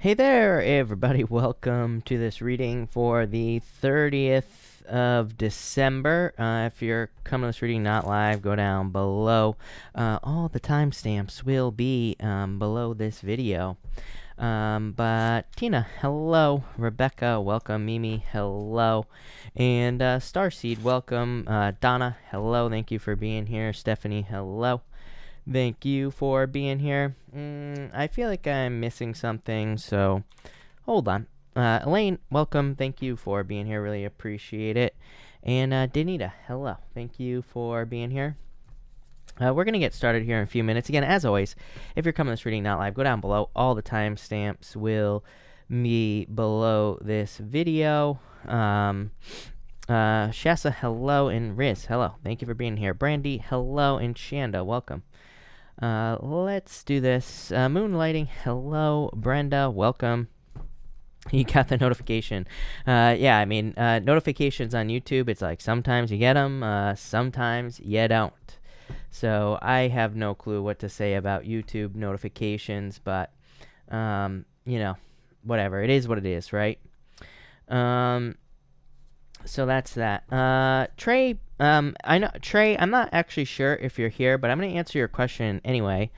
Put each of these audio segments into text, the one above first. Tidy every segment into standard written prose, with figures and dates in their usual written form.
Hey there, everybody. Welcome to this reading for the 30th of December. If you're coming to this reading not live, go down below. All the timestamps will be below this video. But Tina, hello. Rebecca, welcome. Mimi, hello. And Starseed, welcome. Donna, hello. Thank you for being here. Stephanie, hello. Thank you for being here. I feel like I'm missing something, so hold on. Elaine, welcome. Thank you for being here. Really appreciate it. And Danita, hello. Thank you for being here. We're going to get started here in a few minutes. Again, as always, if you're coming to this reading not live, go down below. All the timestamps will be below this video. Shasa, hello. And Riz, hello. Thank you for being here. Brandy, hello. And Shanda, welcome. Let's do this. Moonlighting, hello. Brenda, welcome. You got the notification. Yeah, I mean, notifications on YouTube, it's like sometimes you get them, sometimes you don't. So I have no clue what to say about YouTube notifications, but, you know, whatever. It is what it is, right? So that's that. Trey, I know, Trey, I'm not actually sure if you're here, but I'm going to answer your question anyway.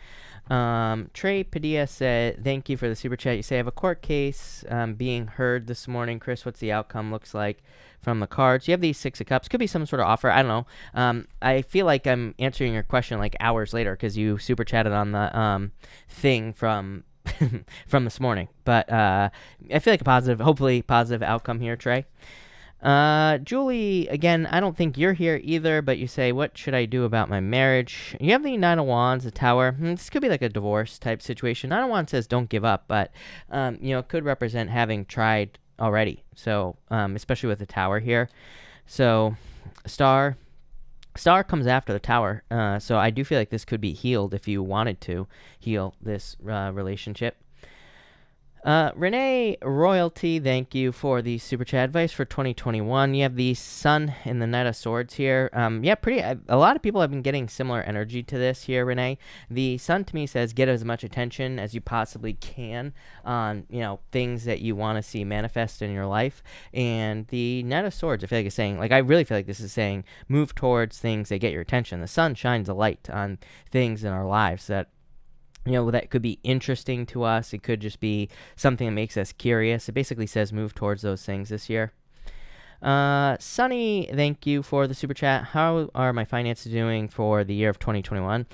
Trey Padilla said, thank you for the super chat. You say, I have a court case being heard this morning. Chris, what's the outcome looks like from the cards? You have these Six of Cups. Could be some sort of offer. I don't know. I feel like I'm answering your question like hours later because you super chatted on the thing from from this morning. But I feel like a positive, hopefully positive outcome here, Trey. Julie, again, I don't think you're here either, but you say, what should I do about my marriage? You have the Nine of Wands, the Tower. This could be like a divorce type situation. Nine of Wands says don't give up, but, you know, it could represent having tried already. So, especially with the Tower here. So, Star comes after the Tower. So I do feel like this could be healed if you wanted to heal this relationship. Renee Royalty, thank you for the super chat advice for 2021. You have the Sun and the Knight of Swords here. Yeah, a lot of people have been getting similar energy to this here, Renee. The Sun to me says get as much attention as you possibly can on, you know, things that you want to see manifest in your life. And the Knight of Swords, I feel like it's saying, like, I really feel like this is saying move towards things that get your attention. The sun shines a light on things in our lives that, you know, that could be interesting to us. It could just be something that makes us curious. It basically says move towards those things this year. Sunny, thank you for the super chat. How are my finances doing for the year of 2021?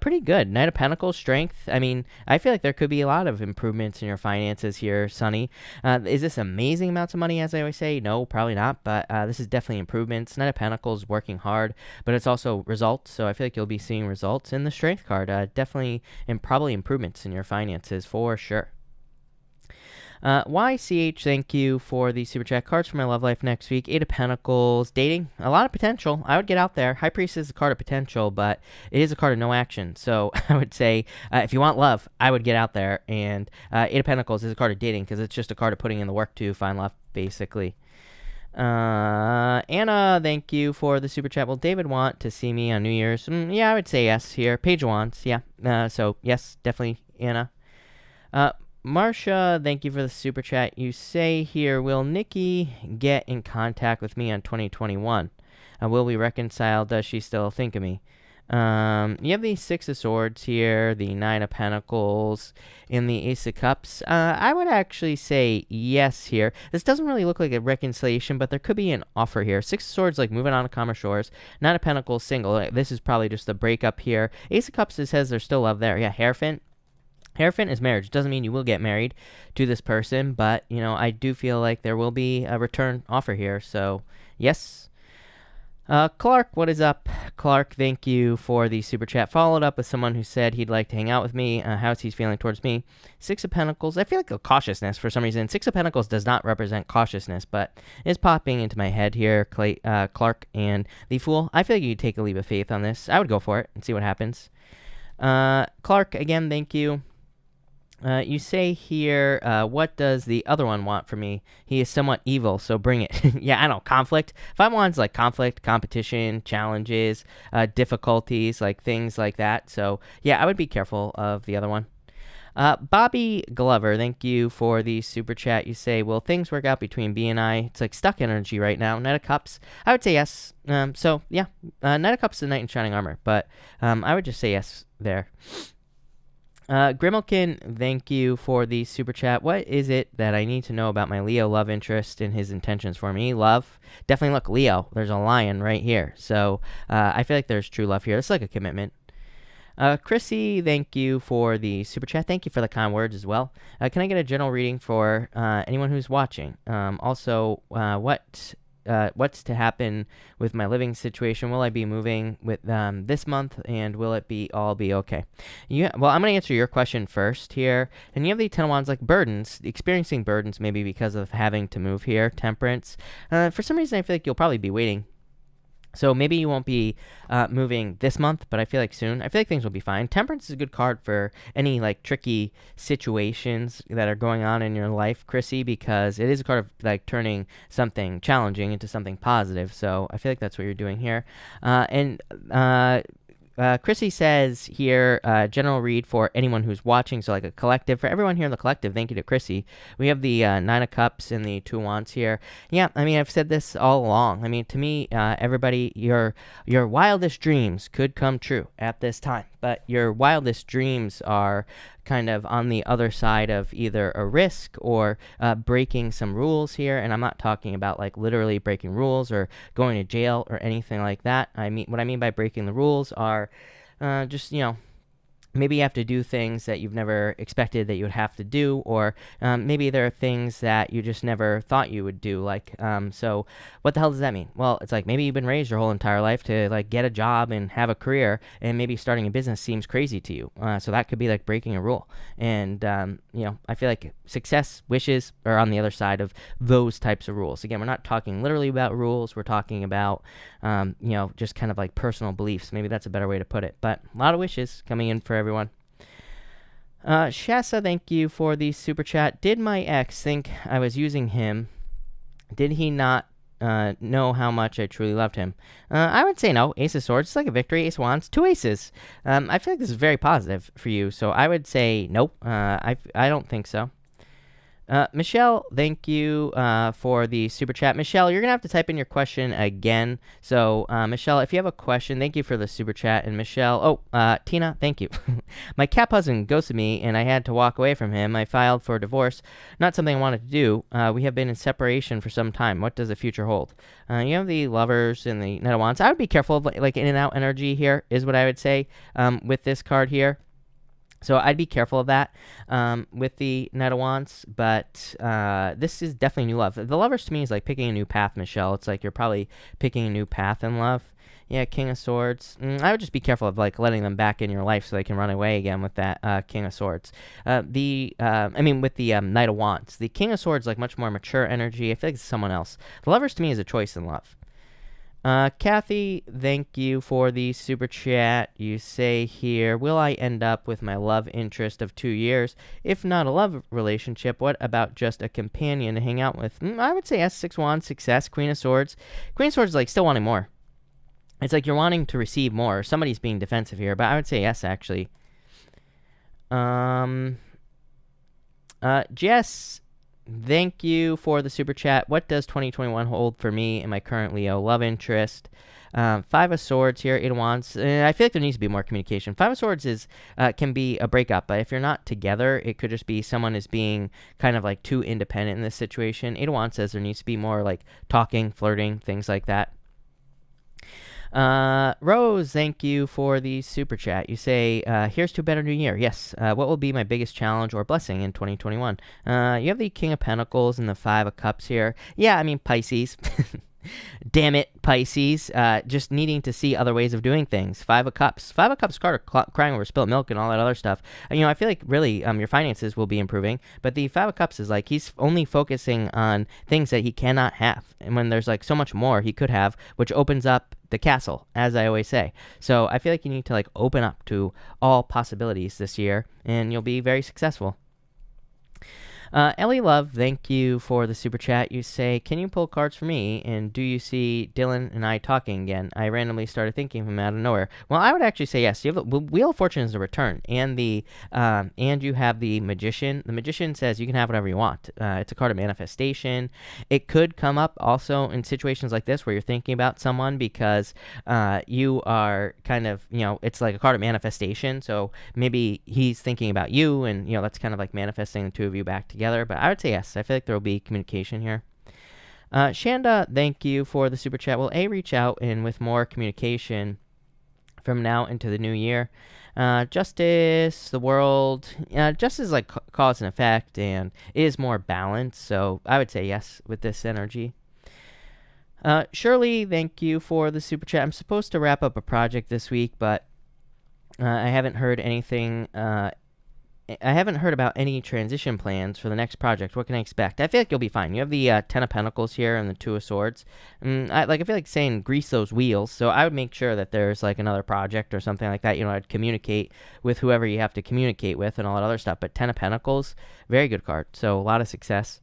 Pretty good. Knight of Pentacles, strength. I mean, I feel like there could be a lot of improvements in your finances here, Sunny. Is this amazing amounts of money, as I always say? No, probably not, but this is definitely improvements. Knight of Pentacles, working hard, but it's also results, so I feel like you'll be seeing results. In the strength card, definitely and probably improvements in your finances for sure. YCH, thank you for the super chat. Cards for my love life next week. Eight of Pentacles, dating, a lot of potential. I would get out there. High Priest is a card of potential, but it is a card of no action. So I would say if you want love, I would get out there. And Eight of Pentacles is a card of dating because it's just a card of putting in the work to find love, basically. Anna, thank you for the super chat. Will David want to see me on New Year's? Yeah, I would say yes here. Page wants, yeah. So yes, definitely, Anna. Marsha, thank you for the super chat. You say here, will Nikki get in contact with me on 2021? Will we reconcile? Does she still think of me? You have the Six of Swords here, the Nine of Pentacles, and the Ace of Cups. I would actually say yes here. This doesn't really look like a reconciliation, but there could be an offer here. Six of Swords, like moving on to calmer shores. Nine of Pentacles, single. This is probably just a breakup here. Ace of Cups, it says there's still love there. Yeah, Hierophant. Hierophant is marriage. Doesn't mean you will get married to this person, but, you know, I do feel like there will be a return offer here. So, yes. Clark, what is up? Clark, thank you for the super chat. Followed up with someone who said he'd like to hang out with me. How's he feeling towards me? Six of Pentacles. I feel like a cautiousness for some reason. Six of Pentacles does not represent cautiousness, but it's popping into my head here. Clark and the Fool. I feel like you could take a leap of faith on this. I would go for it and see what happens. Clark, again, thank you. You say here, what does the other one want from me? He is somewhat evil, so bring it. Yeah, I know, conflict. 5-1's like conflict, competition, challenges, difficulties, like things like that. So, yeah, I would be careful of the other one. Bobby Glover, thank you for the super chat. You say, will things work out between B and I? It's like stuck energy right now. Knight of Cups, I would say yes. So yeah, Knight of Cups is a knight in shining armor, but I would just say yes there. Grimelkin, thank you for the super chat. What is it that I need to know about my Leo love interest and his intentions for me? Love? Definitely look, Leo, there's a lion right here. So I feel like there's true love here. It's like a commitment. Chrissy, thank you for the super chat. Thank you for the kind words as well. Can I get a general reading for anyone who's watching? Also, what's to happen with my living situation? Will I be moving with this month, and will it be all be okay? Well, I'm going to answer your question first here. And you have the 10 of Wands, like burdens, experiencing burdens maybe because of having to move here. Temperance. For some reason, I feel like you'll probably be waiting. So maybe you won't be moving this month, but I feel like soon. I feel like things will be fine. Temperance is a good card for any like tricky situations that are going on in your life, Chrissy, because it is a card of like turning something challenging into something positive. So I feel like that's what you're doing here. Chrissy says here, general read for anyone who's watching, so like a collective. For everyone here in the collective, thank you to Chrissy. We have the 9 of Cups and the 2 of Wands here. Yeah, I mean, I've said this all along. I mean, to me, everybody, your wildest dreams could come true at this time. But your wildest dreams are kind of on the other side of either a risk or breaking some rules here. And I'm not talking about like literally breaking rules or going to jail or anything like that. What I mean by breaking the rules are just, maybe you have to do things that you've never expected that you would have to do, or maybe there are things that you just never thought you would do. Like, so what the hell does that mean? Well, it's like maybe you've been raised your whole entire life to like get a job and have a career, and maybe starting a business seems crazy to you. So that could be like breaking a rule. And, I feel like success wishes are on the other side of those types of rules. Again, we're not talking literally about rules. We're talking about, just kind of like personal beliefs. Maybe that's a better way to put it. But a lot of wishes coming in for everyone. Shasa, thank you for the super chat. Did my ex think I was using him? Did he not know how much I truly loved him? I would say no. Ace of Swords, it's like a victory. Ace of Wands, 2 aces. I feel like this is very positive for you, so I would say nope. I don't think so. Michelle, thank you for the super chat. Michelle, you're going to have to type in your question again. So, Michelle, if you have a question, thank you for the super chat. And Michelle, Tina, thank you. My Cap husband ghosted me, and I had to walk away from him. I filed for divorce. Not something I wanted to do. We have been in separation for some time. What does the future hold? You have the Lovers and the Knight of Wands. I would be careful of like in and out energy here is what I would say with this card here. So I'd be careful of that with the Knight of Wands, but this is definitely new love. The Lovers to me is like picking a new path, Michelle. It's like you're probably picking a new path in love. Yeah, King of Swords. I would just be careful of like letting them back in your life so they can run away again with that King of Swords. With the Knight of Wands. The King of Swords like much more mature energy. I feel like it's someone else. The Lovers to me is a choice in love. Kathy, thank you for the super chat. You say here, will I end up with my love interest of 2 years? If not a love relationship, what about just a companion to hang out with? I would say yes. 6 Wands, success, Queen of Swords. Queen of Swords is like still wanting more. It's like you're wanting to receive more. Somebody's being defensive here, but I would say yes, actually. Jess, thank you for the super chat. What does 2021 hold for me and my current Leo love interest? 5 of Swords here, 8 of Wands. I feel like there needs to be more communication. 5 of Swords can be a breakup, but if you're not together, it could just be someone is being kind of like too independent in this situation. 8 of Wands says there needs to be more like talking, flirting, things like that. Rose, thank you for the super chat. You say, here's to a better new year. Yes. What will be my biggest challenge or blessing in 2021? You have the King of Pentacles and the 5 of Cups here. Yeah, I mean, Pisces. Damn it, Pisces. Just needing to see other ways of doing things. 5 of Cups. 5 of Cups card are crying over spilt milk and all that other stuff. I feel like really your finances will be improving. But the 5 of Cups is like he's only focusing on things that he cannot have. And when there's like so much more he could have, which opens up the castle, as I always say. So I feel like you need to like open up to all possibilities this year, and you'll be very successful. Ellie Love, thank you for the super chat. You say, can you pull cards for me? And do you see Dylan and I talking again? I randomly started thinking of him out of nowhere. Well, I would actually say yes. You have the Wheel of Fortune is a return, and and you have the Magician. The Magician says you can have whatever you want. It's a card of manifestation. It could come up also in situations like this where you're thinking about someone because you are kind of, it's like a card of manifestation. So maybe he's thinking about you, and that's kind of like manifesting the two of you back together. But I would say yes. I feel like there will be communication here. Shanda, thank you for the super chat. Will A reach out and with more communication from now into the new year? Justice, the world, justice is like cause and effect, and it is more balanced. So I would say yes with this energy. Shirley, thank you for the super chat. I'm supposed to wrap up a project this week, but I haven't heard anything. I haven't heard about any transition plans for the next project. What can I expect? I feel like you'll be fine. You have the Ten of Pentacles here and the Two of Swords. I feel like saying grease those wheels. So I would make sure that there's like another project or something like that. I'd communicate with whoever you have to communicate with and all that other stuff. But Ten of Pentacles, very good card. So a lot of success.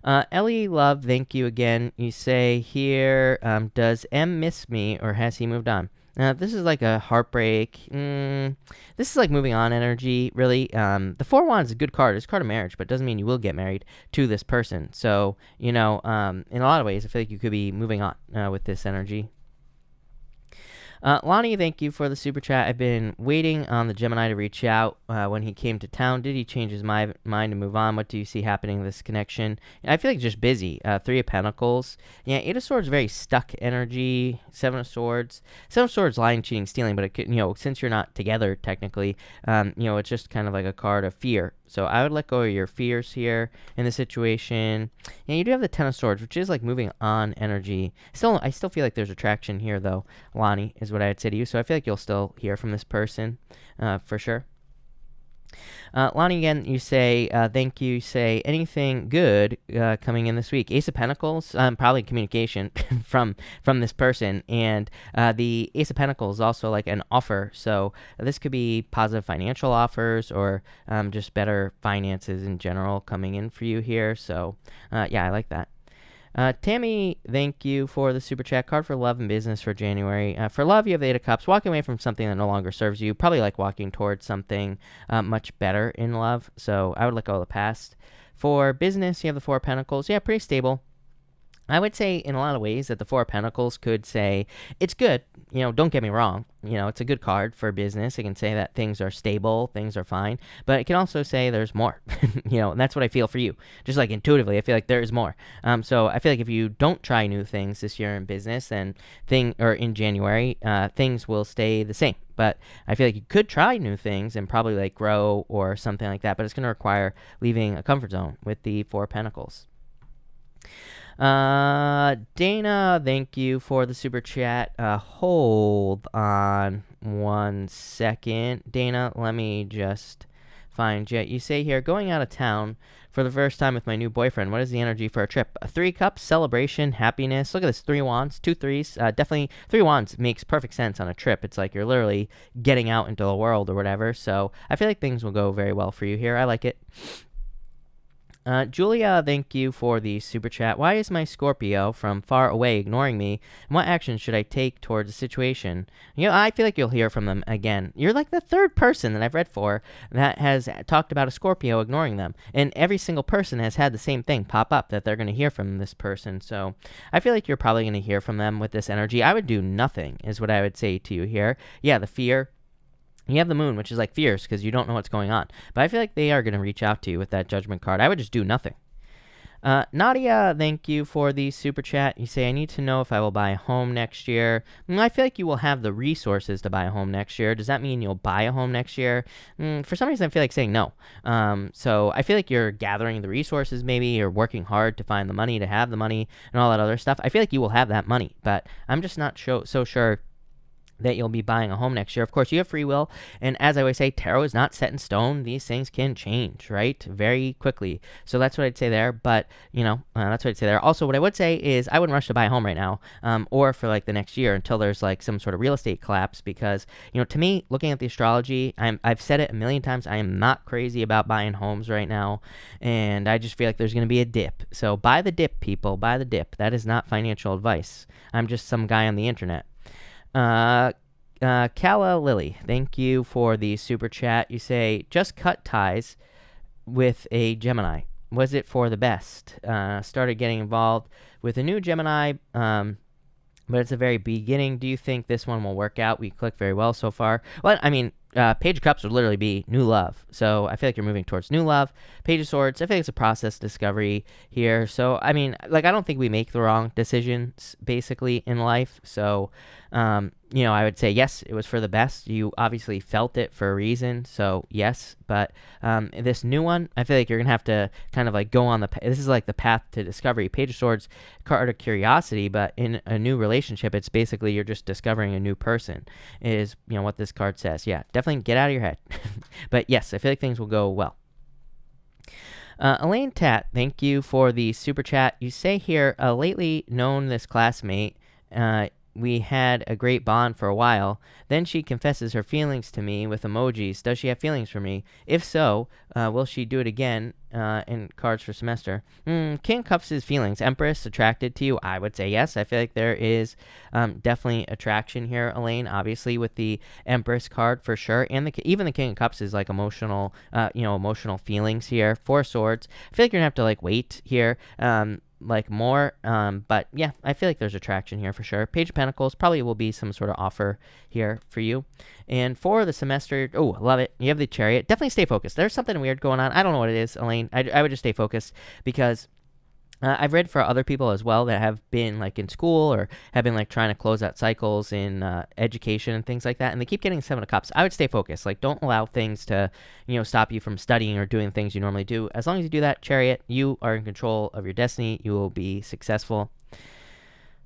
Ellie Love, thank you again. You say here, does M miss me or has he moved on? This is like a heartbreak. This is like moving on energy, really. The Four of Wands is a good card. It's a card of marriage, but it doesn't mean you will get married to this person. So, in a lot of ways, I feel like you could be moving on with this energy. Lonnie, thank you for the super chat. I've been waiting on the Gemini to reach out when he came to town. Did he change his mind and move on? What do you see happening in this connection? I feel like just busy. Three of Pentacles. Yeah, Eight of Swords, very stuck energy. Seven of Swords. Seven of Swords, lying, cheating, stealing. But, since you're not together, technically, it's just kind of like a card of fear. So I would let go of your fears here in the situation. And you do have the Ten of Swords, which is like moving on energy. I still feel like there's attraction here, though, Lonnie, is what I'd say to you. So I feel like you'll still hear from this person for sure. Lonnie, again, you say, thank you. Say, anything good coming in this week? Ace of Pentacles, probably communication from this person. And the Ace of Pentacles is also like an offer. So this could be positive financial offers or just better finances in general coming in for you here. So, yeah, I like that. Tammy, thank you for the super chat. Card for love and business for January. For love, you have the Eight of Cups. Walking away from something that no longer serves you. Probably like walking towards something much better in love. So I would let go of the past. For business, you have the Four of Pentacles. Yeah, pretty stable. I would say in a lot of ways that the Four of Pentacles could say, it's good, don't get me wrong, it's a good card for business. It can say that things are stable, things are fine, but it can also say there's more, and that's what I feel for you. Just like intuitively, I feel like there is more. So I feel like if you don't try new things this year in business, then in January, things will stay the same. But I feel like you could try new things and probably like grow or something like that, but it's going to require leaving a comfort zone with the Four of Pentacles. Dana, thank you for the super chat. Hold on 1 second. Dana, let me just find you. You say here, going out of town for the first time with my new boyfriend. What is the energy for a trip? A 3 cups, celebration, happiness. Look at this, 3 wands, 2 threes. Definitely 3 wands makes perfect sense on a trip. It's like you're literally getting out into the world or whatever. So I feel like things will go very well for you here. I like it. Julia, thank you for the super chat. Why is my Scorpio from far away ignoring me? And what action should I take towards the situation? I feel like you'll hear from them again. You're like the third person that I've read for that has talked about a Scorpio ignoring them. And every single person has had the same thing pop up that they're going to hear from this person. So I feel like you're probably going to hear from them with this energy. I would do nothing is what I would say to you here. Yeah, the fear. You have the moon, which is like fierce because you don't know what's going on. But I feel like they are going to reach out to you with that judgment card. I would just do nothing. Nadia, thank you for the super chat. You say, I need to know if I will buy a home next year. I feel like you will have the resources to buy a home next year. Does that mean you'll buy a home next year? For some reason, I feel like saying no. So I feel like you're gathering the resources maybe. You're working hard to find the money, to have the money, and all that other stuff. I feel like you will have that money. But I'm just not so sure that you'll be buying a home next year. Of course, you have free will, and as I always say, tarot is not set in stone. These things can change, right, very quickly. So that's what I'd say there. But that's what I'd say there. Also, what I would say is I wouldn't rush to buy a home right now, or for like the next year until there's like some sort of real estate collapse. Because to me, looking at the astrology, I've said it a million times. I am not crazy about buying homes right now, and I just feel like there's going to be a dip. So buy the dip, people. Buy the dip. That is not financial advice. I'm just some guy on the internet. Kala Lily, thank you for the super chat. You say, just cut ties with a Gemini. Was it for the best? Started getting involved with a new Gemini, but it's the very beginning. Do you think this one will work out? We clicked very well so far. Well, I mean, Page of Cups would literally be new love. So I feel like you're moving towards new love. Page of Swords, I feel like it's a process discovery here. So, I mean, like, I don't think we make the wrong decisions, basically, in life. So, I would say, yes, it was for the best. You obviously felt it for a reason. So, yes. But this new one, I feel like you're going to have to kind of, like, go on this is, like, the path to discovery. Page of Swords, card of curiosity. But in a new relationship, it's basically you're just discovering a new person is, what this card says. Yeah, definitely get out of your head. But yes, I feel like things will go well. Elaine Tat, thank you for the super chat. You say here, lately known this classmate, we had a great bond for a while. Then she confesses her feelings to me with emojis. Does she have feelings for me? If so, will she do it again in cards for semester? King of Cups' feelings. Empress, attracted to you? I would say yes. I feel like there is definitely attraction here, Elaine, obviously, with the Empress card for sure. And even the King of Cups is like emotional, emotional feelings here. Four Swords. I feel like you're going to have to like wait here. More, but yeah, I feel like there's attraction here for sure. Page of Pentacles, probably will be some sort of offer here for you. And for the semester, oh, love it. You have the Chariot. Definitely stay focused. There's something weird going on. I don't know what it is, Elaine. I would just stay focused because I've read for other people as well that have been like in school or have been like trying to close out cycles in education and things like that, and they keep getting Seven of Cups. I would stay focused. Like, don't allow things to, stop you from studying or doing things you normally do. As long as you do that, Chariot, you are in control of your destiny. You will be successful.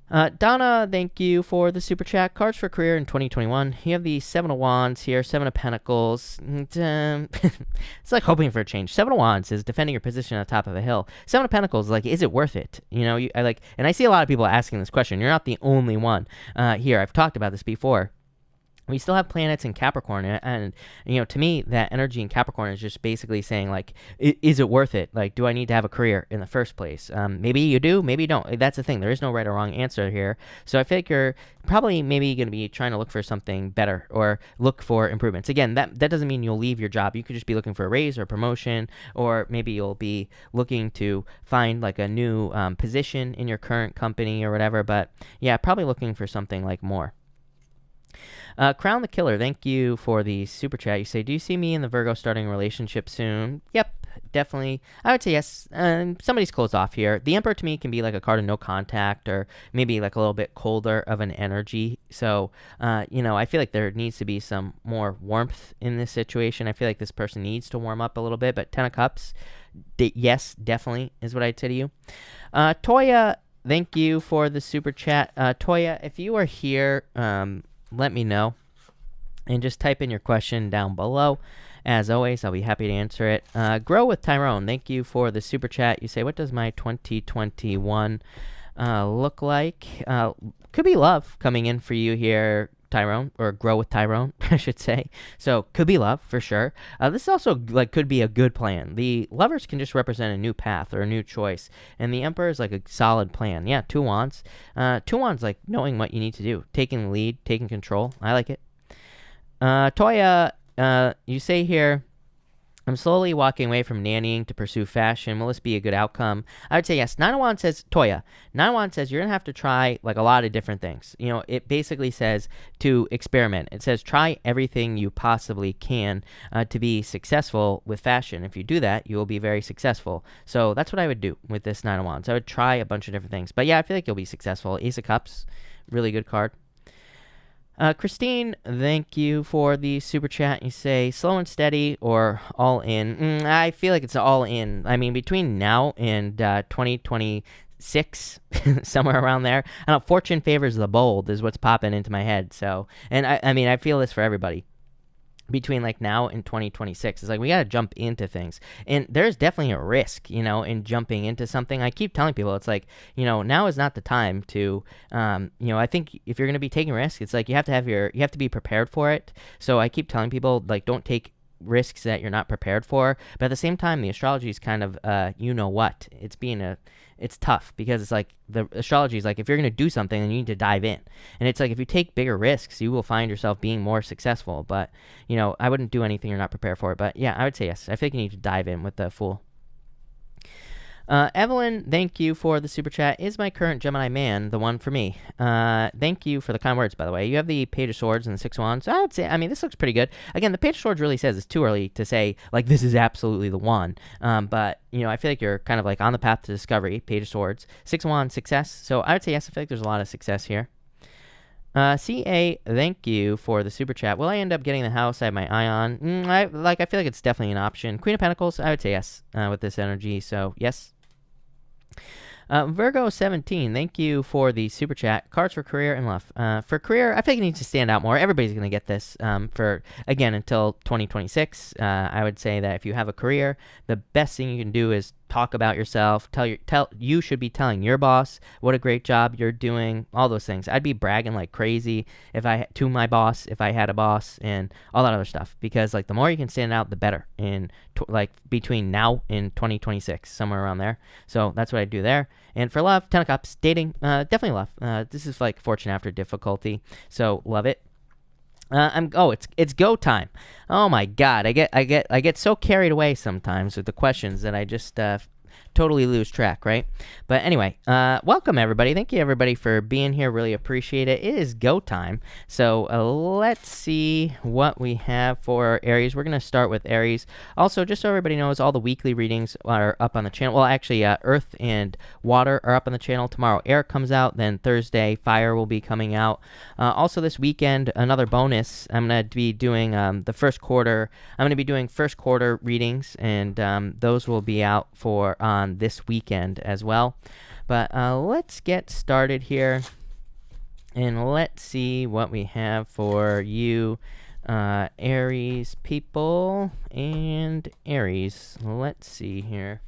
Donna, thank you for the super chat. Cards for career in 2021. You have the Seven of Wands here, Seven of Pentacles. It's like hoping for a change. Seven of Wands is defending your position on the top of a hill. Seven of Pentacles is like, is it worth it? And I see a lot of people asking this question. You're not the only one here. I've talked about this before. We still have planets in Capricorn, and to me, that energy in Capricorn is just basically saying, like, is it worth it? Like, do I need to have a career in the first place? Maybe you do, maybe you don't. That's the thing. There is no right or wrong answer here. So I feel like you're probably maybe going to be trying to look for something better or look for improvements. Again, that doesn't mean you'll leave your job. You could just be looking for a raise or a promotion, or maybe you'll be looking to find, like, a new position in your current company or whatever. But, yeah, probably looking for something, like, more. Crown the Killer, thank you for the super chat. You say, do you see me and the Virgo starting a relationship soon? Yep, definitely. I would say yes. Somebody's closed off here. The Emperor to me can be like a card of no contact, or maybe like a little bit colder of an energy. So, I feel like there needs to be some more warmth in this situation. I feel like this person needs to warm up a little bit, but Ten of Cups, yes, definitely is what I'd say to you. Toya, thank you for the super chat. Toya, if you are here, let me know and just type in your question down below. As always, I'll be happy to answer it. Grow with Tyrone, thank you for the super chat. You say, what does my 2021 look like? Could be love coming in for you here, Tyrone, or Grow with Tyrone, I should say. So could be love for sure. This also could be a good plan. The Lovers can just represent a new path or a new choice, and the Emperor is like a solid plan. Yeah, Two Wands. Two Wands, like knowing what you need to do, taking the lead, taking control. I like it. Toya, you say here, I'm slowly walking away from nannying to pursue fashion. Will this be a good outcome? I would say yes. Nine of Wands says, Toya, Nine of Wands says you're going to have to try like a lot of different things. It basically says to experiment. It says try everything you possibly can to be successful with fashion. If you do that, you will be very successful. So that's what I would do with this Nine of Wands. I would try a bunch of different things. But yeah, I feel like you'll be successful. Ace of Cups, really good card. Christine, thank you for the super chat. You say slow and steady or all in. I feel like it's all in. I mean, between now and 2020, 6, somewhere around there. I don't know, fortune favors the bold is what's popping into my head. So, and I mean, I feel this for everybody. Between like now and 2026, it's like we got to jump into things, and there's definitely a risk, in jumping into something. I keep telling people, it's like, now is not the time to, I think if you're going to be taking risks, it's like you have to be prepared for it. So I keep telling people, like, don't take risks that you're not prepared for. But at the same time, the astrology is kind of, it's tough, because it's like the astrology is like, if you're going to do something, then you need to dive in. And it's like, if you take bigger risks, you will find yourself being more successful. But, I wouldn't do anything you're not prepared for. But yeah, I would say yes. I think you need to dive in with the Fool. Evelyn, thank you for the super chat. Is my current Gemini man the one for me? Thank you for the kind words, by the way. You have the Page of Swords and the Six of Wands. I'd say, this looks pretty good. Again, the Page of Swords really says it's too early to say, like, this is absolutely the one. But, I feel like you're kind of like on the path to discovery. Page of Swords. Six of Wands, success. So I would say yes, I feel like there's a lot of success here. CA, thank you for the super chat. Will I end up getting the house I have my eye on? I feel like it's definitely an option. Queen of Pentacles, I would say yes with this energy. So, yes. Virgo 17, thank you for the super chat. Cards for career and love. For career, I think it needs to stand out more. Everybody's going to get this until 2026. I would say that if you have a career, the best thing you can do is talk about yourself. You should be telling your boss what a great job you're doing, all those things. I'd be bragging like crazy to my boss if I had a boss, and all that other stuff, because like the more you can stand out, the better in between now and 2026, somewhere around there. So that's what I do there. And for love, 10 of Cups, dating, definitely love. This is like fortune after difficulty, so love it. It's go time. Oh my God, I get so carried away sometimes with the questions that I just totally lose track, right? But anyway, welcome everybody. Thank you everybody for being here. Really appreciate it. It is go time. So let's see what we have for Aries. We're going to start with Aries. Also, just so everybody knows, all the weekly readings are up on the channel. Well, actually, Earth and Water are up on the channel. Tomorrow, Air comes out. Then Thursday, Fire will be coming out. Also, this weekend, another bonus. I'm going to be doing the first quarter. I'm going to be doing first quarter readings, and those will be out on this weekend as well. But let's get started here, and let's see what we have for you, Aries people and Aries. Let's see here.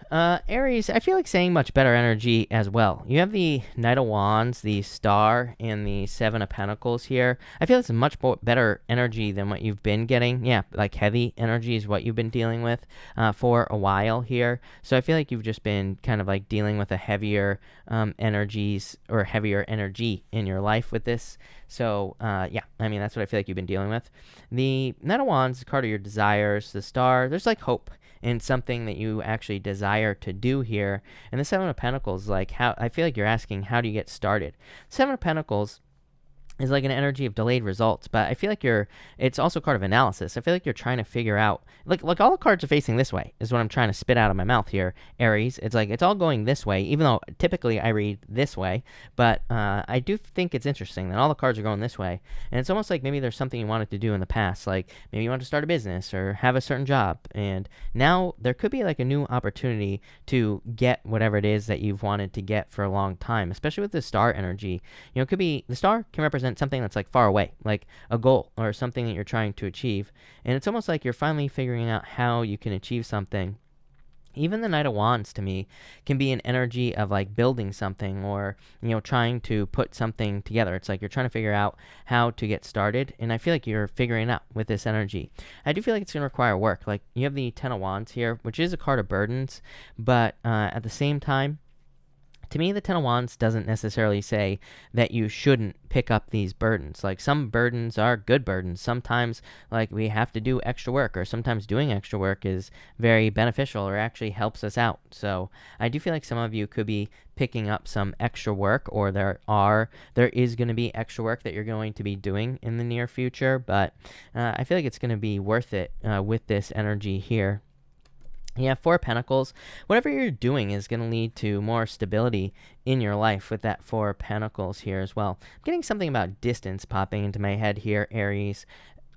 Aries, I feel like saying much better energy as well. You have the Knight of Wands, the Star, and the Seven of Pentacles here. I feel it's much better energy than what you've been getting. Yeah, like heavy energy is what you've been dealing with for a while here. So I feel like you've just been kind of like dealing with a heavier energies or heavier energy in your life with this. So, yeah, that's what I feel like you've been dealing with. The Knight of Wands, the card of your desires. The Star, there's like hope in something that you actually desire to do here. And the Seven of Pentacles, like I feel like you're asking, how do you get started? Seven of Pentacles is like an energy of delayed results, but I feel like it's also a card of analysis. I feel like you're trying to figure out, like all the cards are facing this way is what I'm trying to spit out of my mouth here, Aries. It's like, it's all going this way, even though typically I read this way, but I do think it's interesting that all the cards are going this way, and it's almost like maybe there's something you wanted to do in the past, like maybe you wanted to start a business or have a certain job, and now there could be like a new opportunity to get whatever it is that you've wanted to get for a long time, especially with the Star energy. It could be, the Star can represent something that's like far away, like a goal or something that you're trying to achieve, and it's almost like you're finally figuring out how you can achieve something. Even the Knight of Wands to me can be an energy of like building something, or trying to put something together. It's like you're trying to figure out how to get started, and I feel like you're figuring out with this energy. I do feel like it's going to require work. Like you have the Ten of Wands here, which is a card of burdens, but at the same time, to me, the Ten of Wands doesn't necessarily say that you shouldn't pick up these burdens. Like some burdens are good burdens. Sometimes like we have to do extra work, or sometimes doing extra work is very beneficial or actually helps us out. So I do feel like some of you could be picking up some extra work, or there is going to be extra work that you're going to be doing in the near future. But I feel like it's going to be worth it with this energy here. Yeah, Four of Pentacles. Whatever you're doing is going to lead to more stability in your life with that Four of Pentacles here as well. I'm getting something about distance popping into my head here, Aries.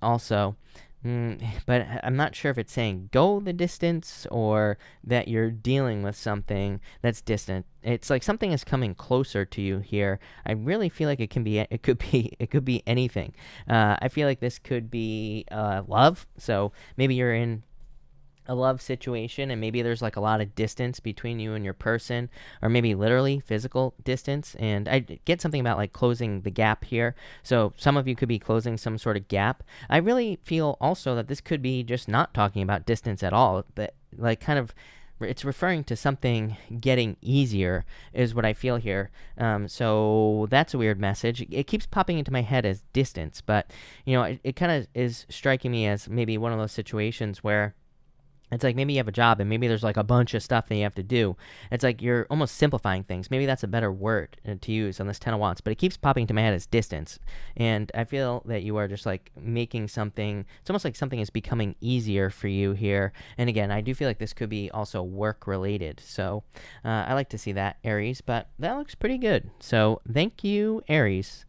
Also, But I'm not sure if it's saying go the distance or that you're dealing with something that's distant. It's like something is coming closer to you here. I really feel like it could be anything. I feel like this could be love. So maybe you're in a love situation and maybe there's like a lot of distance between you and your person, or maybe literally physical distance. And I get something about like closing the gap here, so some of you could be closing some sort of gap. I really feel also that this could be just not talking about distance at all, but like kind of it's referring to something getting easier is what I feel here. So that's a weird message. It keeps popping into my head as distance, but it kind of is striking me as maybe one of those situations where it's like maybe you have a job and maybe there's like a bunch of stuff that you have to do. It's like you're almost simplifying things. Maybe that's a better word to use on this 10 of Wands, but it keeps popping into my head as distance. And I feel that you are just like making something, it's almost like something is becoming easier for you here. And again, I do feel like this could be also work related. So I like to see that, Aries, but that looks pretty good. So thank you, Aries.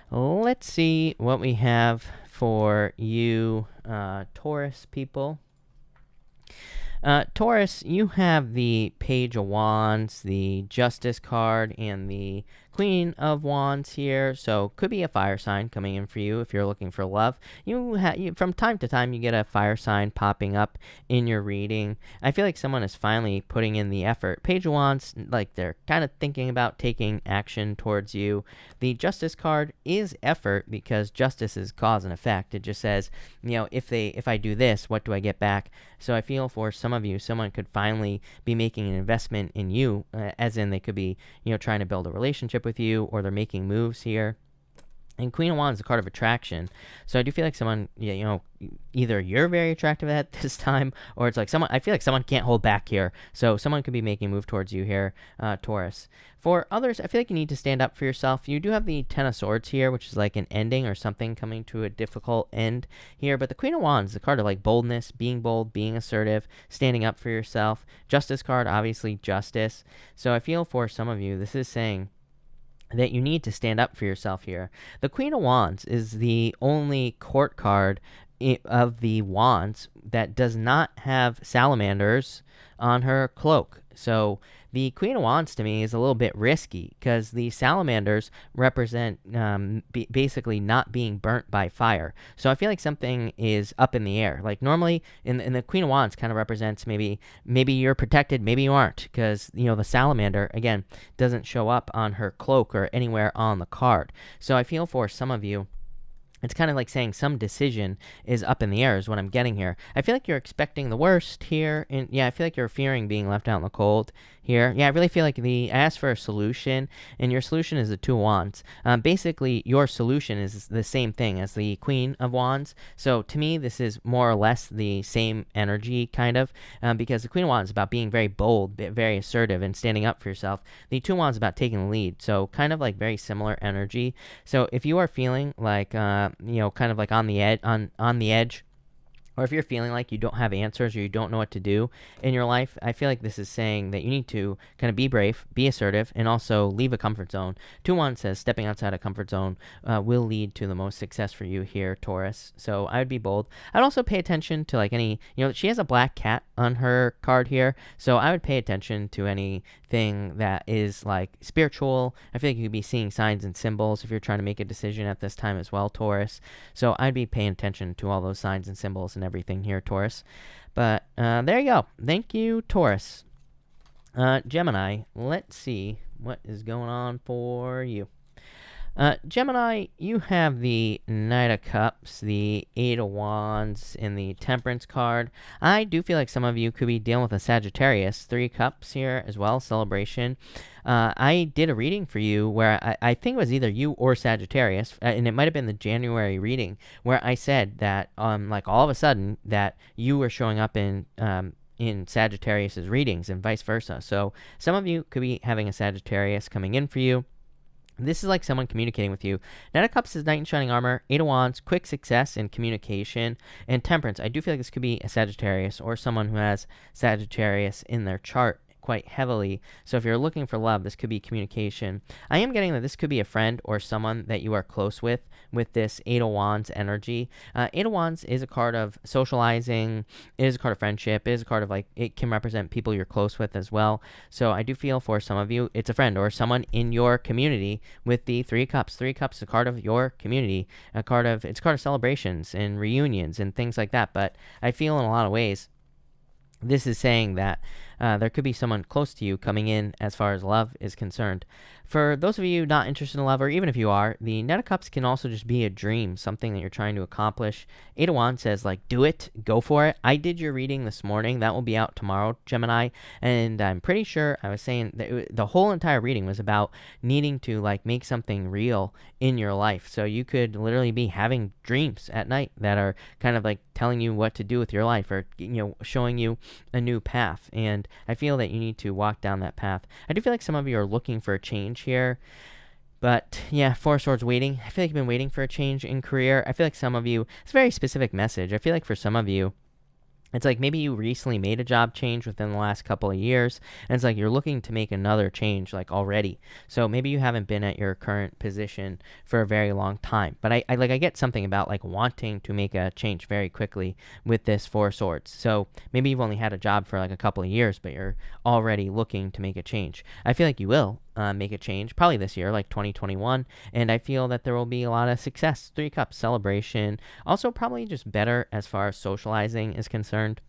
Let's see what we have for you, Taurus people. Taurus, you have the Page of Wands, the Justice card, and the Queen of Wands here. So could be a fire sign coming in for you if you're looking for love. From time to time you get a fire sign popping up in your reading. I feel like someone is finally putting in the effort. Page of Wands, like they're kind of thinking about taking action towards you. The Justice card is effort because justice is cause and effect. It just says, if I do this, what do I get back? So I feel for some of you, someone could finally be making an investment in you, as in they could be, trying to build a relationship with you, or they're making moves here. And Queen of Wands is a card of attraction. So I do feel like someone, either you're very attractive at this time, or it's like I feel like someone can't hold back here. So someone could be making a move towards you here, Taurus. For others, I feel like you need to stand up for yourself. You do have the Ten of Swords here, which is like an ending or something coming to a difficult end here. But the Queen of Wands is a card of like boldness, being bold, being assertive, standing up for yourself. Justice card, obviously justice. So I feel for some of you, this is saying that you need to stand up for yourself here. The Queen of Wands is the only court card of the wands that does not have salamanders on her cloak. So the Queen of Wands to me is a little bit risky because the salamanders represent basically not being burnt by fire. So I feel like something is up in the air. Like normally in the Queen of Wands kind of represents maybe you're protected, maybe you aren't, because the salamander again doesn't show up on her cloak or anywhere on the card. So I feel for some of you, it's kind of like saying some decision is up in the air is what I'm getting here. I feel like you're expecting the worst here. And yeah, I feel like you're fearing being left out in the cold here. Yeah, I really feel like I asked for a solution, and your solution is the Two of Wands. Basically, your solution is the same thing as the Queen of Wands. So to me, this is more or less the same energy, kind of, because the Queen of Wands is about being very bold, very assertive, and standing up for yourself. The Two of Wands is about taking the lead. So kind of like very similar energy. So if you are feeling like, kind of like on the edge, or if you're feeling like you don't have answers or you don't know what to do in your life, I feel like this is saying that you need to kind of be brave, be assertive, and also leave a comfort zone. 2-1 says stepping outside a comfort zone will lead to the most success for you here, Taurus. So I would be bold. I'd also pay attention to like any, she has a black cat on her card here, so I would pay attention to anything that is like spiritual. I feel like you could be seeing signs and symbols if you're trying to make a decision at this time as well, Taurus. So I'd be paying attention to all those signs and symbols and everything here, Taurus. But there you go. Thank you, Taurus. Gemini, let's see what is going on for you. Gemini, you have the Knight of Cups, the Eight of Wands, and the Temperance card. I do feel like some of you could be dealing with a Sagittarius. 3 Cups here as well, celebration. I did a reading for you where I think it was either you or Sagittarius, and it might have been the January reading, where I said that like all of a sudden that you were showing up in Sagittarius's readings and vice versa. So some of you could be having a Sagittarius coming in for you. This is like someone communicating with you. Knight of Cups is Knight in Shining Armor, 8 of Wands, quick success in communication, and Temperance. I do feel like this could be a Sagittarius or someone who has Sagittarius in their chart, quite heavily. So if you're looking for love, this could be communication. I am getting that this could be a friend or someone that you are close with this Eight of Wands energy. Eight of Wands is a card of socializing, it is a card of friendship, it is a card of like, it can represent people you're close with as well. So I do feel for some of you, it's a friend or someone in your community with the Three of Cups. Three of Cups is a card of your community, it's a card of celebrations and reunions and things like that. But I feel in a lot of ways, this is saying that there could be someone close to you coming in as far as love is concerned. For those of you not interested in love, or even if you are, the Knight of Cups can also just be a dream, something that you're trying to accomplish. Eight of Wands says, like, do it, go for it. I did your reading this morning. That will be out tomorrow, Gemini. And I'm pretty sure I was saying that the whole entire reading was about needing to, like, make something real in your life. So you could literally be having dreams at night that are kind of like telling you what to do with your life, or, you know, showing you a new path. And I feel that you need to walk down that path. I do feel like some of you are looking for a change here. But yeah, Four of Swords waiting. I feel like you've been waiting for a change in career. I feel like some of you, it's a very specific message. I feel like for some of you, it's like maybe you recently made a job change within the last couple of years, and it's like you're looking to make another change like already. So maybe you haven't been at your current position for a very long time. But I get something about like wanting to make a change very quickly with this Four of Swords. So maybe you've only had a job for like a couple of years, but you're already looking to make a change. I feel like you will make a change probably this year, like 2021, and I feel that there will be a lot of success. Three Cups celebration, also probably just better as far as socializing is concerned.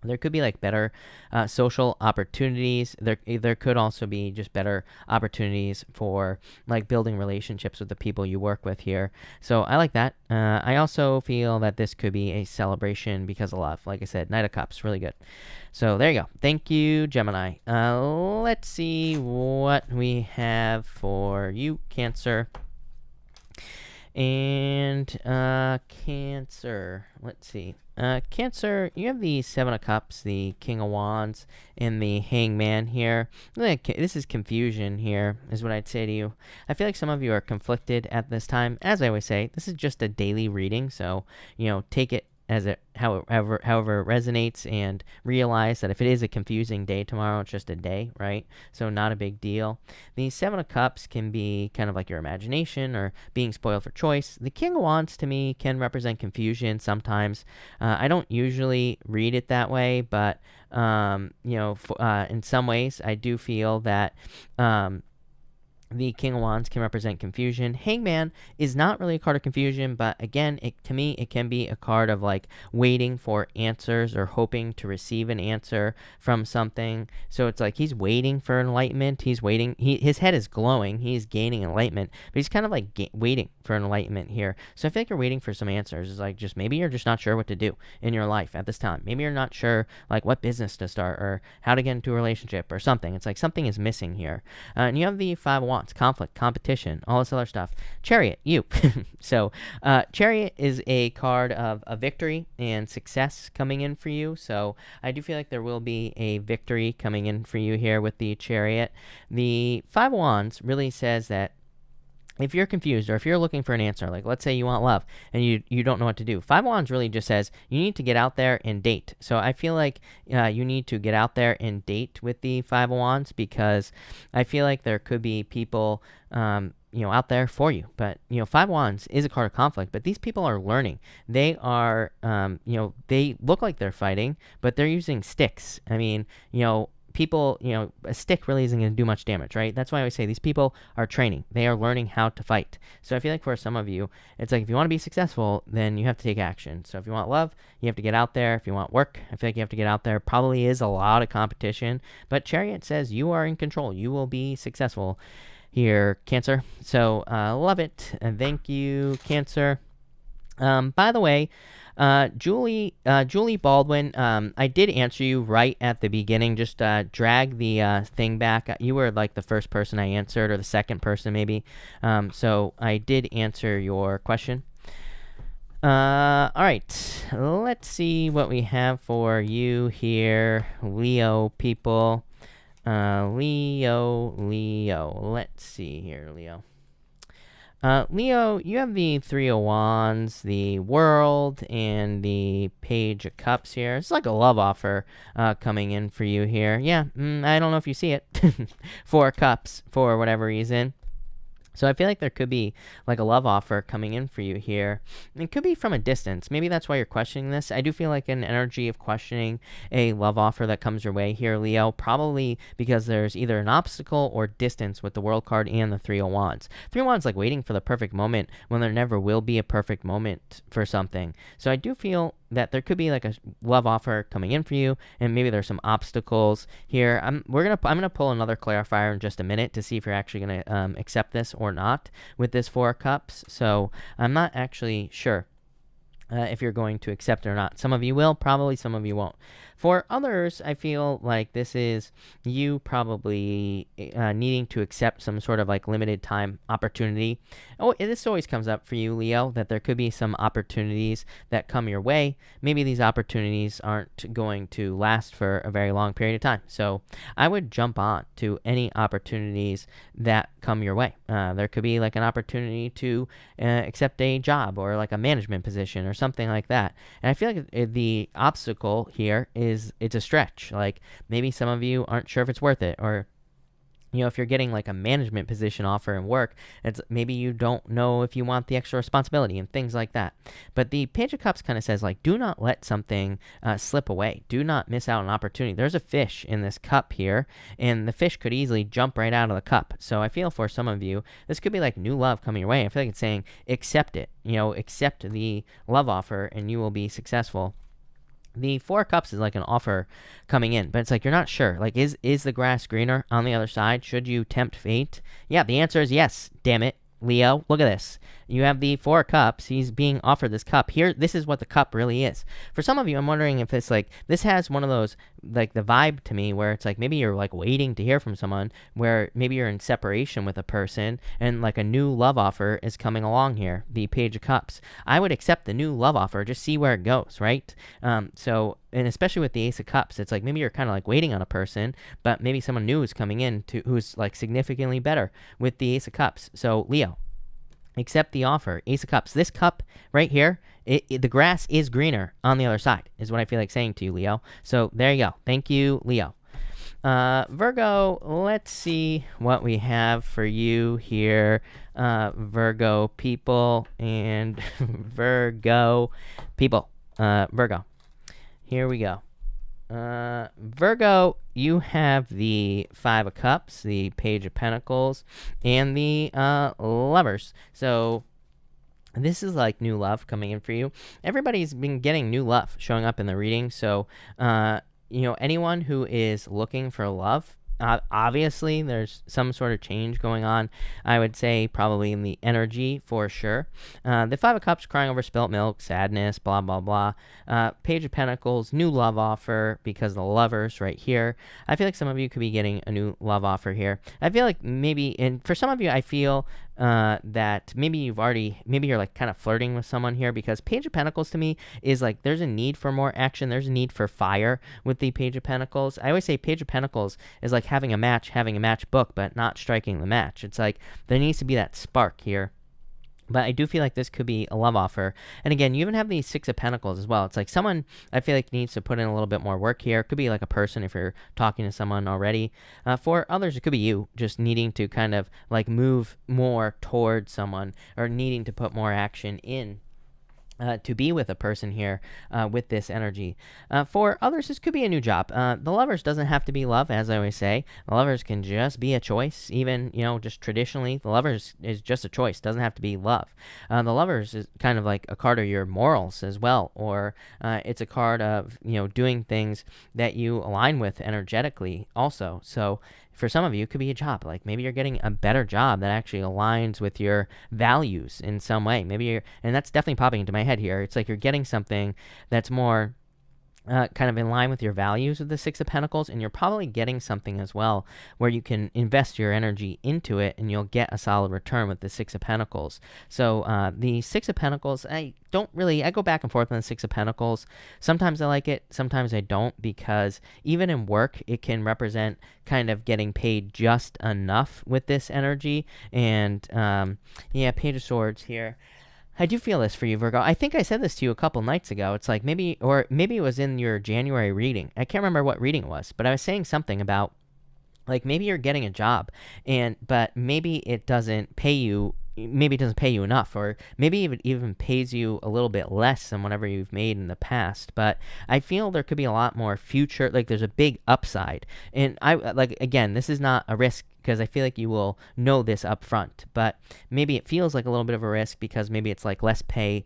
There could be like better social opportunities. There could also be just better opportunities for like building relationships with the people you work with here. So I like that. I also feel that this could be a celebration because of love. Like I said, Knight of Cups, really good. So there you go. Thank you, Gemini. Let's see what we have for you, Cancer. And Cancer, let's see. Cancer, you have the Seven of Cups, the King of Wands, and the Hangman here. This is confusion here, is what I'd say to you. I feel like some of you are conflicted at this time. As I always say, this is just a daily reading, so, you know, take it as it however it resonates, and realize that if it is a confusing day tomorrow, it's just a day, right? So not a big deal. The Seven of Cups can be kind of like your imagination or being spoiled for choice. The King of Wands to me can represent confusion sometimes. I don't usually read it that way, but you know, in some ways I do feel that the King of Wands can represent confusion. Hangman is not really a card of confusion, but again, to me, it can be a card of like waiting for answers or hoping to receive an answer from something. So it's like he's waiting for enlightenment. He's waiting. His head is glowing. He's gaining enlightenment, but he's kind of like waiting for enlightenment here. So I feel like you're waiting for some answers. It's like just maybe you're just not sure what to do in your life at this time. Maybe you're not sure like what business to start or how to get into a relationship or something. It's like something is missing here. And you have the Five of Wands. Conflict, competition, all this other stuff. Chariot, you. So Chariot is a card of a victory and success coming in for you. So I do feel like there will be a victory coming in for you here with the Chariot. The Five of Wands really says that if you're confused or if you're looking for an answer, like let's say you want love and you don't know what to do, Five of Wands really just says you need to get out there and date. So I feel like you need to get out there and date with the Five of Wands, because I feel like there could be people you know, out there for you. But, you know, Five of Wands is a card of conflict, but these people are learning. They are, you know, they look like they're fighting, but they're using sticks. I mean, you know, people, you know, a stick really isn't going to do much damage, right? That's why I always say these people are training. They are learning how to fight. So I feel like for some of you, it's like if you want to be successful, then you have to take action. So if you want love, you have to get out there. If you want work, I feel like you have to get out there. Probably is a lot of competition, but Chariot says you are in control. You will be successful here, Cancer. So love it. And thank you, Cancer. By the way, Julie Baldwin, I did answer you right at the beginning. Just drag the thing back. You were like the first person I answered, or the second person maybe. So I did answer your question. All right, let's see what we have for you here, Leo people. Leo. Let's see here, Leo. Leo, you have the Three of Wands, the World, and the Page of Cups here. It's like a love offer coming in for you here. Yeah, I don't know if you see it. Four of Cups, for whatever reason. So I feel like there could be like a love offer coming in for you here. It could be from a distance. Maybe that's why you're questioning this. I do feel like an energy of questioning a love offer that comes your way here, Leo, probably because there's either an obstacle or distance with the World card and the Three of Wands. Three of Wands like waiting for the perfect moment when there never will be a perfect moment for something. So I do feel that there could be like a love offer coming in for you, and maybe there's some obstacles here. I'm gonna pull another clarifier in just a minute to see if you're actually gonna accept this or not with this Four of Cups. So I'm not actually sure if you're going to accept it or not. Some of you will, probably some of you won't. For others, I feel like this is you probably needing to accept some sort of like limited time opportunity. Oh, this always comes up for you, Leo, that there could be some opportunities that come your way. Maybe these opportunities aren't going to last for a very long period of time. So I would jump on to any opportunities that come your way. There could be like an opportunity to accept a job or like a management position or something like that. And I feel like the obstacle here is it's a stretch. Like maybe some of you aren't sure if it's worth it, or if you're getting like a management position offer in work, it's maybe you don't know if you want the extra responsibility and things like that. But the Page of Cups kind of says like, do not let something slip away. Do not miss out on opportunity. There's a fish in this cup here, and the fish could easily jump right out of the cup. So I feel for some of you, this could be like new love coming your way. I feel like it's saying accept it. Accept the love offer, and you will be successful. The Four of Cups is like an offer coming in, but it's like you're not sure. Like, is the grass greener on the other side? Should you tempt fate? Yeah, the answer is yes. Damn it, Leo. Look at this. You have the Four of Cups. He's being offered this cup. Here, this is what the cup really is. For some of you, I'm wondering if it's like, this has one of those, like the vibe to me where it's like maybe you're like waiting to hear from someone, where maybe you're in separation with a person and like a new love offer is coming along here, the Page of Cups. I would accept the new love offer, just see where it goes, right? And especially with the Ace of Cups, it's like maybe you're kind of like waiting on a person, but maybe someone new is coming in who's like significantly better with the Ace of Cups. So Leo, accept the offer. Ace of Cups. This cup right here, the grass is greener on the other side, is what I feel like saying to you, Leo. So there you go. Thank you, Leo. Virgo, let's see what we have for you here. Virgo people and Virgo people. Virgo. Here we go. Virgo, you have the Five of Cups, the Page of Pentacles, and the Lovers. So this is like new love coming in for you. Everybody's been getting new love showing up in the reading. So, anyone who is looking for love, obviously there's some sort of change going on. I would say probably in the energy for sure. The Five of Cups, crying over spilt milk, sadness, blah, blah, blah. Page of Pentacles, new love offer because the Lovers right here. I feel like some of you could be getting a new love offer here. I feel like maybe, and for some of you, I feel that maybe you're like kind of flirting with someone here, because Page of Pentacles to me is like there's a need for more action. There's a need for fire with the Page of Pentacles. I always say Page of Pentacles is like having a match book, but not striking the match. It's like there needs to be that spark here. But I do feel like this could be a love offer. And again, you even have the Six of Pentacles as well. It's like someone, I feel like, needs to put in a little bit more work here. It could be like a person if you're talking to someone already. For others, it could be you just needing to kind of like move more towards someone, or needing to put more action in to be with a person here with this energy. For others, this could be a new job. The Lovers doesn't have to be love, as I always say. The Lovers can just be a choice. Even, just traditionally, the Lovers is just a choice. Doesn't have to be love. The Lovers is kind of like a card of your morals as well, or it's a card of, doing things that you align with energetically also. So for some of you, it could be a job. Like maybe you're getting a better job that actually aligns with your values in some way. And that's definitely popping into my head here. It's like you're getting something that's more kind of in line with your values with the Six of Pentacles, and you're probably getting something as well where you can invest your energy into it and you'll get a solid return with the Six of Pentacles. So the Six of Pentacles, I go back and forth on the Six of Pentacles. Sometimes I like it, sometimes I don't, because even in work, it can represent kind of getting paid just enough with this energy. And yeah, Page of Swords here. I do feel this for you, Virgo. I think I said this to you a couple nights ago. It's like maybe it was in your January reading. I can't remember what reading it was, but I was saying something about like maybe you're getting a job but maybe it doesn't pay you. Maybe it doesn't pay you enough, or maybe it even pays you a little bit less than whatever you've made in the past. But I feel there could be a lot more future, like there's a big upside. And again, this is not a risk because I feel like you will know this up front, but maybe it feels like a little bit of a risk because maybe it's like less pay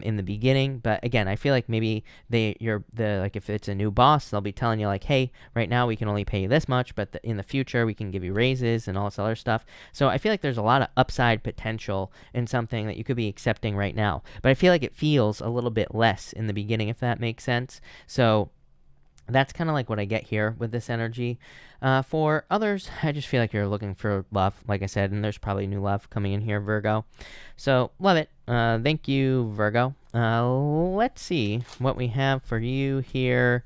in the beginning. But again, I feel like maybe if it's a new boss, they'll be telling you like, hey, right now we can only pay you this much, but in the future we can give you raises and all this other stuff. So I feel like there's a lot of upside potential in something that you could be accepting right now, but I feel like it feels a little bit less in the beginning, if that makes sense. So that's kind of like what I get here with this energy. For others, I just feel like you're looking for love, like I said, and there's probably new love coming in here, Virgo. So love it. Thank you, Virgo. Let's see what we have for you here.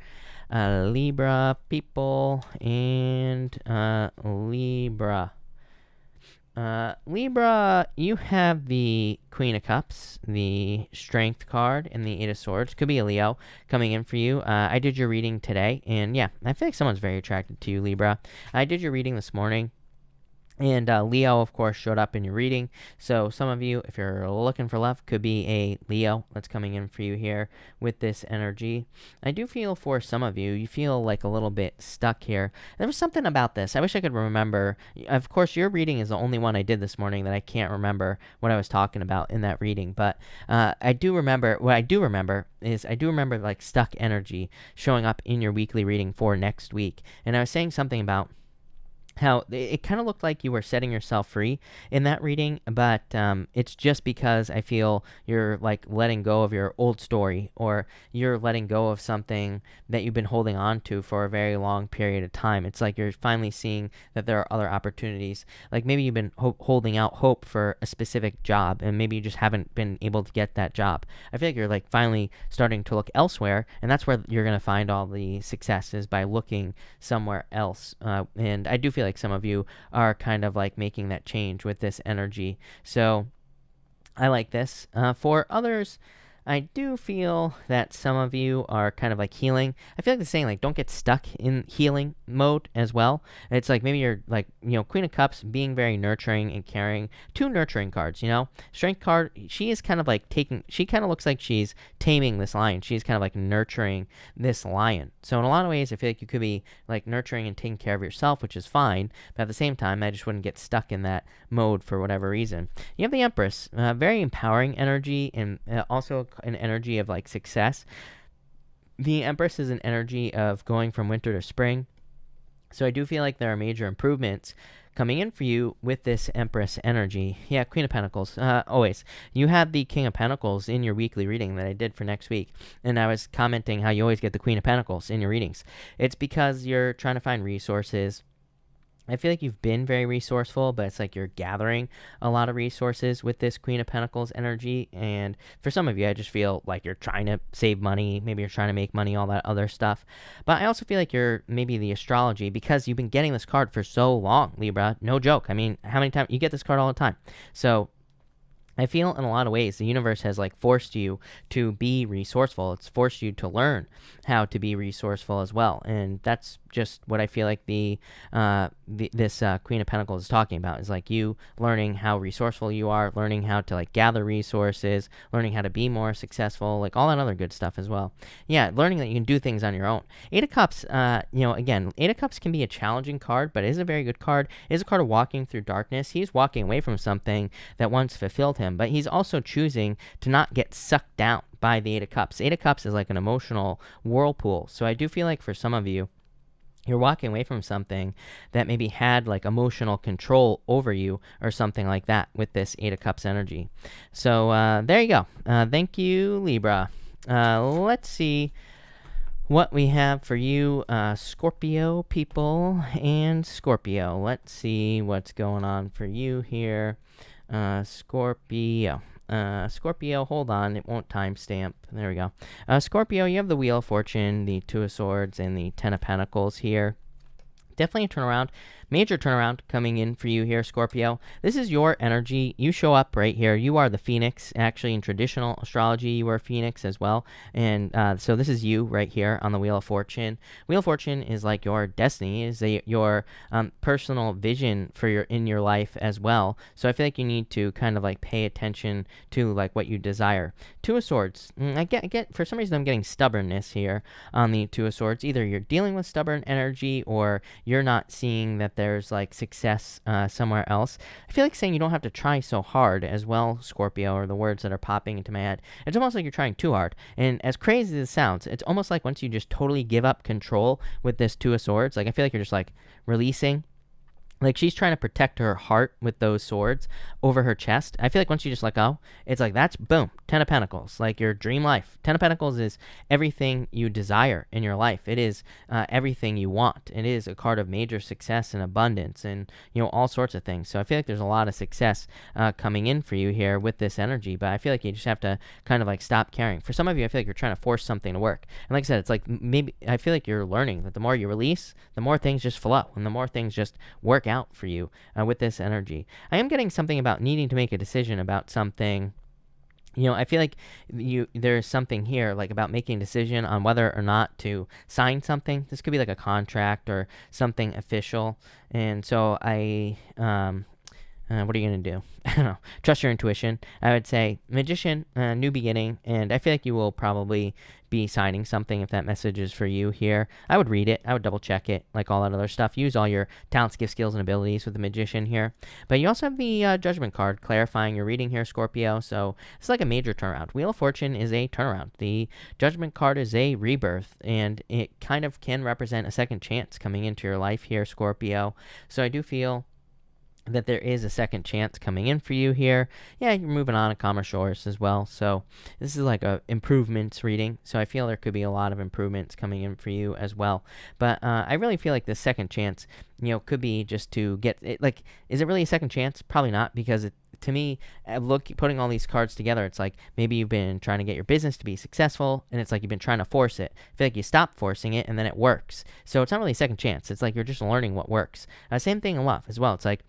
Libra people and Libra. Libra, you have the Queen of Cups, the Strength card, and the Eight of Swords. Could be a Leo coming in for you. I did your reading today, and yeah, I feel like someone's very attracted to you, Libra. I did your reading this morning. And Leo, of course, showed up in your reading. So some of you, if you're looking for love, could be a Leo that's coming in for you here with this energy. I do feel for some of you, you feel like a little bit stuck here. There was something about this. I wish I could remember. Of course, your reading is the only one I did this morning that I can't remember what I was talking about in that reading. But I do remember, what I do remember is I do remember like stuck energy showing up in your weekly reading for next week. And I was saying something about how it kind of looked like you were setting yourself free in that reading, but it's just because I feel you're like letting go of your old story, or you're letting go of something that you've been holding on to for a very long period of time. It's like you're finally seeing that there are other opportunities. Like maybe you've been holding out hope for a specific job, and maybe you just haven't been able to get that job. I feel like you're like finally starting to look elsewhere, and that's where you're going to find all the successes, by looking somewhere else. And I do feel like some of you are kind of like making that change with this energy. So I like this. For others, I do feel that some of you are kind of like healing. I feel like the saying, like, don't get stuck in healing mode as well. It's like maybe you're like, Queen of Cups, being very nurturing and caring. Two nurturing cards, Strength card, she is kind of like she kind of looks like she's taming this lion. She's kind of like nurturing this lion. So in a lot of ways, I feel like you could be like nurturing and taking care of yourself, which is fine. But at the same time, I just wouldn't get stuck in that mode for whatever reason. You have the Empress, very empowering energy, and also an energy of like success. The Empress is an energy of going from winter to spring. So I do feel like there are major improvements coming in for you with this Empress energy. Yeah, Queen of Pentacles, always. You had the King of Pentacles in your weekly reading that I did for next week, and I was commenting how you always get the Queen of Pentacles in your readings. It's because you're trying to find resources. I feel like you've been very resourceful, but it's like you're gathering a lot of resources with this Queen of Pentacles energy. And for some of you, I just feel like you're trying to save money. Maybe you're trying to make money, all that other stuff. But I also feel like you're maybe the astrology, because you've been getting this card for so long, Libra. No joke. I mean, how many times? You get this card all the time. So I feel in a lot of ways the universe has like forced you to be resourceful. It's forced you to learn how to be resourceful as well. And that's just what I feel like this Queen of Pentacles is talking about, is like you learning how resourceful you are, learning how to like gather resources, learning how to be more successful, like all that other good stuff as well. Yeah, learning that you can do things on your own. Eight of Cups, again, Eight of Cups can be a challenging card, but it is a very good card. It is a card of walking through darkness. He's walking away from something that once fulfilled him, but he's also choosing to not get sucked down by the Eight of Cups. Eight of Cups is like an emotional whirlpool. So I do feel like for some of you, you're walking away from something that maybe had like emotional control over you or something like that with this Eight of Cups energy. So there you go. Thank you, Libra. Let's see what we have for you, Scorpio people and Scorpio. Let's see what's going on for you here. Scorpio. Scorpio, hold on, it won't timestamp. There we go. Scorpio, you have the Wheel of Fortune, the Two of Swords, and the Ten of Pentacles here. Definitely a turnaround, major turnaround coming in for you here, Scorpio. This is your energy. You show up right here. You are the Phoenix. Actually, in traditional astrology, you are a Phoenix as well. And so this is you right here on the Wheel of Fortune. Wheel of Fortune is like your destiny, is your personal vision for in your life as well. So I feel like you need to kind of like pay attention to like what you desire. Two of Swords. I get for some reason I'm getting stubbornness here on the Two of Swords. Either you're dealing with stubborn energy or you're not seeing that there's like success somewhere else. I feel like saying you don't have to try so hard as well, Scorpio, are the words that are popping into my head. It's almost like you're trying too hard. And as crazy as it sounds, it's almost like once you just totally give up control with this Two of Swords, like I feel like you're just like releasing. Like she's trying to protect her heart with those swords over her chest. I feel like once you just let go, it's like that's boom, Ten of Pentacles, like your dream life. Ten of Pentacles is everything you desire in your life. It is everything you want. It is a card of major success and abundance and, you know, all sorts of things. So I feel like there's a lot of success coming in for you here with this energy, but I feel like you just have to kind of like stop caring. For some of you, I feel like you're trying to force something to work. And like I said, it's like maybe I feel like you're learning that the more you release, the more things just flow and the more things just work out for you with this energy. I am getting something about needing to make a decision about something. You know, I feel like there's something here like about making a decision on whether or not to sign something. This could be like a contract or something official. And so what are you going to do? I don't know. Trust your intuition. I would say Magician, new beginning, and I feel like you will probably be signing something if that message is for you here. I would read it. I would double check it, like all that other stuff. Use all your talents, gifts, skills, and abilities with the Magician here. But you also have the Judgment card clarifying your reading here, Scorpio. So it's like a major turnaround. Wheel of Fortune is a turnaround. The Judgment card is a rebirth, and it kind of can represent a second chance coming into your life here, Scorpio. So I do feel that there is a second chance coming in for you here. Yeah, you're moving on to calmer shores as well. So this is like a improvements reading. So I feel there could be a lot of improvements coming in for you as well. But I really feel like the second chance, you know, could be just to get it. Like, is it really a second chance? Probably not, because to me, putting all these cards together, it's like maybe you've been trying to get your business to be successful, and it's like you've been trying to force it. I feel like you stop forcing it, and then it works. So it's not really a second chance. It's like you're just learning what works. Same thing in love as well. It's like,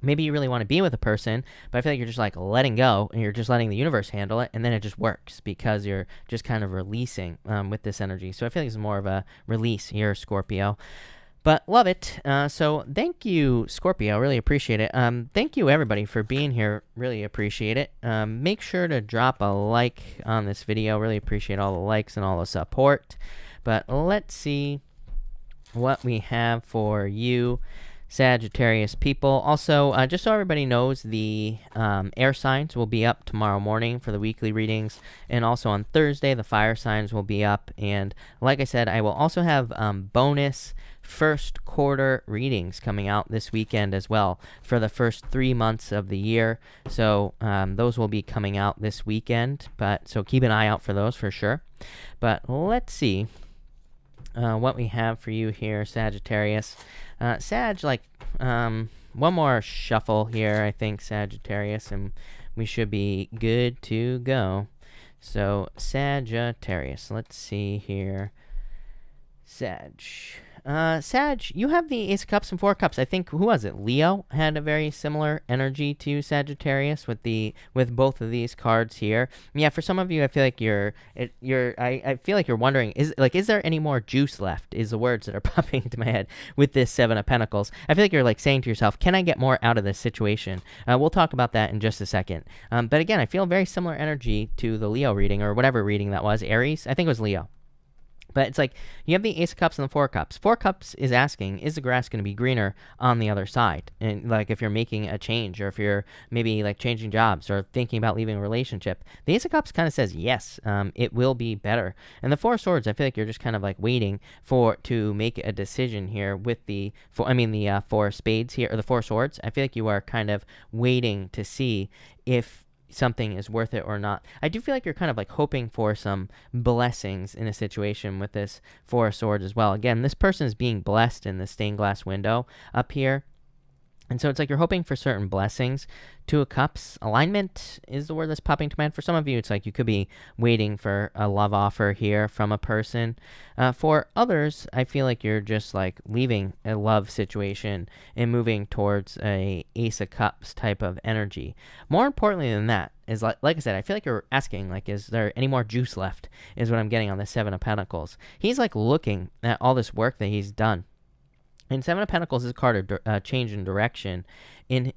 maybe you really want to be with a person, but I feel like you're just like letting go and you're just letting the universe handle it, and then it just works because you're just kind of releasing with this energy. So I feel like it's more of a release here, Scorpio. But love it. So thank you, Scorpio. Really appreciate it. Thank you, everybody, for being here. Really appreciate it. Make sure to drop a like on this video. Really appreciate all the likes and all the support. But let's see what we have for you, Sagittarius people. Also, just so everybody knows, the air signs will be up tomorrow morning for the weekly readings, and also on Thursday the fire signs will be up. And like I said, I will also have bonus first quarter readings coming out this weekend as well for the first 3 months of the year. So those will be coming out this weekend, but so keep an eye out for those for sure. But let's see what we have for you here, Sagittarius. Sag, like, one more shuffle here, I think, Sagittarius, and we should be good to go. So, Sagittarius, let's see here. Sag, you have the Ace of Cups and Four of Cups. I think, who was it? Leo had a very similar energy to Sagittarius with both of these cards here. Yeah, for some of you, I feel like I feel like you're wondering, is there any more juice left? Is the words that are popping into my head with this Seven of Pentacles. I feel like you're like saying to yourself, can I get more out of this situation? We'll talk about that in just a second. But again, I feel very similar energy to the Leo reading, or whatever reading that was. Aries? I think it was Leo. But it's like, you have the Ace of Cups and the Four of Cups. Four of Cups is asking, is the grass going to be greener on the other side? And like, if you're making a change, or if you're maybe like changing jobs or thinking about leaving a relationship, the Ace of Cups kind of says, yes, it will be better. And the Four of Swords, I feel like you're just kind of like waiting to make a decision here with the Four of Spades here, or the Four of Swords. I feel like you are kind of waiting to see if something is worth it or not. I do feel like you're kind of like hoping for some blessings in a situation with this Four of Swords as well. Again, this person is being blessed in the stained glass window up here. And so it's like you're hoping for certain blessings. Two of Cups, alignment is the word that's popping to mind. For some of you, it's like you could be waiting for a love offer here from a person. For others, I feel like you're just like leaving a love situation and moving towards a Ace of Cups type of energy. More importantly than that is like I said, I feel like you're asking, like, is there any more juice left, is what I'm getting on the Seven of Pentacles. He's like looking at all this work that he's done. And Seven of Pentacles is a card of change in direction,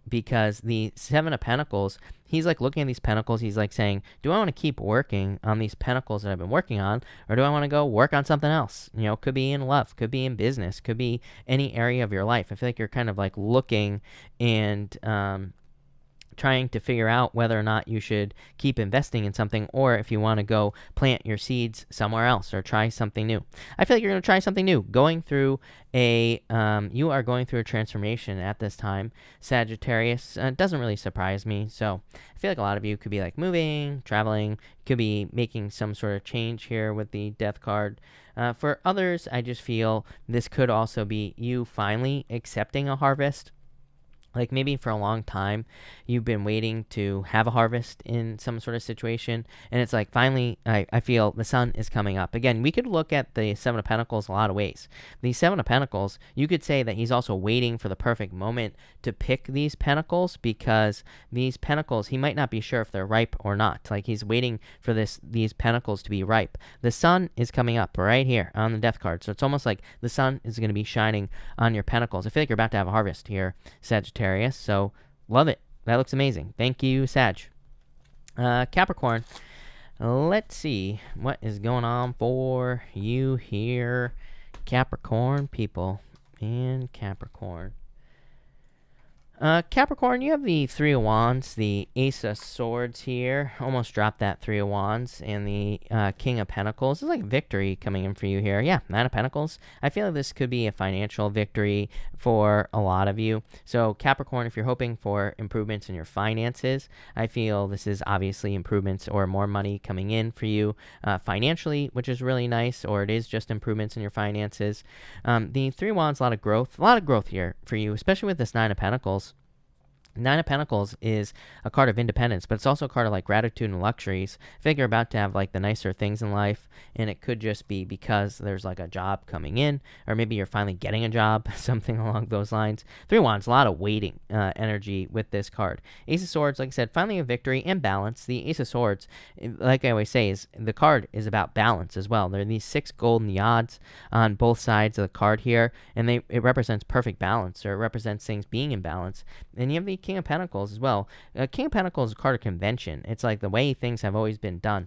because the Seven of Pentacles, he's like looking at these pentacles. He's like saying, do I want to keep working on these pentacles that I've been working on, or do I want to go work on something else? You know, could be in love, could be in business, could be any area of your life. I feel like you're kind of like looking and trying to figure out whether or not you should keep investing in something, or if you want to go plant your seeds somewhere else or try something new. I feel like you're going to try something new. You are going through a transformation at this time, Sagittarius. Doesn't really surprise me. So I feel like a lot of you could be like moving, traveling, could be making some sort of change here with the Death card. For others, I just feel this could also be you finally accepting a harvest. Like maybe for a long time, you've been waiting to have a harvest in some sort of situation. And it's like finally, I feel the sun is coming up. Again, we could look at the Seven of Pentacles a lot of ways. The Seven of Pentacles, you could say that he's also waiting for the perfect moment to pick these pentacles, because these pentacles, he might not be sure if they're ripe or not. Like he's waiting for these pentacles to be ripe. The sun is coming up right here on the Death card. So it's almost like the sun is going to be shining on your pentacles. I feel like you're about to have a harvest here, Sagittarius. So love it. That looks amazing. Thank you, Sag. Capricorn, let's see what is going on for you here, Capricorn people and Capricorn. Capricorn, you have the Three of Wands, the Ace of Swords here. Almost dropped that Three of Wands, and the King of Pentacles. It's like victory coming in for you here. Yeah, Nine of Pentacles. I feel like this could be a financial victory for a lot of you. So Capricorn, if you're hoping for improvements in your finances, I feel this is obviously improvements or more money coming in for you financially, which is really nice, or it is just improvements in your finances. The Three of Wands, a lot of growth here for you, especially with this Nine of Pentacles. Nine of Pentacles is a card of independence, but it's also a card of like gratitude and luxuries. I feel like you're about to have like the nicer things in life, and it could just be because there's like a job coming in, or maybe you're finally getting a job, something along those lines. Three of Wands, a lot of waiting energy with this card. Ace of Swords, like I said, finally a victory and balance. The Ace of Swords, like I always say, is the card is about balance as well. There are these 6 golden yods on both sides of the card here, and it represents perfect balance, or it represents things being in balance. And you have the King of Pentacles as well. King of Pentacles is a card of convention. It's like the way things have always been done.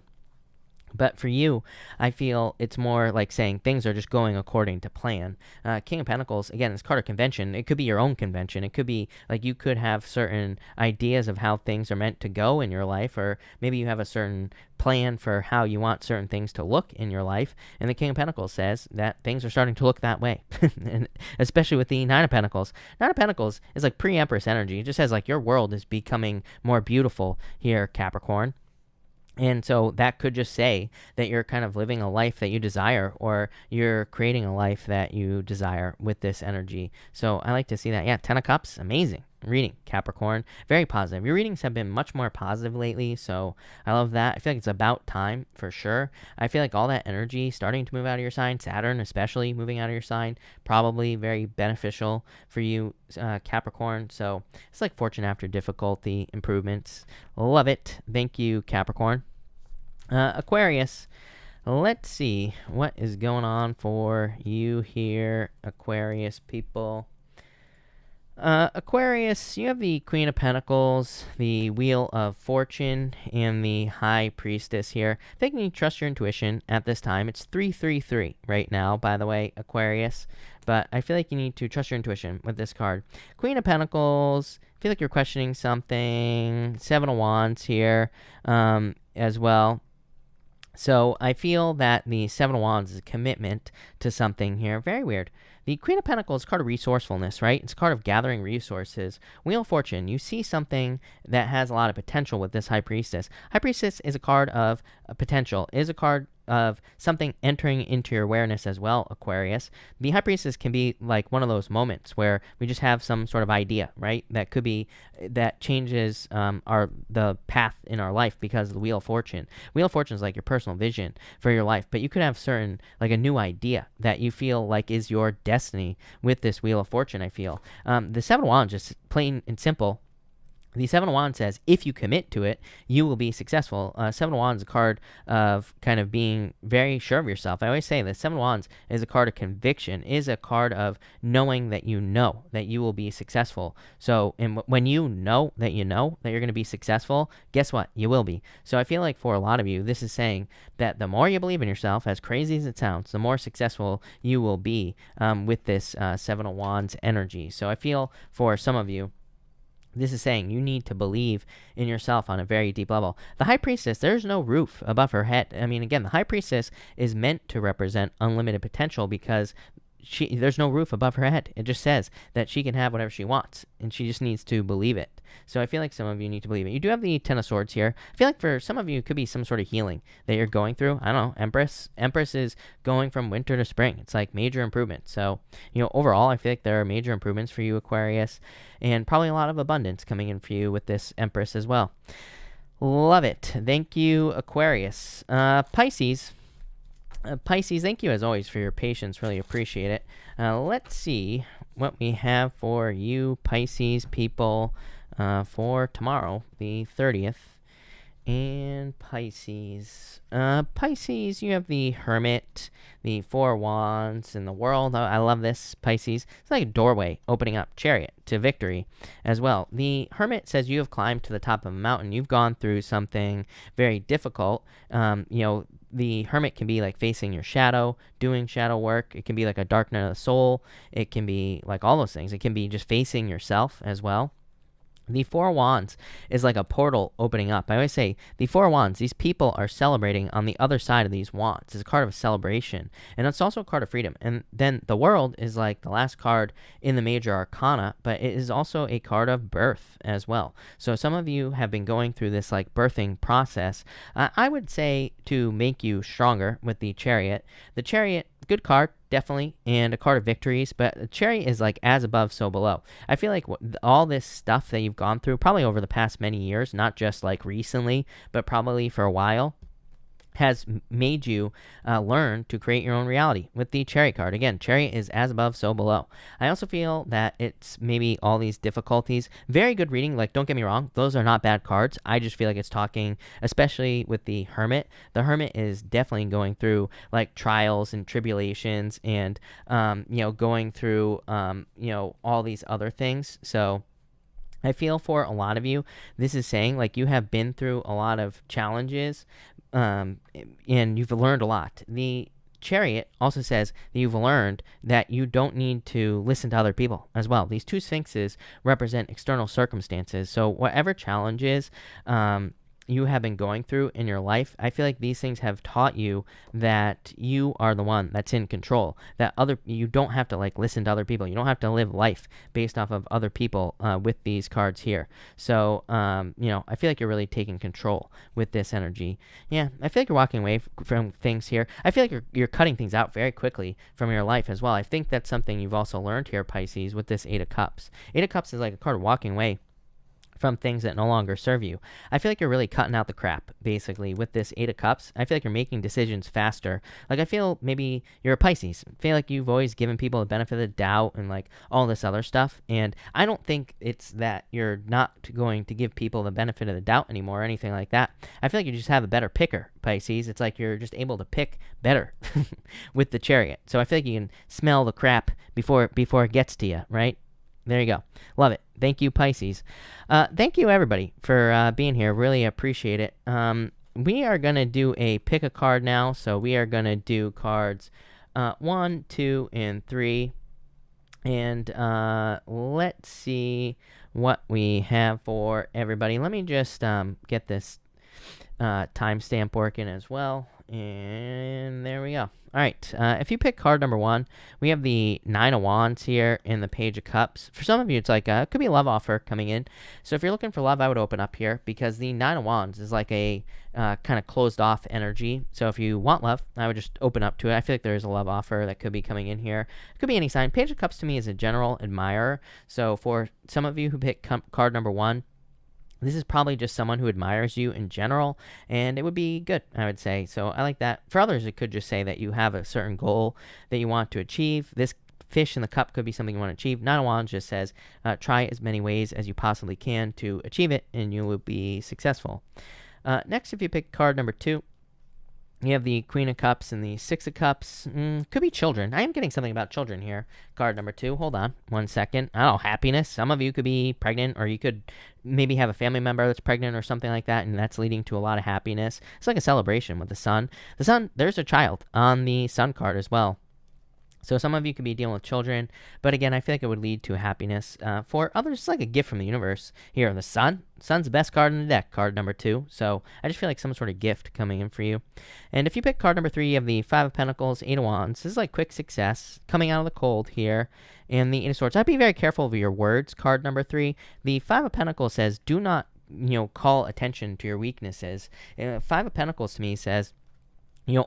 But for you, I feel it's more like saying things are just going according to plan. King of Pentacles, again, it's card of convention. It could be your own convention. It could be like you could have certain ideas of how things are meant to go in your life, or maybe you have a certain plan for how you want certain things to look in your life. And the King of Pentacles says that things are starting to look that way, and especially with the Nine of Pentacles. Nine of Pentacles is like pre-Empress energy. It just says like your world is becoming more beautiful here, Capricorn. And so that could just say that you're kind of living a life that you desire, or you're creating a life that you desire with this energy. So I like to see that. Yeah, 10 of Cups, amazing reading, Capricorn. Very positive. Your readings have been much more positive lately, so I love that. I feel like it's about time for sure. I feel like all that energy starting to move out of your sign, Saturn especially moving out of your sign, probably very beneficial for you, Capricorn. So it's like fortune after difficulty, improvements. Love it. Thank you, Capricorn. Aquarius, let's see what is going on for you here, Aquarius people. Aquarius, you have the Queen of Pentacles, the Wheel of Fortune, and the High Priestess here. I think you need to trust your intuition at this time. It's 333 right now, by the way, Aquarius. But I feel like you need to trust your intuition with this card. Queen of Pentacles, I feel like you're questioning something. 7 of Wands here as well. So I feel that the Seven of Wands is a commitment to something here. Very weird. The Queen of Pentacles is a card of resourcefulness, right? It's a card of gathering resources. Wheel of Fortune, you see something that has a lot of potential with this High Priestess. High Priestess is a card of potential, is a card of something entering into your awareness as well, Aquarius. The High Priestess can be like one of those moments where we just have some sort of idea, right? That could be, that changes the path in our life because of the Wheel of Fortune. Wheel of Fortune is like your personal vision for your life, but you could have certain, like a new idea that you feel like is your destiny with this Wheel of Fortune, I feel. The Seven of Wands, just plain and simple, the Seven of Wands says, if you commit to it, you will be successful. Seven of Wands is a card of kind of being very sure of yourself. I always say the Seven of Wands is a card of conviction, is a card of knowing that you know that you will be successful. So when you know that you're going to be successful, guess what? You will be. So I feel like for a lot of you, this is saying that the more you believe in yourself, as crazy as it sounds, the more successful you will be with this Seven of Wands energy. So I feel for some of you, this is saying you need to believe in yourself on a very deep level. The High Priestess, there's no roof above her head. I mean, again, the High Priestess is meant to represent unlimited potential because there's no roof above her head. It just says that she can have whatever she wants, and she just needs to believe it. So I feel like some of you need to believe it. You do have the Ten of Swords here. I feel like for some of you, it could be some sort of healing that you're going through. I don't know. Empress is going from winter to spring. It's like major improvement. So, overall, I feel like there are major improvements for you, Aquarius, and probably a lot of abundance coming in for you with this Empress as well. Love it. Thank you, Aquarius. Pisces. Pisces, thank you as always for your patience. Really appreciate it. Let's see what we have for you, Pisces people, for tomorrow, the 30th. And Pisces. Pisces, you have the Hermit, the Four Wands, and the World. I love this, Pisces. It's like a doorway opening up, Chariot, to victory as well. The Hermit says you have climbed to the top of a mountain. You've gone through something very difficult. The Hermit can be like facing your shadow, doing shadow work. It can be like a dark night of the soul. It can be like all those things. It can be just facing yourself as well. The Four Wands is like a portal opening up. I always say the Four Wands, these people are celebrating on the other side of these wands. It's a card of celebration, and it's also a card of freedom. And then the World is like the last card in the major arcana, but it is also a card of birth as well. So some of you have been going through this like birthing process. I would say to make you stronger with the Chariot. The Chariot, good card, definitely, and a card of victories, but the Chariot is like as above, so below. I feel like all this stuff that you've gone through, probably over the past many years, not just like recently, but probably for a while, has made you learn to create your own reality with the Chariot card. Again, Chariot is as above, so below. I also feel that it's maybe all these difficulties. Very good reading. Like, don't get me wrong. Those are not bad cards. I just feel like it's talking, especially with the Hermit. The Hermit is definitely going through like trials and tribulations and, going through, all these other things. So I feel for a lot of you, this is saying like you have been through a lot of challenges, and you've learned a lot. The Chariot also says that you've learned that you don't need to listen to other people as well. These two sphinxes represent external circumstances. So whatever challenges you have been going through in your life, I feel like these things have taught you that you are the one that's in control, that you don't have to like listen to other people. You don't have to live life based off of other people with these cards here. So, I feel like you're really taking control with this energy. Yeah, I feel like you're walking away from things here. I feel like you're cutting things out very quickly from your life as well. I think that's something you've also learned here, Pisces, with this Eight of Cups. Eight of Cups is like a card of walking away from things that no longer serve you. I feel like you're really cutting out the crap, basically, with this Eight of Cups. I feel like you're making decisions faster. Like, I feel maybe you're a Pisces. I feel like you've always given people the benefit of the doubt and, like, all this other stuff. And I don't think it's that you're not going to give people the benefit of the doubt anymore or anything like that. I feel like you just have a better picker, Pisces. It's like you're just able to pick better with the Chariot. So I feel like you can smell the crap before it gets to you, right? There you go. Love it. Thank you, Pisces. Thank you, everybody, for being here. Really appreciate it. We are going to do a pick a card now. So we are going to do cards 1, 2, and 3. And let's see what we have for everybody. Let me just get this timestamp working as well. And there we go. All right, if you pick card number 1, we have the Nine of Wands here and the Page of Cups. For some of you, it's like it could be a love offer coming in. So if you're looking for love, I would open up here because the Nine of Wands is like a kind of closed off energy. So if you want love, I would just open up to it. I feel like there is a love offer that could be coming in here. It could be any sign. Page of Cups to me is a general admirer. So for some of you who pick card number 1, this is probably just someone who admires you in general, and it would be good, I would say. So I like that. For others, it could just say that you have a certain goal that you want to achieve. This fish in the cup could be something you want to achieve. Nine of Wands just says, try as many ways as you possibly can to achieve it, and you will be successful. Next, if you pick card number 2, you have the Queen of Cups and the Six of Cups. Could be children. I am getting something about children here. Card number 2. Hold on 1 second. I don't know, happiness. Some of you could be pregnant, or you could maybe have a family member that's pregnant or something like that, and that's leading to a lot of happiness. It's like a celebration with the sun. The sun, there's a child on the sun card as well. So some of you could be dealing with children, but again, I feel like it would lead to happiness. For others, it's like a gift from the universe. Here, the sun. Sun's the best card in the deck, card number 2. So I just feel like some sort of gift coming in for you. And if you pick card number 3, you have the Five of Pentacles, Eight of Wands. This is like quick success, coming out of the cold here. And the Eight of Swords. I'd be very careful of your words, card number 3. The Five of Pentacles says, do not, call attention to your weaknesses. Five of Pentacles to me says,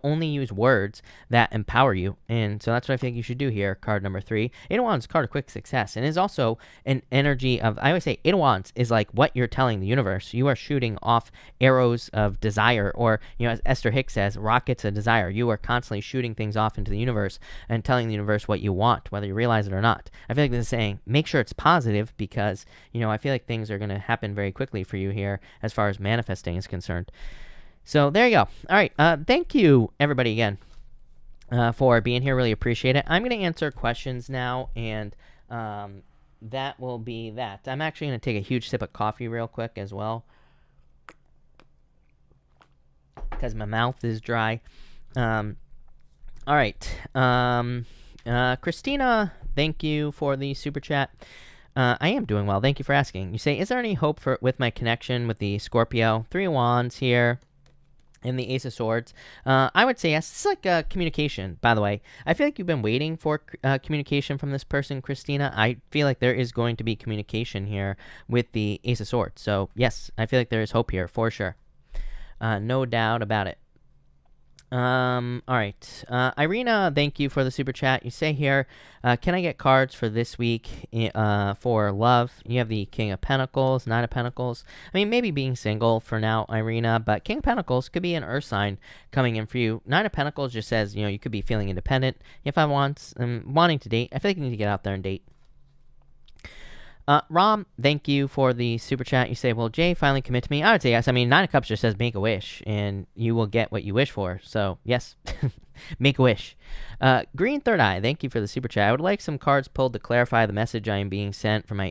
only use words that empower you. And so that's what I think you should do here, card number 3. Eight of Wands, card of quick success, and is also an energy of, I always say, Eight of Wands is like what you're telling the universe. You are shooting off arrows of desire, or, as Esther Hicks says, rockets of desire. You are constantly shooting things off into the universe and telling the universe what you want, whether you realize it or not. I feel like this is saying, make sure it's positive because, I feel like things are going to happen very quickly for you here as far as manifesting is concerned. So there you go. All right. Thank you, everybody, again, for being here. Really appreciate it. I'm going to answer questions now, and that will be that. I'm actually going to take a huge sip of coffee real quick as well because my mouth is dry. All right. Christina, thank you for the super chat. I am doing well. Thank you for asking. You say, is there any hope with my connection with the Scorpio? 3 of Wands here. And the Ace of Swords. I would say yes. It's like communication, by the way. I feel like you've been waiting for communication from this person, Christina. I feel like there is going to be communication here with the Ace of Swords. So, yes, I feel like there is hope here, for sure. No doubt about it. All right. Irina, thank you for the super chat. You say here, can I get cards for this week for love? You have the King of Pentacles, Nine of Pentacles. I mean, maybe being single for now, Irina, but King of Pentacles could be an earth sign coming in for you. Nine of Pentacles just says, you could be feeling independent. If I wanting to date, I feel like you need to get out there and date. Rom, thank you for the super chat. You say, will Jay finally commit to me? I would say yes. I mean, Nine of Cups just says make a wish, and you will get what you wish for. So, yes, make a wish. Green Third Eye, thank you for the super chat. I would like some cards pulled to clarify the message I am being sent from my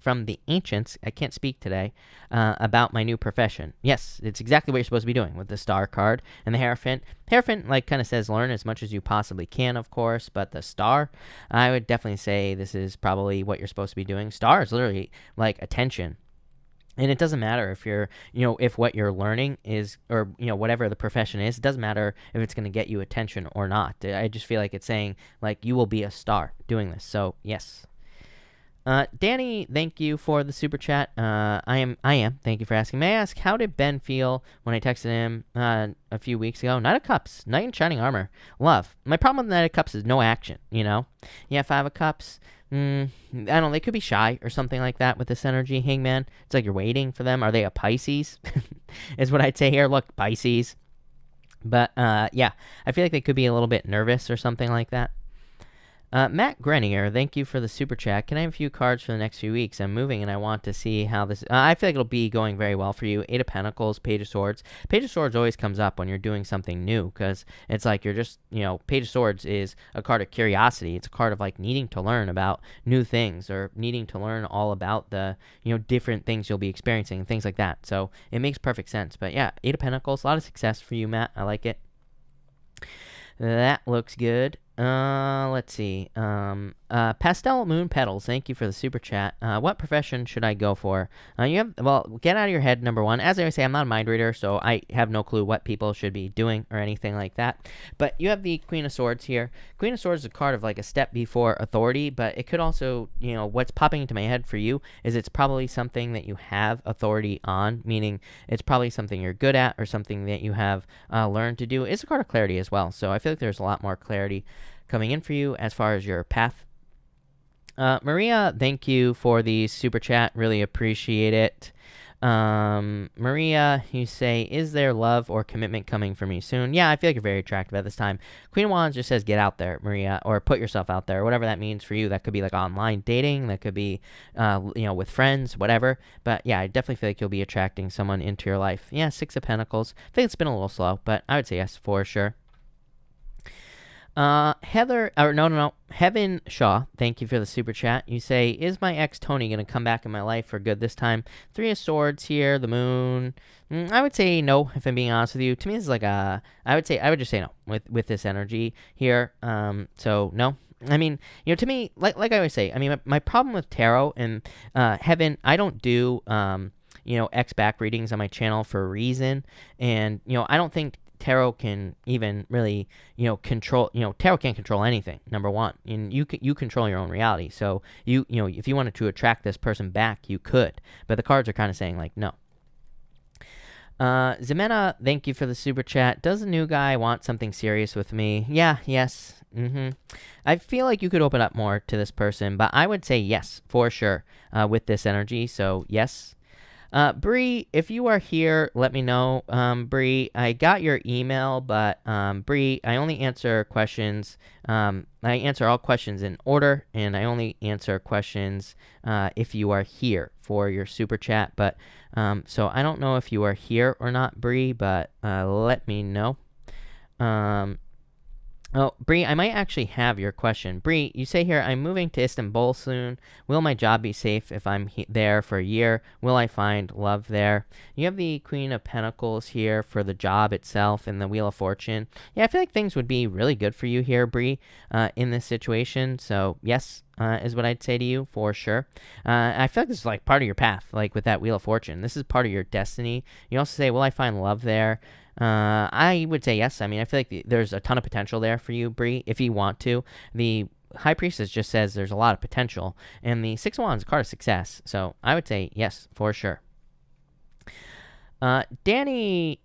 from the ancients. I can't speak today about my new profession. Yes, it's exactly what you're supposed to be doing with the Star card and the Hierophant. Hierophant kind of says learn as much as you possibly can, of course, but the Star, I would definitely say this is probably what you're supposed to be doing. Star is literally like attention. And it doesn't matter if you're, if what you're learning is, or, whatever the profession is, it doesn't matter if it's going to get you attention or not. I just feel like it's saying, you will be a star doing this. So, yes. Danny, thank you for the super chat. I am. Thank you for asking. May I ask, how did Ben feel when I texted him a few weeks ago? Knight of Cups, Knight in Shining Armor. Love. My problem with Knight of Cups is no action, Yeah, Five of Cups. I don't know, they could be shy or something like that with this energy. Hangman, it's like you're waiting for them. Are they a Pisces? Is what I'd say here. Look, Pisces. But, yeah, I feel like they could be a little bit nervous or something like that. Matt Grenier, thank you for the super chat. Can I have a few cards for the next few weeks? I'm moving and I want to see how this... I feel like it'll be going very well for you. Eight of Pentacles, Page of Swords. Page of Swords always comes up when you're doing something new because it's like you're just, Page of Swords is a card of curiosity. It's a card of needing to learn about new things or needing to learn all about the, different things you'll be experiencing and things like that. So it makes perfect sense. But yeah, Eight of Pentacles, a lot of success for you, Matt. I like it. That looks good. Let's see. Pastel Moon Petals, thank you for the super chat. What profession should I go for? Get out of your head, number one. As I always say, I'm not a mind reader, so I have no clue what people should be doing or anything like that. But you have the Queen of Swords here. Queen of Swords is a card of like a step before authority, but it could also, what's popping into my head for you is it's probably something that you have authority on, meaning it's probably something you're good at or something that you have learned to do. It's a card of clarity as well, so I feel like there's a lot more clarity coming in for you as far as your path. Maria, thank you for the super chat. Really appreciate it. Maria, you say, is there love or commitment coming for me soon? Yeah, I feel like you're very attractive at this time. Queen of Wands just says get out there, Maria, or put yourself out there, whatever that means for you. That could be like online dating. That could be, with friends, whatever. But yeah, I definitely feel like you'll be attracting someone into your life. Yeah, Six of Pentacles. I think it's been a little slow, but I would say yes for sure. Heaven Shaw, thank you for the super chat. You say, is my ex Tony going to come back in my life for good this time? Three of Swords here, the moon. I would say no, if I'm being honest with you. To me, this is like I would just say no with this energy here. So no. I mean, to me, like I always say, I mean, my problem with tarot and heaven, I don't do, ex back readings on my channel for a reason. And, I don't think tarot can even really, control, tarot can't control anything, number one. And you control your own reality. So, if you wanted to attract this person back, you could. But the cards are kind of saying, like, no. Ximena, thank you for the super chat. Does the new guy want something serious with me? Yeah, yes. I feel like you could open up more to this person, but I would say yes, for sure, with this energy. So, yes. Bree, if you are here, let me know. Bree, I got your email, but Bree, I only answer questions. I answer all questions in order, and I only answer questions if you are here for your super chat. But so I don't know if you are here or not, Bree, but let me know. Oh, Bree, I might actually have your question. Bree, you say here, I'm moving to Istanbul soon. Will my job be safe if I'm there for a year? Will I find love there? You have the Queen of Pentacles here for the job itself and the Wheel of Fortune. Yeah, I feel like things would be really good for you here, Bree, in this situation. So, yes, is what I'd say to you for sure. I feel like this is like part of your path, like with that Wheel of Fortune. This is part of your destiny. You also say, will I find love there? I would say yes. I mean, I feel like there's a ton of potential there for you, Bree, if you want to. The High Priestess just says there's a lot of potential, and the Six of Wands is a card of success. So I would say yes, for sure. Danny,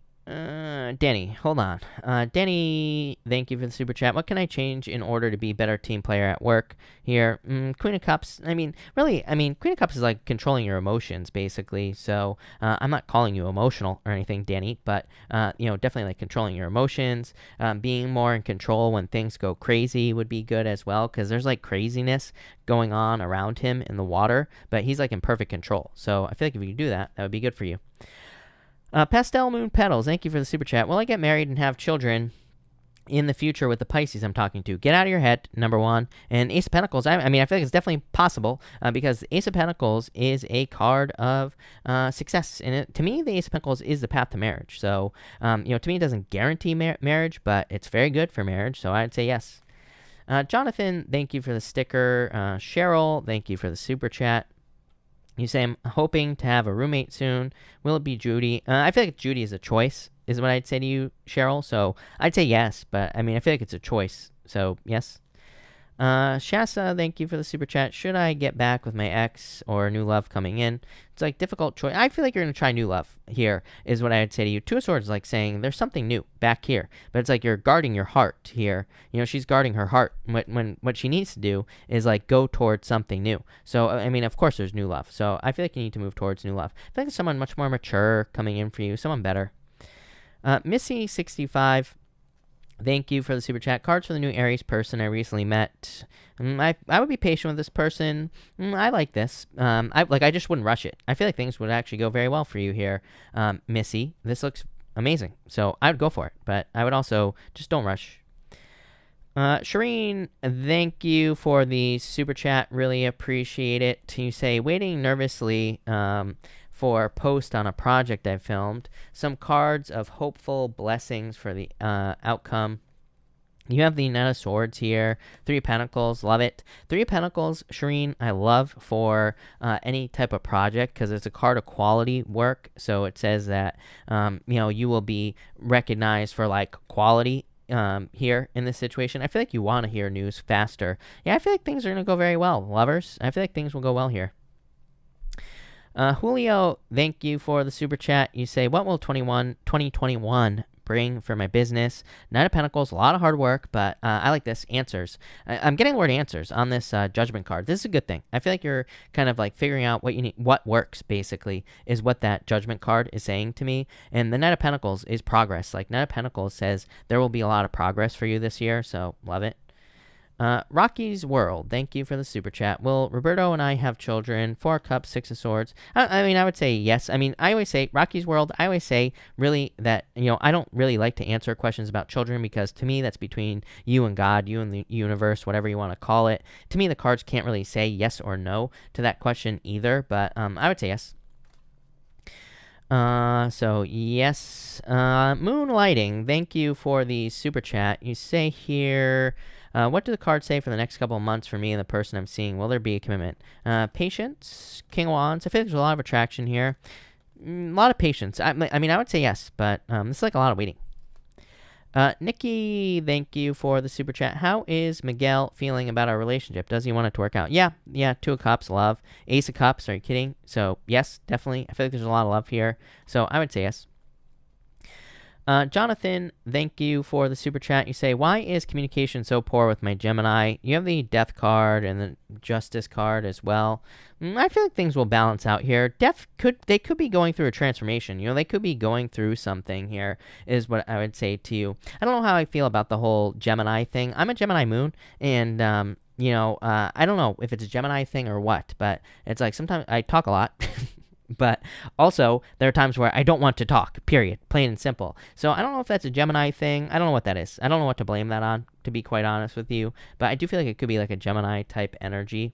hold on. Danny, thank you for the super chat. What can I change in order to be a better team player at work here? Queen of Cups, Queen of Cups is like controlling your emotions, basically. So I'm not calling you emotional or anything, Danny, but, definitely like controlling your emotions. Being more in control when things go crazy would be good as well, because there's like craziness going on around him in the water, but he's like in perfect control. So I feel like if you could do that, that would be good for you. Pastel Moon Petals, thank you for the super chat. Will I get married and have children in the future with the Pisces I'm talking to? Get out of your head, number one. And Ace of Pentacles, I feel like it's definitely possible because Ace of Pentacles is a card of success. And to me, the Ace of Pentacles is the path to marriage. So, to me, it doesn't guarantee marriage, but it's very good for marriage. So I'd say yes. Jonathan, thank you for the sticker. Cheryl, thank you for the super chat. You say, I'm hoping to have a roommate soon. Will it be Judy? I feel like Judy is a choice, is what I'd say to you, Cheryl. So I'd say yes, but I feel like it's a choice. So yes. Shasta, thank you for the super chat. Should I get back with my ex or new love coming in? It's like difficult choice. I feel like you're going to try new love here, is what I would say to you. Two of Swords is like saying there's something new back here, but it's like you're guarding your heart here. She's guarding her heart. When what she needs to do is like go towards something new. So, of course there's new love. So I feel like you need to move towards new love. I feel like there's someone much more mature coming in for you, someone better. Missy65. Thank you for the super chat. Cards for the new Aries person I recently met. I would be patient with this person. I like this. I just wouldn't rush it. I feel like things would actually go very well for you here, Missy. This looks amazing. So I would go for it, but I would also just don't rush. Shireen, thank you for the super chat. Really appreciate it. You say, waiting nervously for post on a project I filmed. Some cards of hopeful blessings for the outcome. You have the Knight of Swords here, Three of Pentacles, love it. Three of Pentacles, Shireen, I love for any type of project because it's a card of quality work. So it says that, you will be recognized for like quality here in this situation. I feel like you want to hear news faster. Yeah, I feel like things are going to go very well, lovers. I feel like things will go well here. Julio, thank you for the super chat. You say, what will 2021 bring for my business? Knight of Pentacles, a lot of hard work, but I like this. Answers. I'm getting the word answers on this judgment card. This is a good thing. I feel like you're kind of like figuring out what you need, what works, basically, is what that judgment card is saying to me. And the Knight of Pentacles is progress. Like, Knight of Pentacles says there will be a lot of progress for you this year, so love it. Rocky's World, thank you for the super chat. Will Roberto and I have children? 4 Cups, 6 of Swords. I would say yes. I always say, Rocky's World, I always say really that, I don't really like to answer questions about children because to me that's between you and God, you and the universe, whatever you want to call it. To me, the cards can't really say yes or no to that question either, but I would say yes. So yes. Moonlighting, thank you for the super chat. You say here, what do the cards say for the next couple of months for me and the person I'm seeing? Will there be a commitment? Patience, King of Wands. I feel like there's a lot of attraction here. A lot of patience. I would say yes, but this is like a lot of waiting. Nikki, thank you for the super chat. How is Miguel feeling about our relationship? Does he want it to work out? Yeah, 2 of Cups, love. Ace of Cups, are you kidding? So yes, definitely. I feel like there's a lot of love here. So I would say yes. Jonathan, thank you for the super chat. You say, why is communication so poor with my Gemini? You have the Death card and the Justice card as well. I feel like things will balance out here. They could be going through a transformation. They could be going through something here, is what I would say to you. I don't know how I feel about the whole Gemini thing. I'm a Gemini moon, and I don't know if it's a Gemini thing or what, but it's like sometimes I talk a lot. But also, there are times where I don't want to talk, period, plain and simple. So I don't know if that's a Gemini thing. I don't know what that is. I don't know what to blame that on, to be quite honest with you. But I do feel like it could be like a Gemini-type energy.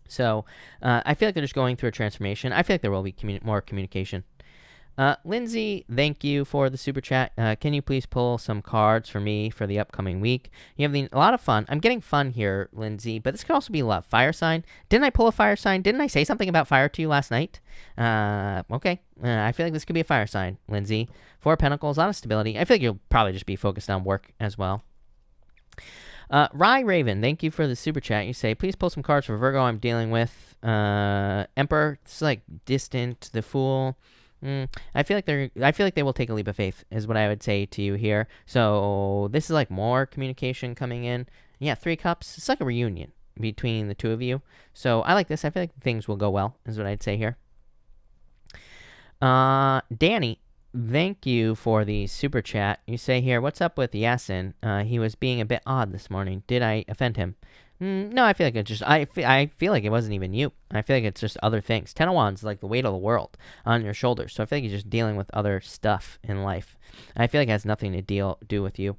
So I feel like they're just going through a transformation. I feel like there will be more communication. Lindsay, thank you for the super chat. Can you please pull some cards for me for the upcoming week? You have a lot of fun. I'm getting fun here, Lindsay, but this could also be love. Fire sign. Didn't I pull a fire sign? Didn't I say something about fire to you last night? Okay. I feel like this could be a fire sign, Lindsay. 4 of Pentacles, a lot of stability. I feel like you'll probably just be focused on work as well. Rye Raven, thank you for the super chat. You say, please pull some cards for Virgo I'm dealing with. Emperor, it's like distant, the Fool. I feel like they will take a leap of faith, is what I would say to you here. So this is like more communication coming in. Yeah, 3 Cups. It's like a reunion between the two of you. So I like this. I feel like things will go well, is what I'd say here. Danny, thank you for the super chat. You say here, what's up with Yasin? He was being a bit odd this morning. Did I offend him? No, I feel like it's just, I feel like it wasn't even you. I feel like it's just other things. 10 of Wands is like the weight of the world on your shoulders. So I feel like you're just dealing with other stuff in life. I feel like it has nothing to do with you.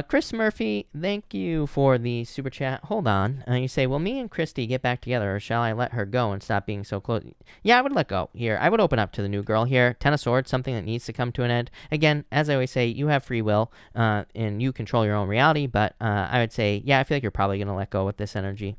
Chris Murphy, thank you for the super chat. Hold on. You say, will me and Christy get back together, or shall I let her go and stop being so close? Yeah, I would let go here. I would open up to the new girl here. 10 of Swords, something that needs to come to an end. Again, as I always say, you have free will, and you control your own reality, but I would say, yeah, I feel like you're probably going to let go with this energy.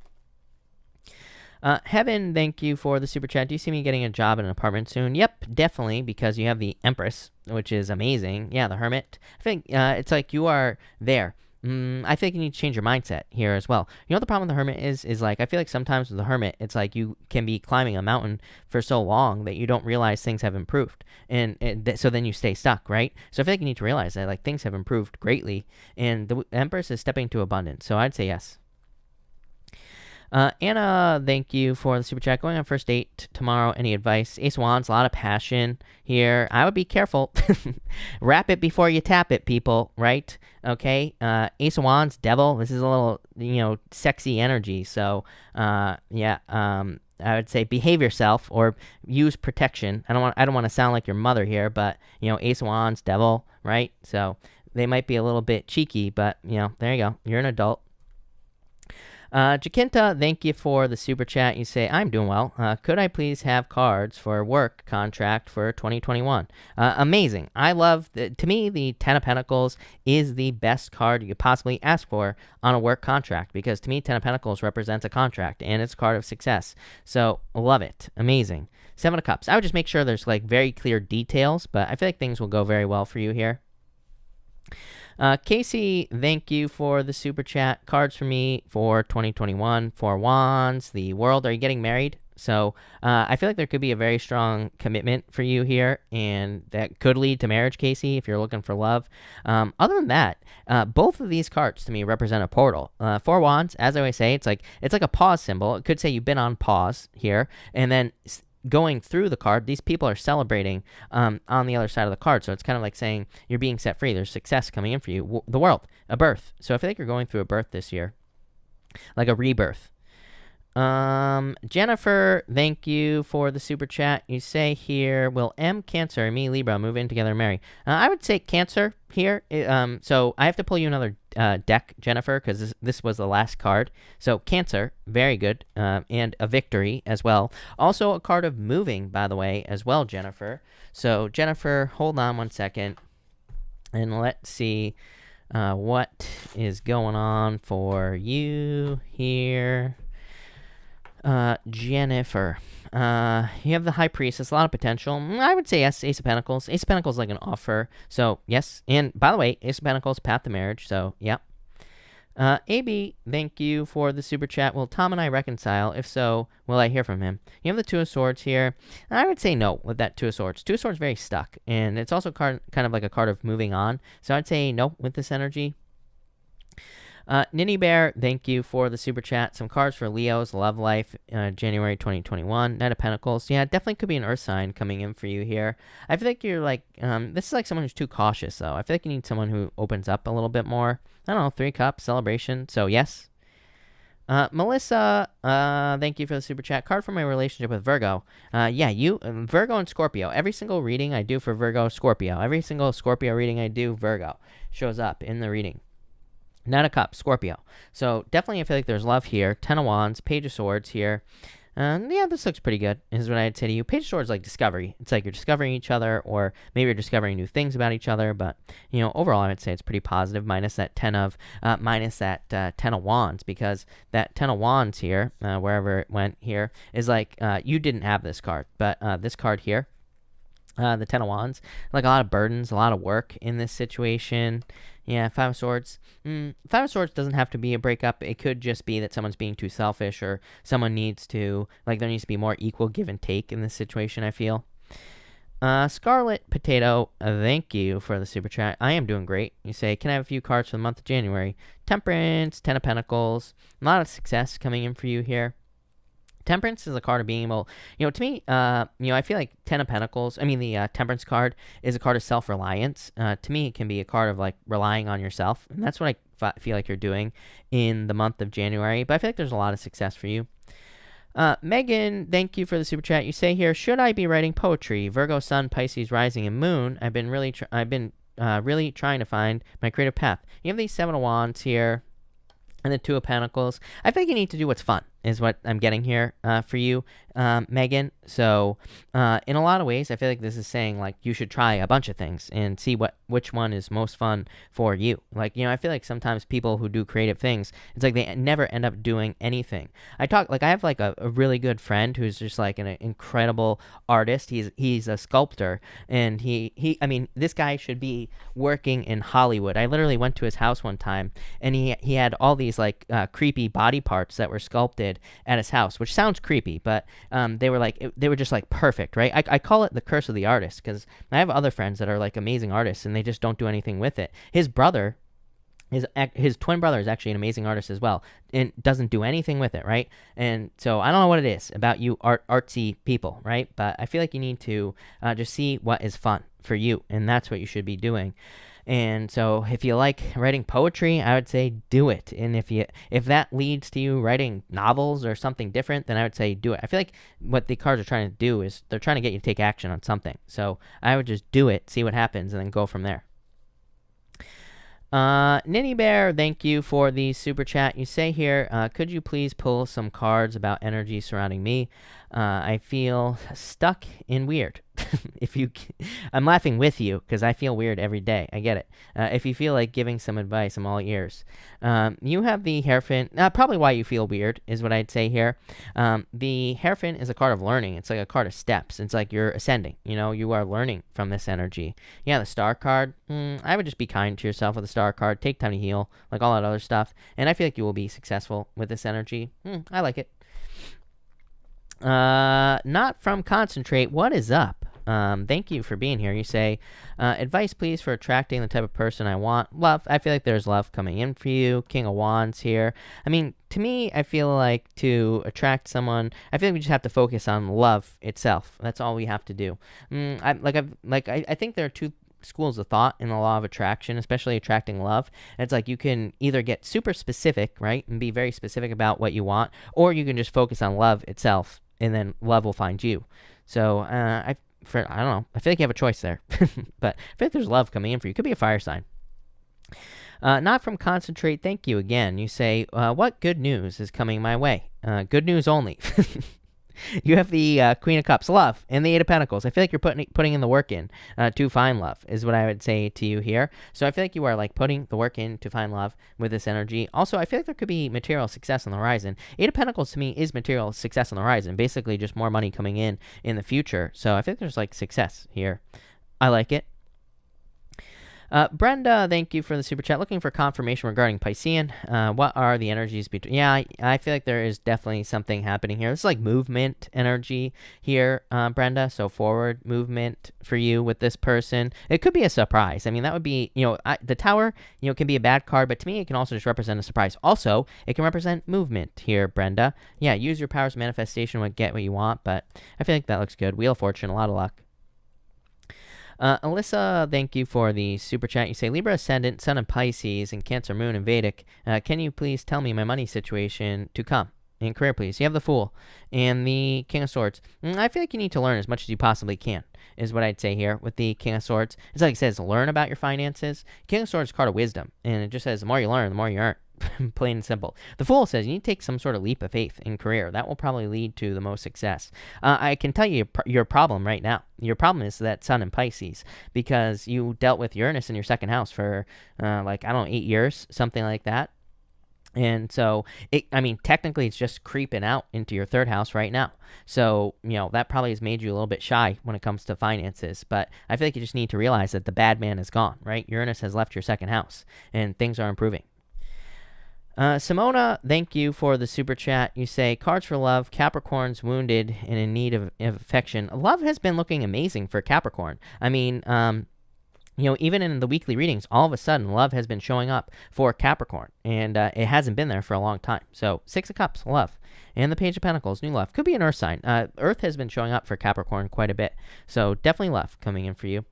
Heaven, thank you for the super chat. Do you see me getting a job in an apartment soon? Yep, definitely, because you have the Empress, which is amazing. Yeah, the Hermit. I think it's like you are there. I think you need to change your mindset here as well. You know what the problem with the Hermit is like, I feel like sometimes with the Hermit, it's like you can be climbing a mountain for so long that you don't realize things have improved. And so then you stay stuck, right? So I feel like you need to realize that like things have improved greatly. And the Empress is stepping to abundance. So I'd say yes. Anna, thank you for the super chat. Going on first date tomorrow, any advice? Ace of Wands, a lot of passion here. I would be careful. Wrap it before you tap it, people, right? Okay. Ace of Wands, Devil. This is a little, sexy energy. So, yeah. I would say behave yourself or use protection. I don't want to sound like your mother here, but Ace of Wands, Devil, right? So they might be a little bit cheeky, but there you go. You're an adult. Jacinta, thank you for the super chat. You say, I'm doing well. Could I please have cards for a work contract for 2021? Amazing. I love, to me, the Ten of Pentacles is the best card you could possibly ask for on a work contract, because to me, Ten of Pentacles represents a contract and it's a card of success. So, love it. Amazing. Seven of Cups. I would just make sure there's like very clear details, but I feel like things will go very well for you here. Casey, thank you for the super chat. Cards for me for 2021. Four Wands, the World. Are you getting married? So I feel like there could be a very strong commitment for you here, and that could lead to marriage, Casey, if you're looking for love. Other than that, both of these cards to me represent a portal. Four Wands, as I always say, it's like a pause symbol. It could say you've been on pause here, and then going through the card, these people are celebrating on the other side of the card. So it's kind of like saying you're being set free. There's success coming in for you. The world, a birth. So I feel like you're going through a birth this year, like a rebirth. Jennifer, thank you for the super chat. You say here, will M, Cancer, and me, Libra, move in together and marry? I would say Cancer here. So I have to pull you another deck, Jennifer, because this was the last card. So Cancer, very good, and a victory as well. Also a card of moving, by the way, as well, Jennifer. So Jennifer, hold on one second, and let's see what is going on for you here. Jennifer, you have the High Priestess, a lot of potential. I would say yes. Ace of Pentacles. Ace of Pentacles is like an offer. So yes. And by the way, Ace of Pentacles, path to marriage. So yeah. AB, thank you for the super chat. Will Tom and I reconcile? If so, will I hear from him? You have the Two of Swords here. I would say no with that Two of Swords. Two of Swords very stuck, and it's also kind of like a card of moving on. So I'd say no with this energy. Ninny Bear, thank you for the super chat. Some cards for Leo's love life, January 2021. Knight of Pentacles. Yeah, definitely could be an Earth sign coming in for you here. I feel like you're like, this is like someone who's too cautious, though. I feel like you need someone who opens up a little bit more. I don't know, 3 Cups, celebration. So, yes. Melissa, thank you for the super chat. Card for my relationship with Virgo. Yeah, Virgo and Scorpio. Every single reading I do for Virgo, Scorpio. Every single Scorpio reading I do, Virgo shows up in the reading. Knight of Cups, Scorpio. So definitely I feel like there's love here. Ten of Wands, Page of Swords here. Yeah, this looks pretty good, is what I'd say to you. Page of Swords is like discovery. It's like you're discovering each other, or maybe you're discovering new things about each other. But, overall I would say it's pretty positive, minus that Ten of Wands, because that Ten of Wands here, wherever it went here, is like you didn't have this card. But this card here, the Ten of Wands, like a lot of burdens, a lot of work in this situation. Yeah, Five of Swords. Five of Swords doesn't have to be a breakup. It could just be that someone's being too selfish, or someone needs to, there needs to be more equal give and take in this situation, I feel. Scarlet Potato, thank you for the super chat. I am doing great. You say, can I have a few cards for the month of January? Temperance, Ten of Pentacles. A lot of success coming in for you here. Temperance is a card of being able, to me, I feel like Ten of Pentacles, the Temperance card is a card of self-reliance. To me, it can be a card of, relying on yourself, and that's what I feel like you're doing in the month of January, but I feel like there's a lot of success for you. Megan, thank you for the super chat. You say here, should I be writing poetry? Virgo, Sun, Pisces, Rising, and Moon. I've been really trying to find my creative path. You have these Seven of Wands here, and the Two of Pentacles. I think you need to do what's fun, is what I'm getting here for you, Megan. So in a lot of ways, I feel like this is saying, you should try a bunch of things and see which one is most fun for you. I feel like sometimes people who do creative things, it's like they never end up doing anything. I have a really good friend who's just an incredible artist. He's a sculptor, and this guy should be working in Hollywood. I literally went to his house one time, and he had all these creepy body parts that were sculpted at his house, which sounds creepy, but they were just perfect, right? I call it the curse of the artist, because I have other friends that are amazing artists, and they just don't do anything with it. His twin brother is actually an amazing artist as well, and doesn't do anything with it, right? And so I don't know what it is about you artsy people, right? But I feel like you need to just see what is fun for you, and that's what you should be doing. And so if you like writing poetry, I would say do it. And if that leads to you writing novels or something different, then I would say do it. I feel like what the cards are trying to do is they're trying to get you to take action on something. So I would just do it, see what happens, and then go from there. Ninny Bear, thank you for the super chat. You say here, could you please pull some cards about energy surrounding me? I feel stuck and weird. If you, I'm laughing with you because I feel weird every day. I get it. If you feel like giving some advice, I'm all ears. You have the Hierophant. Probably why you feel weird is what I'd say here. The Hierophant is a card of learning. It's like a card of steps. It's like you're ascending. You know, you are learning from this energy. Yeah, the Star card. I would just be kind to yourself with the Star card. Take time to heal, like all that other stuff. And I feel like you will be successful with this energy. I like it. Not from Concentrate. What is up? Thank you for being here. You say, advice please for attracting the type of person I want. Love. I feel like there's love coming in for you. King of Wands here. I mean, to me, I feel like to attract someone, I feel like we just have to focus on love itself. That's all we have to do. I think there are two schools of thought in the law of attraction, especially attracting love. And it's like you can either get super specific, right, and be very specific about what you want, or you can just focus on love itself, and then love will find you. So I don't know. I feel like you have a choice there, but I feel like there's love coming in for you. Could be a fire sign. Not from Concentrate. Thank you again. You say, what good news is coming my way? Good news only. You have the Queen of Cups, love, and the Eight of Pentacles. I feel like you're putting in the work in to find love, is what I would say to you here. So I feel like you are like putting the work in to find love with this energy. Also, I feel like there could be material success on the horizon. Eight of Pentacles to me is material success on the horizon, basically just more money coming in the future. So I think there's like success here. I like it. Brenda, thank you for the super chat. Looking for confirmation regarding Piscean. What are the energies between? Yeah, I feel like there is definitely something happening here. This is like movement energy here, Brenda. So forward movement for you with this person. It could be a surprise. I mean, that would be, the Tower, can be a bad card, but to me, it can also just represent a surprise. Also, it can represent movement here, Brenda. Yeah, use your powers of manifestation to get what you want, but I feel like that looks good. Wheel of Fortune, a lot of luck. Alyssa, thank you for the super chat. You say, Libra Ascendant, Sun in Pisces, and Cancer Moon in Vedic. Can you please tell me my money situation to come? In career, please. You have the Fool and the King of Swords. I feel like you need to learn as much as you possibly can, is what I'd say here with the King of Swords. It's like it says, learn about your finances. King of Swords is a card of wisdom, and it just says, the more you learn, the more you earn. Plain and simple. The Fool says you need to take some sort of leap of faith in career. That will probably lead to the most success. I can tell you your problem right now. Your problem is that Sun in Pisces, because you dealt with Uranus in your second house for 8 years, something like that. And so, technically it's just creeping out into your third house right now. So, that probably has made you a little bit shy when it comes to finances. But I feel like you just need to realize that the bad man is gone, right? Uranus has left your second house, and things are improving. Simona, thank you for the super chat. You say, cards for love, Capricorn's wounded and in need of affection. Love has been looking amazing for Capricorn. I mean, even in the weekly readings, all of a sudden, love has been showing up for Capricorn, and it hasn't been there for a long time. So, Six of Cups, love, and the Page of Pentacles, new love. Could be an Earth sign. Earth has been showing up for Capricorn quite a bit, so definitely love coming in for you.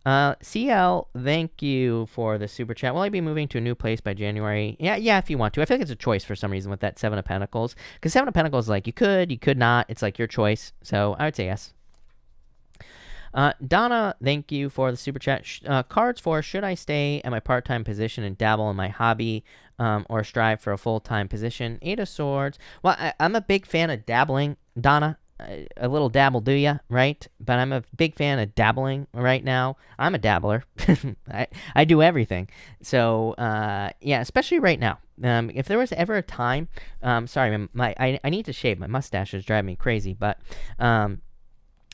CL, thank you for the super chat. Will I be moving to a new place by January? Yeah, if you want to. I feel like it's a choice for some reason with that Seven of Pentacles, because Seven of Pentacles is like, you could not. It's like your choice, so I would say yes. Donna, thank you for the super chat. Cards for, should I stay at my part-time position and dabble in my hobby, or strive for a full-time position? Eight of Swords. Well, I'm a big fan of dabbling, Donna. A little dabble do ya, right? But I'm a big fan of dabbling right now. I'm a dabbler. I do everything. So, especially right now. If there was ever a time, sorry, I need to shave. My mustache is driving me crazy, but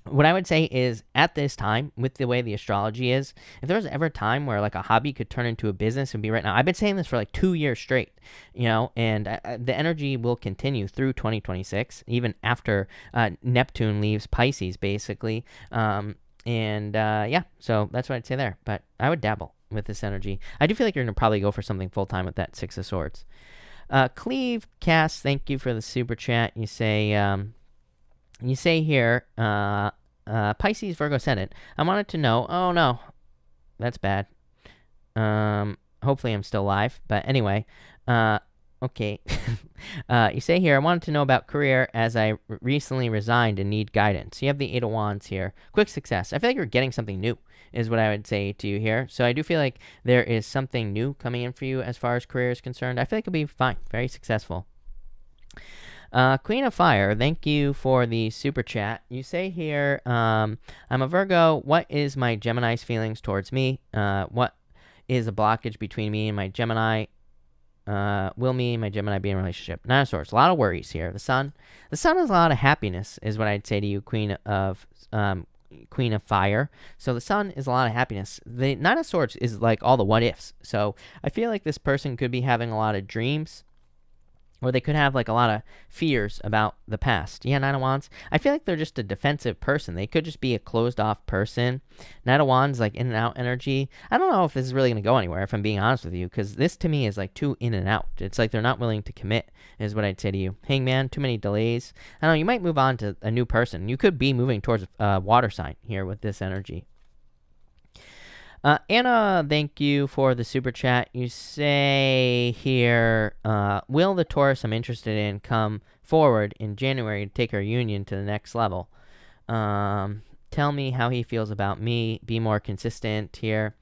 what I would say is, at this time, with the way the astrology is, if there was ever a time where like a hobby could turn into a business, it would be right now. I've been saying this for like 2 years straight, and the energy will continue through 2026, even after Neptune leaves Pisces, basically. So that's what I'd say there. But I would dabble with this energy. I do feel like you're going to probably go for something full-time with that Six of Swords. Cleve Cass, thank you for the super chat. You say here, Pisces, Virgo Ascendant. I wanted to know, oh no, that's bad. Hopefully I'm still alive, but anyway, Okay. You say here, I wanted to know about career as I recently resigned and need guidance. You have the Eight of Wands here. Quick success. I feel like you're getting something new is what I would say to you here. So I do feel like there is something new coming in for you as far as career is concerned. I feel like it'll be fine. Very successful. Queen of Fire, thank you for the super chat. You say here, I'm a Virgo. What is my Gemini's feelings towards me? What is a blockage between me and my Gemini? Will me and my Gemini be in a relationship? Nine of Swords. A lot of worries here. The Sun is a lot of happiness, is what I'd say to you, Queen of Fire. So the Sun is a lot of happiness. The Nine of Swords is like all the what ifs. So I feel like this person could be having a lot of dreams, or they could have like a lot of fears about the past. Yeah, Nine of Wands. I feel like they're just a defensive person. They could just be a closed off person. Nine of Wands, like in and out energy. I don't know if this is really going to go anywhere, if I'm being honest with you, because this to me is like too in and out. It's like they're not willing to commit, is what I'd say to you. Hangman, too many delays. I don't know, you might move on to a new person. You could be moving towards a water sign here with this energy. Anna, thank you for the super chat. You say here, will the Taurus I'm interested in come forward in January to take our union to the next level? Tell me how he feels about me. Be more consistent here.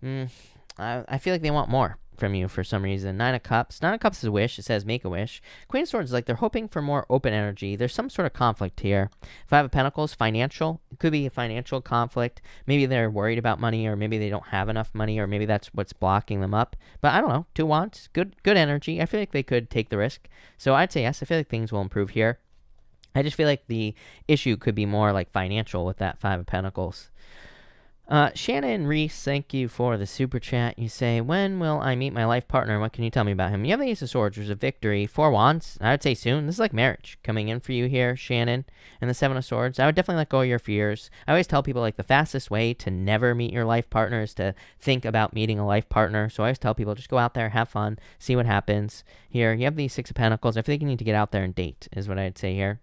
I feel like they want more from you for some reason. Nine of Cups. Nine of Cups is a wish. It says make a wish. Queen of Swords is like they're hoping for more open energy. There's some sort of conflict here. Five of Pentacles, financial. It could be a financial conflict. Maybe they're worried about money, or maybe they don't have enough money, or maybe that's what's blocking them up. But I don't know. Two Wands, good energy. I feel like they could take the risk. So I'd say yes. I feel like things will improve here. I just feel like the issue could be more like financial with that Five of Pentacles. Shannon Reese, thank you for the super chat. You say, when will I meet my life partner? What can you tell me about him? You have the Ace of Swords, which is a victory. Four Wands, I would say soon. This is like marriage coming in for you here, Shannon. And the Seven of Swords, I would definitely let go of your fears. I always tell people like the fastest way to never meet your life partner is to think about meeting a life partner. So I always tell people just go out there, have fun, see what happens. Here, you have the Six of Pentacles. I feel like you need to get out there and date is what I'd say here.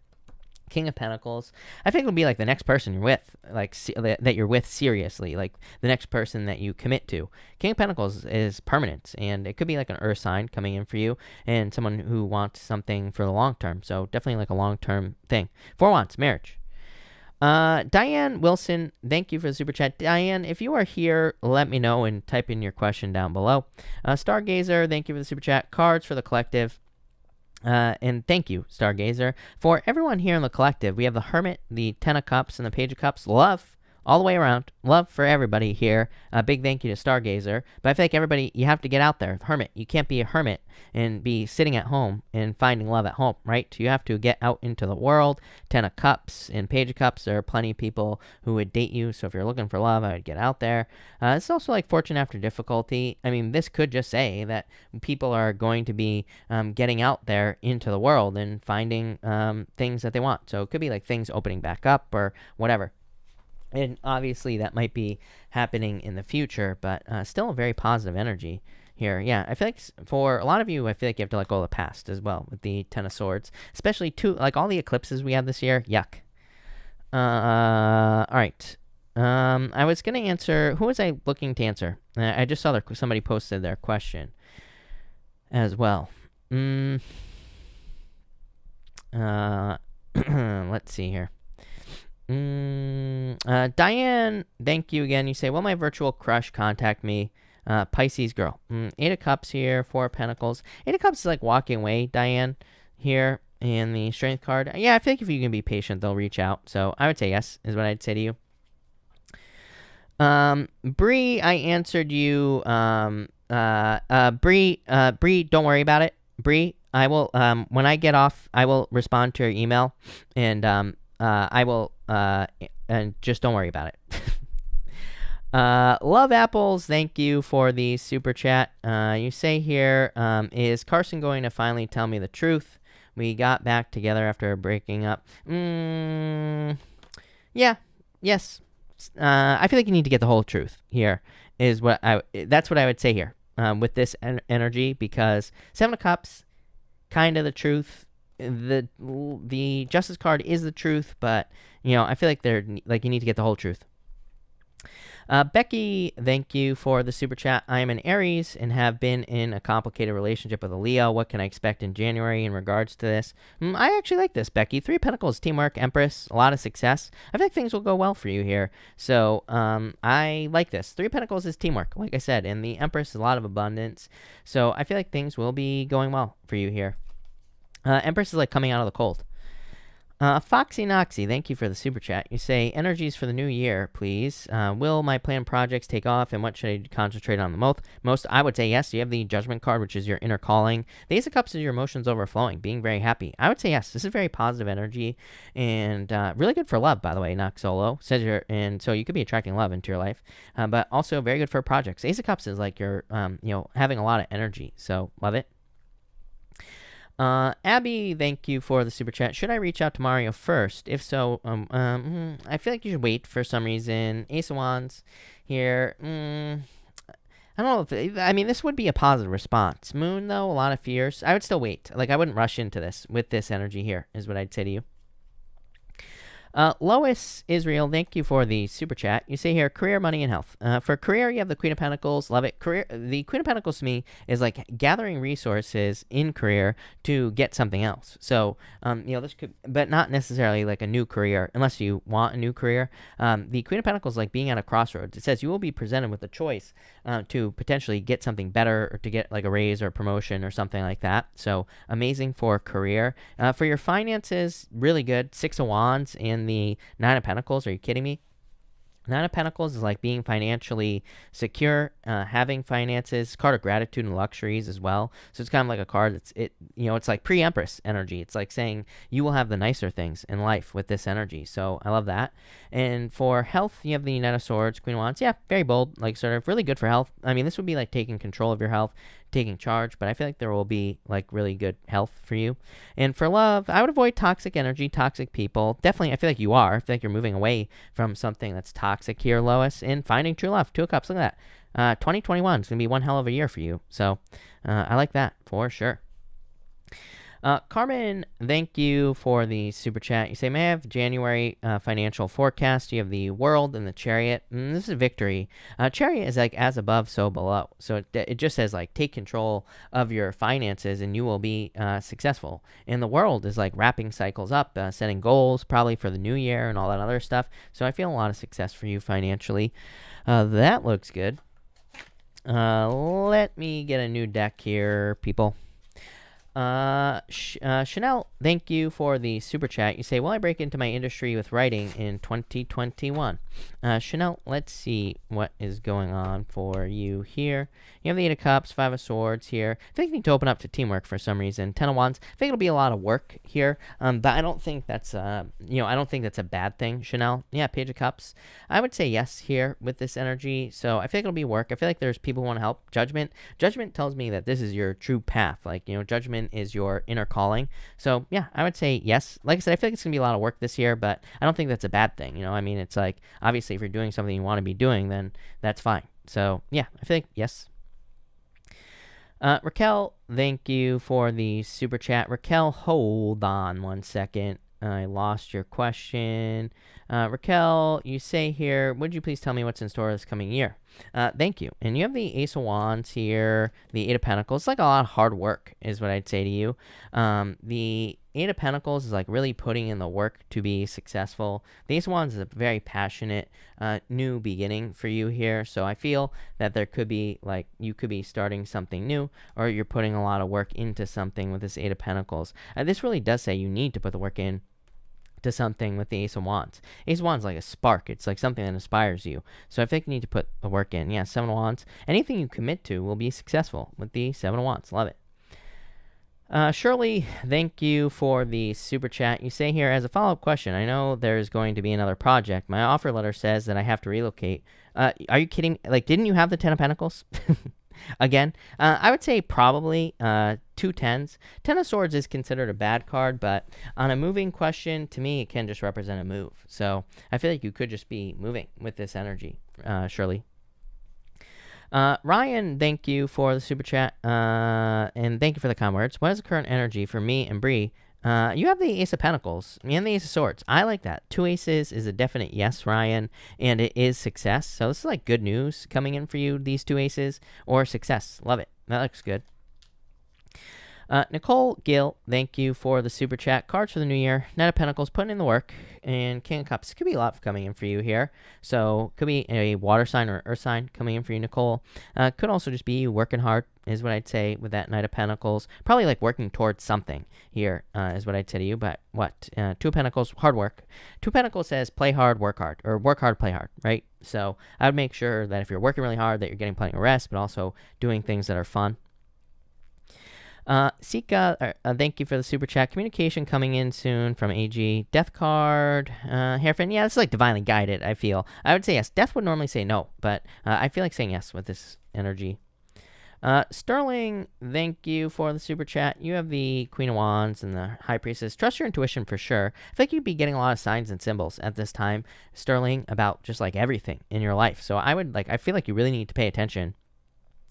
King of Pentacles. I think it'll be like the next person you're with, like that you're with seriously, like the next person that you commit to. King of Pentacles is permanent, and it could be like an earth sign coming in for you, and someone who wants something for the long term. So definitely like a long term thing. Four Wands, marriage. Diane Wilson, thank you for the super chat. Diane, if you are here, let me know and type in your question down below. Stargazer, thank you for the super chat. Cards for the collective. And thank you, Stargazer. For everyone here in the collective, we have the Hermit, the Ten of Cups, and the Page of Cups. Love all the way around. Love for everybody here. A big thank you to Stargazer. But I feel like everybody, you have to get out there. Hermit. You can't be a hermit and be sitting at home and finding love at home, right? You have to get out into the world. Ten of Cups and Page of Cups. There are plenty of people who would date you. So if you're looking for love, I would get out there. It's also like fortune after difficulty. I mean, this could just say that people are going to be getting out there into the world and finding things that they want. So it could be like things opening back up or whatever. And obviously that might be happening in the future, but still a very positive energy here. Yeah, I feel like for a lot of you, I feel like you have to let go of the past as well with the Ten of Swords, especially like all the eclipses we had this year. Yuck. All right. I was going to answer, who was I looking to answer? I just saw somebody posted their question as well. Let's see here. Diane, thank you again. You say, will my virtual crush contact me? Pisces girl. Eight of Cups here, Four of Pentacles. Eight of Cups is like walking away, Diane, here in the Strength card. Yeah, I feel like if you can be patient, they'll reach out. So I would say yes, is what I'd say to you. Bree, I answered you. Bree, don't worry about it. Bree, I will, when I get off, I will respond to your email, and I will, and just don't worry about it. Love Apples, thank you for the super chat. You say here, is Carson going to finally tell me the truth? We got back together after breaking up. Yeah, yes. I feel like you need to get the whole truth here, is what that's what I would say here, with this energy, because Seven of Cups, kind of the truth. The Justice card is the truth, but I feel like you need to get the whole truth. Becky, thank you for the super chat. I am an Aries and have been in a complicated relationship with a Leo. What can I expect in January in regards to this? I actually like this, Becky. Three of Pentacles, teamwork, Empress, a lot of success. I think things will go well for you here. So I like this. Three of Pentacles is teamwork, like I said, and the Empress is a lot of abundance. So I feel like things will be going well for you here. Empress is like coming out of the cold. Foxy Noxy, thank you for the super chat. You say, energies for the new year, please. Will my planned projects take off, and what should I concentrate on the most? I would say yes. You have the Judgment card, which is your inner calling. The Ace of Cups is your emotions overflowing, being very happy. I would say yes. This is very positive energy, and really good for love, by the way, Nox Solo. And so you could be attracting love into your life, but also very good for projects. Ace of Cups is like you're, having a lot of energy, so love it. Abby, thank you for the super chat. Should I reach out to Mario first? If so, I feel like you should wait for some reason. Ace of Wands here. I don't know if this would be a positive response. Moon, though, a lot of fears. I would still wait. Like, I wouldn't rush into this with this energy here, is what I'd say to you. Lois Israel, thank you for the super chat. You say here, career, money, and health. For career, you have the Queen of Pentacles. Love it. The Queen of Pentacles to me is like gathering resources in career to get something else. So, this could, but not necessarily like a new career, unless you want a new career. The Queen of Pentacles is like being at a crossroads. It says you will be presented with a choice to potentially get something better, or to get like a raise or a promotion or something like that. So, amazing for career. For your finances, really good. Six of Wands and the Nine of Pentacles. Are you kidding me? Nine of Pentacles is like being financially secure, having finances, card of gratitude and luxuries as well. So it's kind of like a card that's, it's like pre-Empress energy. It's like saying you will have the nicer things in life with this energy. So I love that. And for health, you have the Knight of Swords, Queen of Wands. Yeah, very bold, like sort of really good for health. This would be like taking control of your health, taking charge, but I feel like there will be like really good health for you. And for love, I would avoid toxic energy, toxic people. Definitely, I feel like you are. I feel like you're moving away from something that's toxic here, Lois, and finding true love. Two of Cups, look at that. 2021 is going to be one hell of a year for you. So I like that for sure. Carmen, thank you for the super chat. You say, may I have January financial forecast? You have the World and the Chariot. This is victory. Chariot is like as above, so below. So it just says like take control of your finances and you will be successful. And the World is like wrapping cycles up, setting goals probably for the new year and all that other stuff. So I feel a lot of success for you financially. That looks good. Let me get a new deck here, people. Chanel, thank you for the super chat. You say, will I break into my industry with writing in 2021? Chanel, let's see what is going on for you here. You have the Eight of Cups, Five of Swords here. I think you need to open up to teamwork for some reason. Ten of Wands. I think it'll be a lot of work here, but I don't think that's I don't think that's a bad thing, Chanel. Yeah, Page of Cups. I would say yes here with this energy. So I feel like it'll be work. I feel like there's people who want to help. Judgment tells me that this is your true path. Like, Judgment is your inner calling. So yeah, I would say yes. Like I said, I feel like it's gonna be a lot of work this year, but I don't think that's a bad thing. It's like, obviously if you're doing something you want to be doing, then that's fine. So yeah, I feel like yes. Raquel, thank you for the super chat. Raquel, hold on one second. I lost your question. Raquel, you say here, would you please tell me what's in store this coming year? Thank you. And you have the Ace of Wands here, the Eight of Pentacles. It's like a lot of hard work is what I'd say to you. The Eight of Pentacles is like really putting in the work to be successful. The Ace of Wands is a very passionate new beginning for you here. So I feel that there could be like you could be starting something new, or you're putting a lot of work into something with this Eight of Pentacles. This really does say you need to put the work in to something with the Ace of Wands. Ace of Wands is like a spark. It's like something that inspires you. So I think you need to put the work in. Yeah, Seven of Wands. Anything you commit to will be successful with the Seven of Wands. Love it. Shirley, thank you for the super chat. You say here, as a follow-up question, I know there's going to be another project. My offer letter says that I have to relocate. Are you kidding? Like, didn't you have the Ten of Pentacles? Again, I would say probably 2 tens. Ten of Swords is considered a bad card, but on a moving question, to me, it can just represent a move. So I feel like you could just be moving with this energy, Shirley. Ryan, thank you for the super chat, and thank you for the kind words. What is the current energy for me and Bree You have the Ace of Pentacles and the Ace of Swords. I like that. 2 aces is a definite yes, Ryan, and it is success. So this is like good news coming in for you, these 2 aces, or success. Love it. That looks good. Nicole Gill, thank you for the super chat. Cards for the new year. Knight of Pentacles, putting in the work. And King of Cups. Could be a lot coming in for you here. So could be a water sign or earth sign coming in for you, Nicole. Could also just be working hard, is what I'd say with that Knight of Pentacles. Probably like working towards something here, is what I'd say to you. But what? 2 of Pentacles, hard work. 2 of Pentacles says play hard, work hard. Or work hard, play hard, right? So I would make sure that if you're working really hard, that you're getting plenty of rest, but also doing things that are fun. Sika, thank you for the super chat. Communication coming in soon from AG. Death card. Hairfin. Yeah, it's like divinely guided, I feel. I would say yes. Death would normally say no, but I feel like saying yes with this energy. Sterling, thank you for the super chat. You have the Queen of Wands and the High Priestess. Trust your intuition for sure. I feel like you'd be getting a lot of signs and symbols at this time, Sterling, about just like everything in your life. So I feel like you really need to pay attention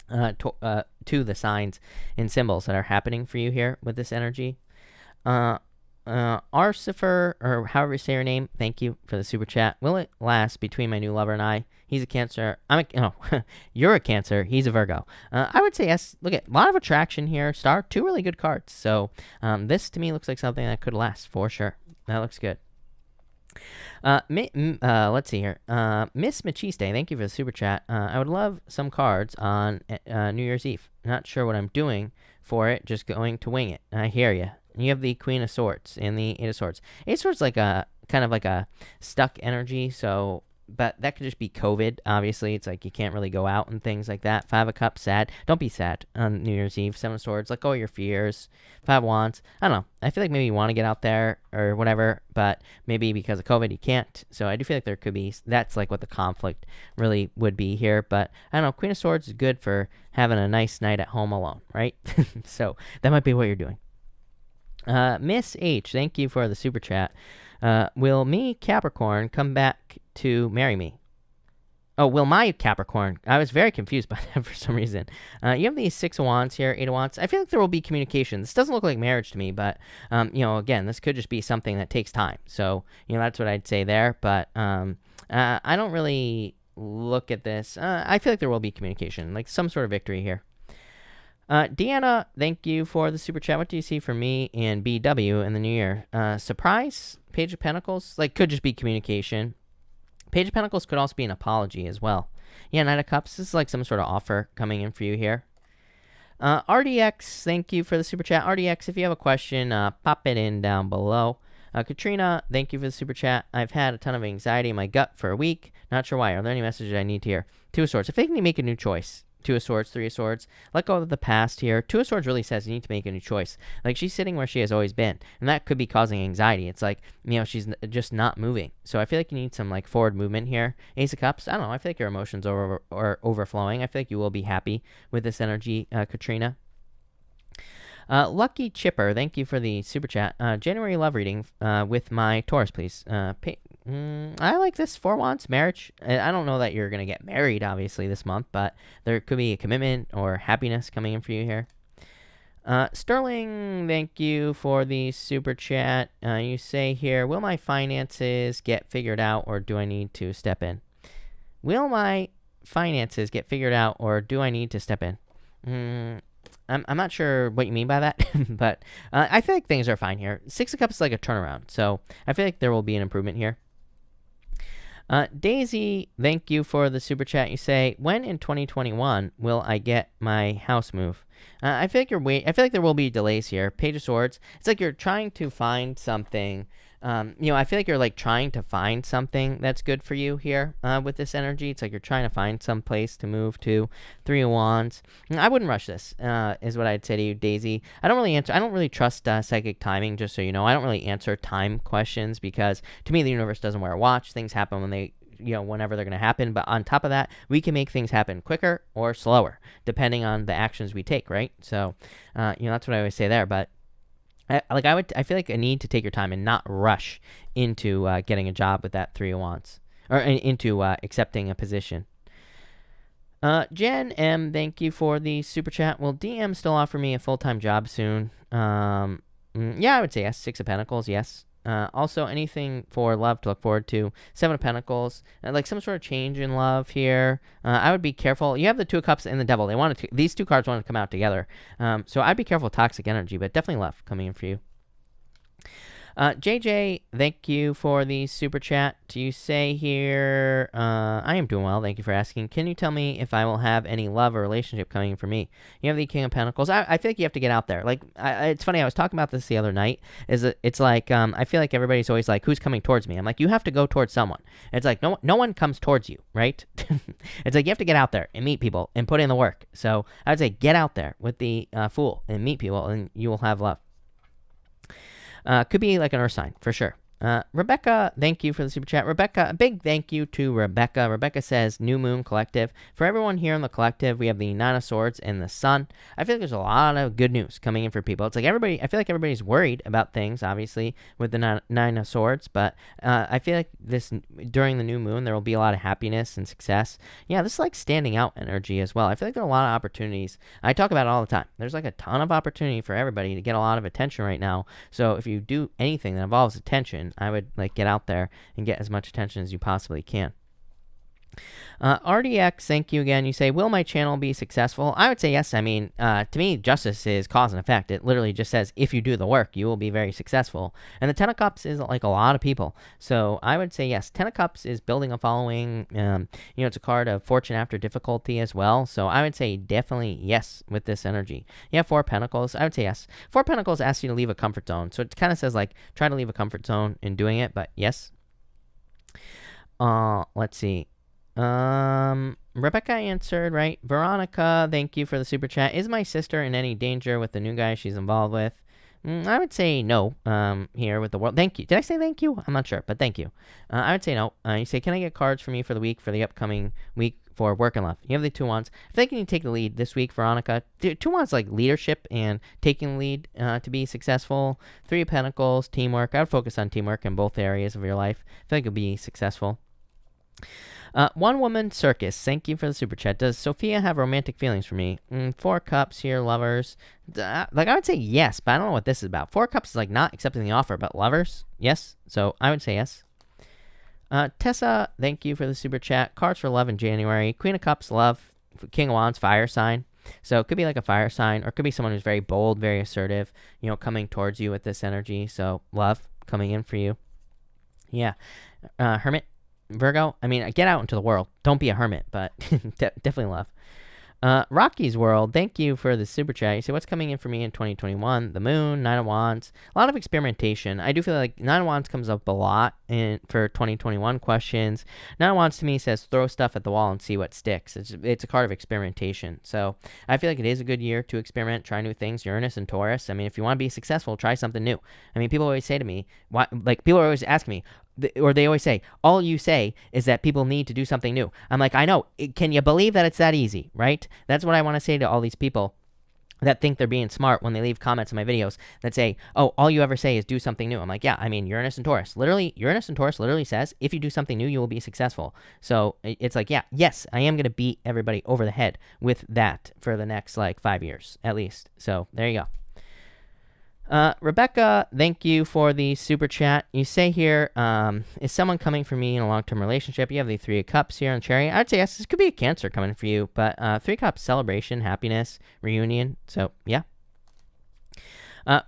to the signs and symbols that are happening for you here with this energy. Arcifer, or however you say your name, thank you for the super chat. Will it last between my new lover and I? He's a Cancer. You're a Cancer. He's a Virgo. I would say yes. Look at a lot of attraction here. Star, 2 really good cards. So this to me looks like something that could last for sure. That looks good. Let's see here. Miss Machiste, thank you for the super chat. I would love some cards on New Year's Eve. Not sure what I'm doing for it, just going to wing it. I hear you. You have the Queen of Swords and the Eight of Swords. Eight of Swords like a kind of like a stuck energy, so but that could just be COVID, obviously. It's like you can't really go out and things like that. 5 of Cups, sad. Don't be sad on New Year's Eve. 7 of Swords, let go of your fears. 5 of Wands, I don't know. I feel like maybe you want to get out there or whatever, but maybe because of COVID you can't. So I do feel like there could be, that's like what the conflict really would be here. But I don't know, Queen of Swords is good for having a nice night at home alone, right? So that might be what you're doing. Miss H, thank you for the super chat. Will me, Capricorn, come back to marry me? Oh, will my Capricorn? I was very confused by that for some reason. You have these 6 of Wands here, 8 of Wands. I feel like there will be communication. This doesn't look like marriage to me, but, again, this could just be something that takes time. So, that's what I'd say there. But I don't really look at this. I feel like there will be communication, like some sort of victory here. Deanna, thank you for the super chat. What do you see for me and BW in the new year? Surprise? Page of Pentacles? Like, could just be communication. Page of Pentacles could also be an apology as well. Yeah, Knight of Cups. This is like some sort of offer coming in for you here. RDX, thank you for the super chat. RDX, if you have a question, pop it in down below. Katrina, thank you for the super chat. I've had a ton of anxiety in my gut for a week. Not sure why. Are there any messages I need to hear? 2 of Swords. If they can make a new choice. 2 of Swords, 3 of Swords. Let go of the past here. 2 of Swords really says you need to make a new choice. Like, she's sitting where she has always been. And that could be causing anxiety. It's like, she's just not moving. So I feel like you need some, like, forward movement here. Ace of Cups. I don't know. I feel like your emotions are overflowing. I feel like you will be happy with this energy, Katrina. Lucky Chipper, thank you for the super chat. January love reading with my Taurus, please. I like this 4 Wands, marriage. I don't know that you're going to get married, obviously, this month, but there could be a commitment or happiness coming in for you here. Sterling, thank you for the super chat. You say here, will my finances get figured out or do I need to step in? Will my finances get figured out or do I need to step in? I'm not sure what you mean by that, but I feel like things are fine here. 6 of Cups is like a turnaround, so I feel like there will be an improvement here. Daisy, thank you for the super chat. You say, when in 2021 will I get my house move? I feel like I feel like there will be delays here. Page of Swords. It's like you're trying to find something. I feel like you're like trying to find something that's good for you here with this energy. It's like you're trying to find some place to move to. 3 of Wands. I wouldn't rush this, is what I'd say to you, Daisy. I don't really trust psychic timing, just so you know. I don't really answer time questions because to me, the universe doesn't wear a watch. Things happen when they, whenever they're going to happen. But on top of that, we can make things happen quicker or slower, depending on the actions we take, right? So, that's what I always say there. But I feel like I need to take your time and not rush into getting a job with that 3 of Wands, or into accepting a position. Jen M, thank you for the super chat. Will DM still offer me a full-time job soon? Yeah, I would say yes. Six of Pentacles, yes. Also, anything for love to look forward to. Seven of Pentacles, like some sort of change in love here. I would be careful. You have the Two of Cups and the Devil. These two cards want to come out together. So I'd be careful with toxic energy, but definitely love coming in for you. JJ, thank you for the super chat. You say here, I am doing well. Thank you for asking. Can you tell me if I will have any love or relationship coming for me? You have the King of Pentacles. I feel like you have to get out there. Like, it's funny. I was talking about this the other night. It's like, I feel like everybody's always like, who's coming towards me? I'm like, you have to go towards someone. It's like, no one comes towards you, right? It's like you have to get out there and meet people and put in the work. So I would say get out there with the Fool and meet people, and you will have love. Could be like an earth sign, for sure. Rebecca, thank you for the super chat. Rebecca, a big thank you to Rebecca. Rebecca says, New Moon Collective. For everyone here in the collective, we have the Nine of Swords and the Sun. I feel like there's a lot of good news coming in for people. It's like I feel like everybody's worried about things, obviously, with the Nine of Swords, but I feel like during the new moon, there will be a lot of happiness and success. Yeah, this is like standing out energy as well. I feel like there are a lot of opportunities. I talk about it all the time. There's like a ton of opportunity for everybody to get a lot of attention right now. So if you do anything that involves attention, I would like get out there and get as much attention as you possibly can. RDX, thank you again. You say, will my channel be successful? I would say yes. I mean, to me, justice is cause and effect. It literally just says, if you do the work, you will be very successful. And the Ten of Cups is like a lot of people. So I would say yes. Ten of Cups is building a following. It's a card of fortune after difficulty as well. So I would say definitely yes with this energy. You have Four of Pentacles. I would say yes. Four of Pentacles asks you to leave a comfort zone. So it kind of says like, try to leave a comfort zone in doing it, but yes. Let's see. Rebecca answered, right? Veronica, thank you for the super chat. Is my sister in any danger with the new guy she's involved with? I would say no, here with the world. Thank you. Did I say thank you? I'm not sure, but thank you. I would say no. You say, can I get cards for me for the week, for the upcoming week for work and love? You have the Two Wands. I think you need to take the lead this week, Veronica. Two Wands like leadership and taking the lead to be successful. Three of Pentacles, teamwork. I would focus on teamwork in both areas of your life. I think you'll be successful. One Woman Circus, thank you for the super chat. Does Sophia have romantic feelings for me? Four Cups here, lovers. Like, I would say yes, but I don't know what this is about. Four Cups is like not accepting the offer, but lovers, yes. So I would say yes. Tessa, thank you for the super chat. Cards for love in January. Queen of Cups, love. King of Wands, fire sign. So it could be like a fire sign, or it could be someone who's very bold, very assertive, coming towards you with this energy. So love coming in for you. Yeah. Hermit. Virgo, I mean, get out into the world. Don't be a hermit, but definitely love. Rocky's World, thank you for the super chat. You say, what's coming in for me in 2021? The Moon, Nine of Wands, a lot of experimentation. I do feel like Nine of Wands comes up a lot for 2021 questions. Nine of Wands to me says, throw stuff at the wall and see what sticks. It's a card of experimentation. So I feel like it is a good year to experiment, try new things. Uranus and Taurus. I mean, if you want to be successful, try something new. I mean, people always say to me, people are always asking me, or they always say, all you say is that people need to do something new. I'm like, I know. Can you believe that it's that easy, right? That's what I want to say to all these people that think they're being smart when they leave comments on my videos that say, oh, all you ever say is do something new. I'm like, yeah, I mean, Uranus and Taurus. Literally, Uranus and Taurus literally says, if you do something new, you will be successful. So it's like, yeah, yes, I am going to beat everybody over the head with that for the next, 5 years, at least. So there you go. Rebecca, thank you for the super chat. You say here, is someone coming for me in a long-term relationship? You have the Three of Cups here on Cherry. I'd say yes, this could be a Cancer coming for you, but Three of Cups, celebration, happiness, reunion. So, yeah.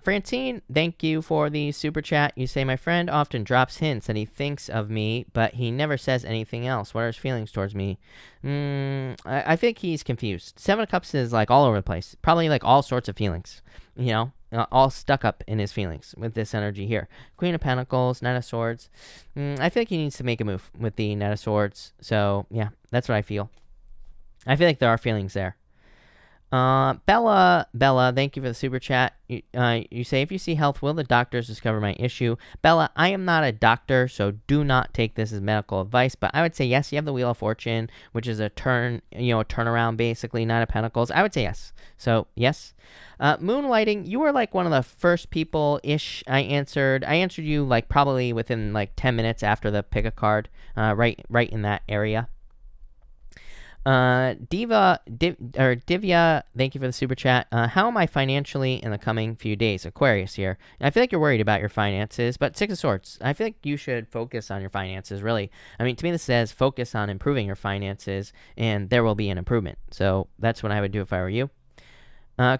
Francine, thank you for the super chat. You say, my friend often drops hints that he thinks of me, but he never says anything else. What are his feelings towards me? I think he's confused. Seven of Cups is all over the place. Probably all sorts of feelings, all stuck up in his feelings with this energy here. Queen of Pentacles, Knight of Swords. I feel like he needs to make a move with the Knight of Swords. So, yeah, that's what I feel. I feel like there are feelings there. Bella, thank you for the super chat. You say, if you see health, will the doctors discover my issue? Bella, I am not a doctor, so do not take this as medical advice, but I would say yes, you have the Wheel of Fortune, which is a turnaround, basically, Nine of Pentacles. I would say yes. So, yes. Moonlighting, you were one of the first people-ish I answered. I answered you probably within 10 minutes after the pick a card, right in that area. Divya, thank you for the super chat. How am I financially in the coming few days? Aquarius here. And I feel like you're worried about your finances, but Six of Swords. I feel like you should focus on your finances, really. I mean, to me, this says focus on improving your finances, and there will be an improvement. So that's what I would do if I were you.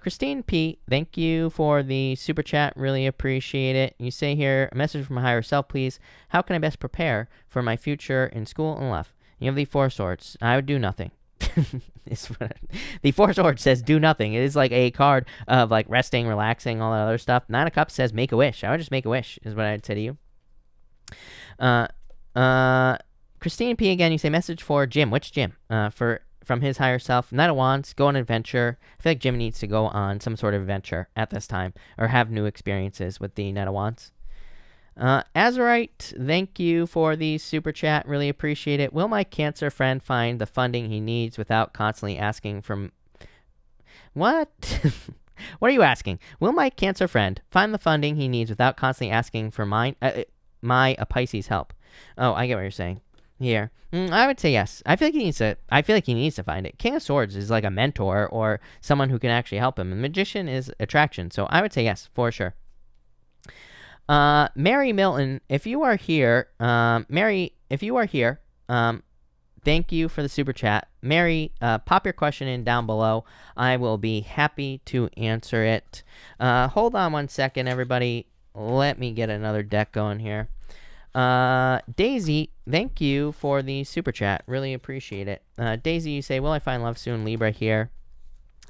Christine P, thank you for the super chat. Really appreciate it. You say here, a message from my higher self, please. How can I best prepare for my future in school and love? You have the Four of Swords. I would do nothing. The Four of Swords says do nothing. It is like a card of like resting, relaxing, all that other stuff. Nine of Cups says make a wish. I would just make a wish is what I'd say to you. Christine P again, you say message for Jim. Which Jim? From his higher self. Knight of Wands, go on an adventure. I feel like Jim needs to go on some sort of adventure at this time or have new experiences with the Knight of Wands. Azurite, thank you for the super chat. Really appreciate it. Will my Cancer friend find the funding he needs without constantly asking for... What? What are you asking? Will my Cancer friend find the funding he needs without constantly asking for my Pisces help? Oh, I get what you're saying. Here, I would say yes. I feel like he needs to find it. King of Swords is like a mentor or someone who can actually help him. And Magician is attraction, so I would say yes for sure. Mary Milton, if you are here, thank you for the super chat. Mary, pop your question in down below. I will be happy to answer it. Hold on one second, everybody. Let me get another deck going here. Daisy, thank you for the super chat. Really appreciate it. Daisy, you say, will I find love soon? Libra here.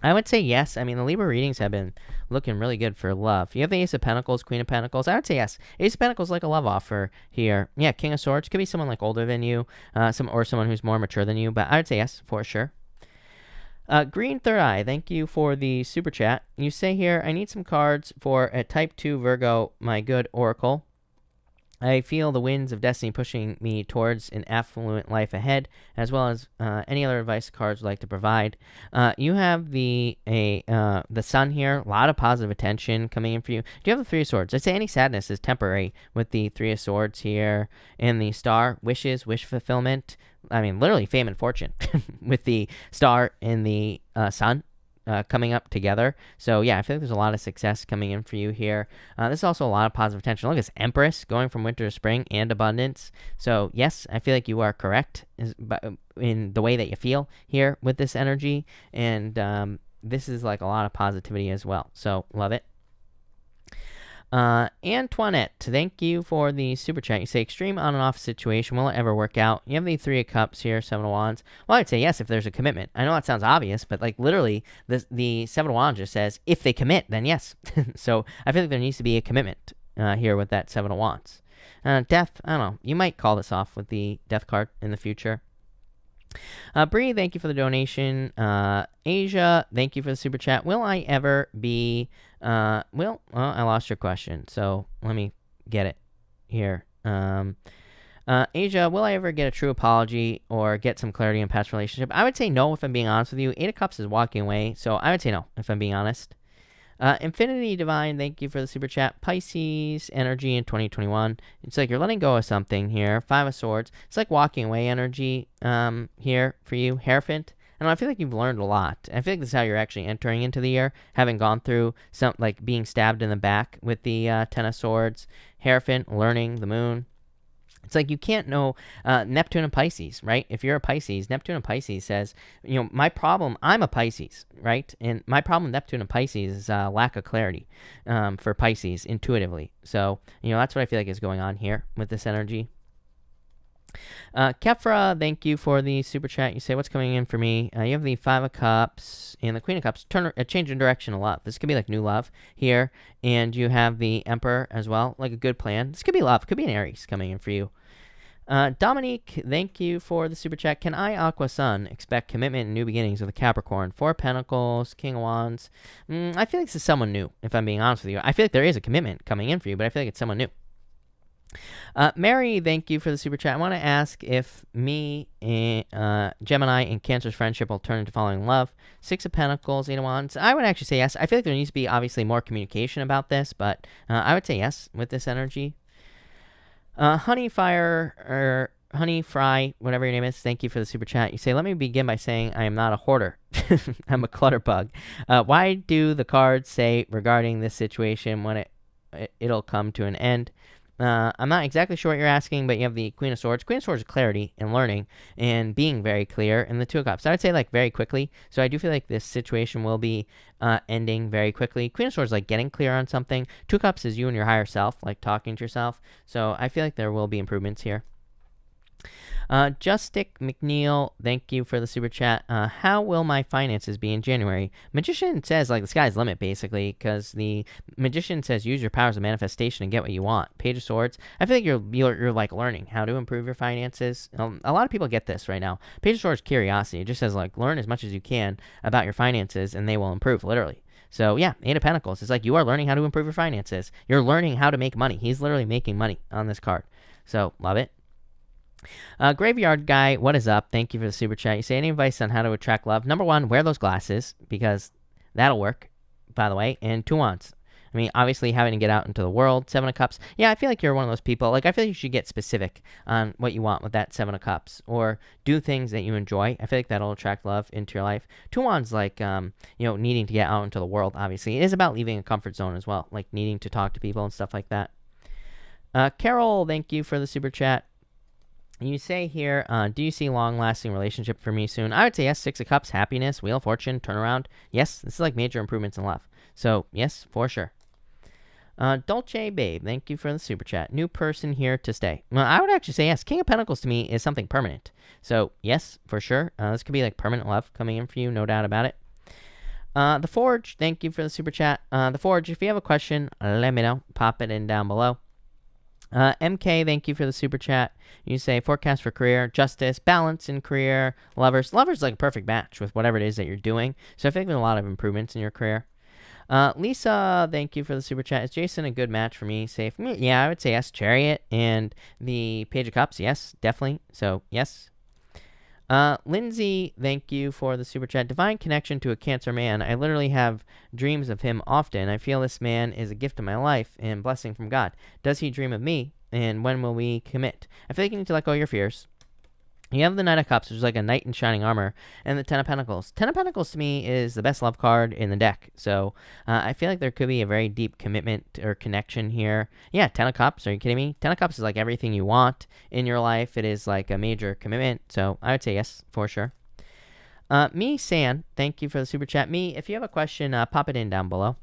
I would say yes. I mean, the Libra readings have been looking really good for love. You have the Ace of Pentacles, Queen of Pentacles. I would say yes. Ace of Pentacles like a love offer here. Yeah, King of Swords. Could be someone like older than you, someone who's more mature than you, but I would say yes for sure. Green Third Eye, thank you for the super chat. You say here, I need some cards for a Type 2 Virgo, my good oracle. I feel the winds of destiny pushing me towards an affluent life ahead, as well as any other advice cards would like to provide. You have the sun here, a lot of positive attention coming in for you. Do you have the Three of Swords? I'd say any sadness is temporary with the Three of Swords here, and the Star, wishes, wish fulfillment. I mean, literally fame and fortune with the Star and the Sun. Coming up together. So yeah, I feel like there's a lot of success coming in for you here. There's also a lot of positive attention. Look, it's Empress going from winter to spring and abundance. So yes, I feel like you are correct in the way that you feel here with this energy. And this is like a lot of positivity as well. So love it. Antoinette, thank you for the super chat. You say extreme on and off situation. Will it ever work out? You have the Three of Cups here, Seven of Wands. Well, I'd say yes if there's a commitment. I know that sounds obvious, but like literally the Seven of Wands just says if they commit, then yes. So I feel like there needs to be a commitment here with that Seven of Wands. Death, I don't know. You might call this off with the Death card in the future. Bree, thank you for the donation. Asia, thank you for the super chat. Will I ever be... I lost your question, so let me get it here. Asia, will I ever get a true apology or get some clarity in past relationship? I would say no if I'm being honest with you. Eight of Cups is walking away, so I would say no if I'm being honest. Infinity Divine, thank you for the super chat. Pisces energy in 2021. It's like you're letting go of something here. Five of Swords. It's like walking away energy here for you. Hierophant. And I feel like you've learned a lot. I feel like this is how you're actually entering into the year, having gone through some like being stabbed in the back with the Ten of Swords. Hierophant, learning, the moon. It's like you can't know Neptune and Pisces, right? If you're a Pisces, Neptune and Pisces says, you know, my problem, I'm a Pisces, right? And my problem with Neptune and Pisces is lack of clarity for Pisces intuitively. So, you know, that's what I feel like is going on here with this energy. Kefra, thank you for the super chat. You say, what's coming in for me? You have the Five of Cups and the Queen of Cups. Change in direction of love. This could be like new love here. And you have the Emperor as well, like a good plan. This could be love. Could be an Aries coming in for you. Dominique, thank you for the super chat. Can I, Aqua Sun, expect commitment and new beginnings with a Capricorn? Four of Pentacles, King of Wands. I feel like this is someone new, if I'm being honest with you. I feel like there is a commitment coming in for you, but I feel like it's someone new. Mary, thank you for the super chat. I want to ask if me, Gemini, and Cancer's friendship will turn into falling in love. Six of Pentacles, Eight of Wands. I would actually say yes. I feel like there needs to be obviously more communication about this, but I would say yes with this energy. Honeyfire, Honey Fry, whatever your name is, thank you for the super chat. You say, let me begin by saying I am not a hoarder. I'm a clutter bug. Why do the cards say regarding this situation when it'll come to an end? I'm not exactly sure what you're asking, but you have the Queen of Swords. Queen of Swords is clarity and learning and being very clear, and the Two of Cups. I would say like very quickly. So I do feel like this situation will be ending very quickly. Queen of Swords is like getting clear on something. Two of Cups is you and your higher self, like talking to yourself. So I feel like there will be improvements here. Justic McNeil, thank you for the super chat. How will my finances be in January? Magician says like the sky's the limit basically, because the Magician says use your powers of manifestation and get what you want. Page of Swords. I feel like you're like learning how to improve your finances. A lot of people get this right now. Page of Swords curiosity. It just says like learn as much as you can about your finances and they will improve literally. So yeah, Eight of Pentacles. It's like you are learning how to improve your finances. You're learning how to make money. He's literally making money on this card. So love it. Graveyard Guy, what is up? Thank you for the super chat. You say any advice on how to attract love? Number one, wear those glasses because that'll work, by the way. And Two Wands. I mean, obviously having to get out into the world. Seven of Cups. Yeah, I feel like you're one of those people. Like, I feel like you should get specific on what you want with that Seven of Cups. Or do things that you enjoy. I feel like that'll attract love into your life. Two Wands, like, needing to get out into the world, obviously. It is about leaving a comfort zone as well. Like, needing to talk to people and stuff like that. Carol, thank you for the super chat. You say here, do you see long-lasting relationship for me soon? I would say yes. Six of Cups, happiness, Wheel of Fortune, turnaround. Yes, this is like major improvements in love. So, yes, for sure. Dolce Babe, thank you for the super chat. New person here to stay. Well, I would actually say yes. King of Pentacles to me is something permanent. So, yes, for sure. This could be like permanent love coming in for you, no doubt about it. The Forge, thank you for the super chat. The Forge, if you have a question, let me know. Pop it in down below. MK, thank you for the super chat. You say forecast for career, justice, balance in career, lovers. Lovers like a perfect match with whatever it is that you're doing. So I think there's a lot of improvements in your career. Lisa, thank you for the super chat. Is Jason a good match for me? Safe? Yeah, I would say yes. Chariot and the Page of Cups. Yes, definitely. So yes. Lindsay, thank you for the super chat. Divine connection to a Cancer man. I literally have dreams of him often. I feel this man is a gift of my life and blessing from God. Does he dream of me? And when will we commit? I feel like you need to let go of your fears. You have the Knight of Cups, which is like a knight in shining armor, and the Ten of Pentacles. Ten of Pentacles to me is the best love card in the deck. So I feel like there could be a very deep commitment or connection here. Yeah, Ten of Cups. Are you kidding me? Ten of Cups is like everything you want in your life. It is like a major commitment. So I would say yes, for sure. Me, San, thank you for the super chat. Me, if you have a question, pop it in down below.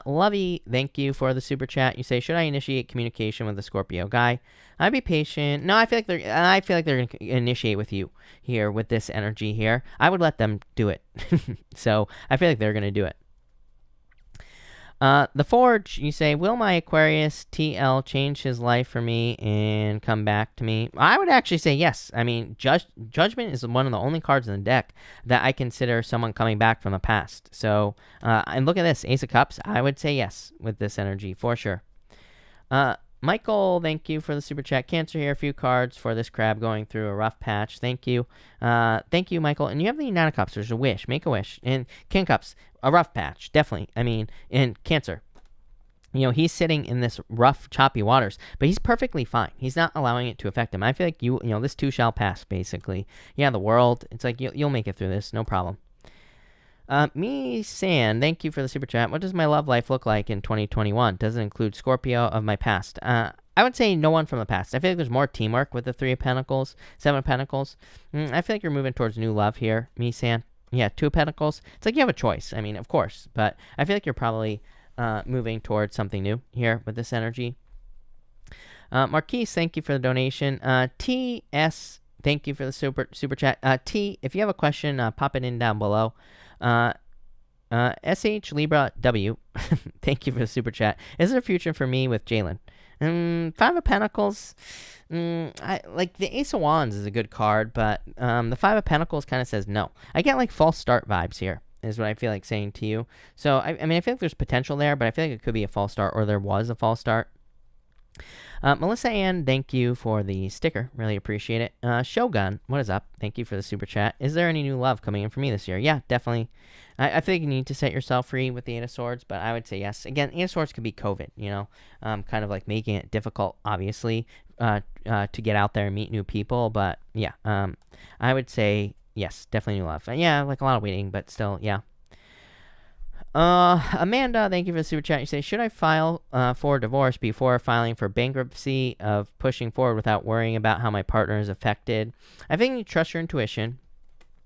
Lovey, thank you for the super chat. You say, should I initiate communication with the Scorpio guy? I'd be patient. No, I feel like they're gonna initiate with you here with this energy here. I would let them do it. So I feel like they're gonna do it. The Forge, you say, will my Aquarius TL change his life for me and come back to me? I would actually say yes. I mean, Judgment is one of the only cards in the deck that I consider someone coming back from the past. So, and look at this, Ace of Cups. I would say yes with this energy, for sure. Michael, thank you for the super chat. Cancer here, a few cards for this crab going through a rough patch. Thank you. Thank you, Michael. And you have the Nine of Cups. There's a wish. Make a wish. And King of Cups, a rough patch. Definitely. I mean, and Cancer. You know, he's sitting in this rough, choppy waters, but he's perfectly fine. He's not allowing it to affect him. I feel like this too shall pass, basically. Yeah, the world. It's like you'll make it through this. No problem. Me, San, thank you for the super chat. What does my love life look like in 2021? Does it include Scorpio of my past? I would say no one from the past. I feel like there's more teamwork with the Three of Pentacles, Seven of Pentacles. I feel like you're moving towards new love here, me, San. Yeah, Two of Pentacles. It's like you have a choice. I mean, of course, but I feel like you're probably moving towards something new here with this energy. Marquise, thank you for the donation. TS, thank you for the super chat. T, if you have a question, pop it in down below. SH Libra W, thank you for the super chat. Is there a future for me with Jalen? Five of Pentacles, like the Ace of Wands is a good card, but the Five of Pentacles kind of says no. I get like false start vibes here, is what I feel like saying to you. So, I mean, I feel like there's potential there, but I feel like it could be a false start, or there was a false start. Melissa Ann, thank you for the sticker. Really appreciate it. Shogun, what is up? Thank you for the super chat. Is there any new love coming in for me this year? Yeah, definitely. I think you need to set yourself free with the Eight of Swords, but I would say yes. Again, Eight of Swords could be COVID, kind of like making it difficult, obviously, to get out there and meet new people. But yeah, I would say yes, definitely new love. Yeah, like a lot of waiting, but still, yeah. Amanda, thank you for the super chat. You say, should I file for divorce before filing for bankruptcy of pushing forward without worrying about how my partner is affected? I think you trust your intuition.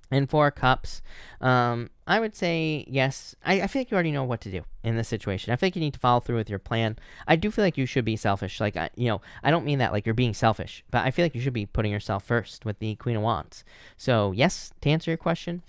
And 4 cups, I would say yes. I feel like you already know what to do in this situation. I feel like you need to follow through with your plan. I do feel like you should be selfish. Like, I don't mean that like you're being selfish, but I feel like you should be putting yourself first with the Queen of Wands. So yes, to answer your question.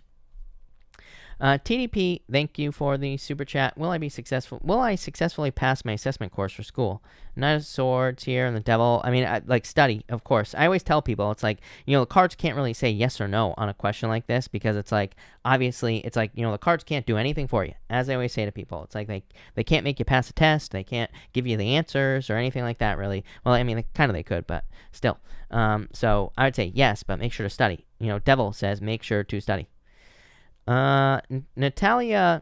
TDP, thank you for the super chat. Will I be successful? Will I successfully pass my assessment course for school? Knight of Swords here and the Devil. I mean, like study, of course. I always tell people, it's like, the cards can't really say yes or no on a question like this because it's like, obviously, it's like, the cards can't do anything for you. As I always say to people, it's like they can't make you pass a test. They can't give you the answers or anything like that, really. Well, I mean, they could, but still. So I would say yes, but make sure to study. Devil says make sure to study. Natalia,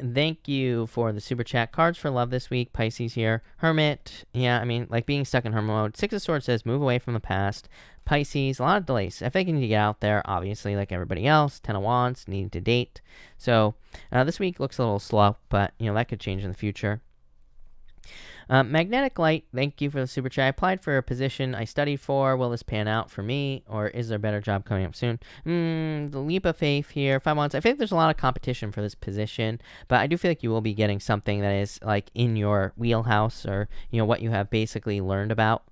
thank you for the super chat. Cards for love this week. Pisces here. Hermit. Yeah, I mean, like being stuck in hermit mode. 6 of Swords says move away from the past. Pisces, a lot of delays. I think you need to get out there, obviously, like everybody else. 10 of Wands, needing to date. So, this week looks a little slow, but, that could change in the future. Magnetic Light, thank you for the super chat. I applied for a position I studied for. Will this pan out for me, or is there a better job coming up soon? The leap of faith here. 5 months. I think there's a lot of competition for this position, but I do feel like you will be getting something that is like in your wheelhouse or, what you have basically learned about.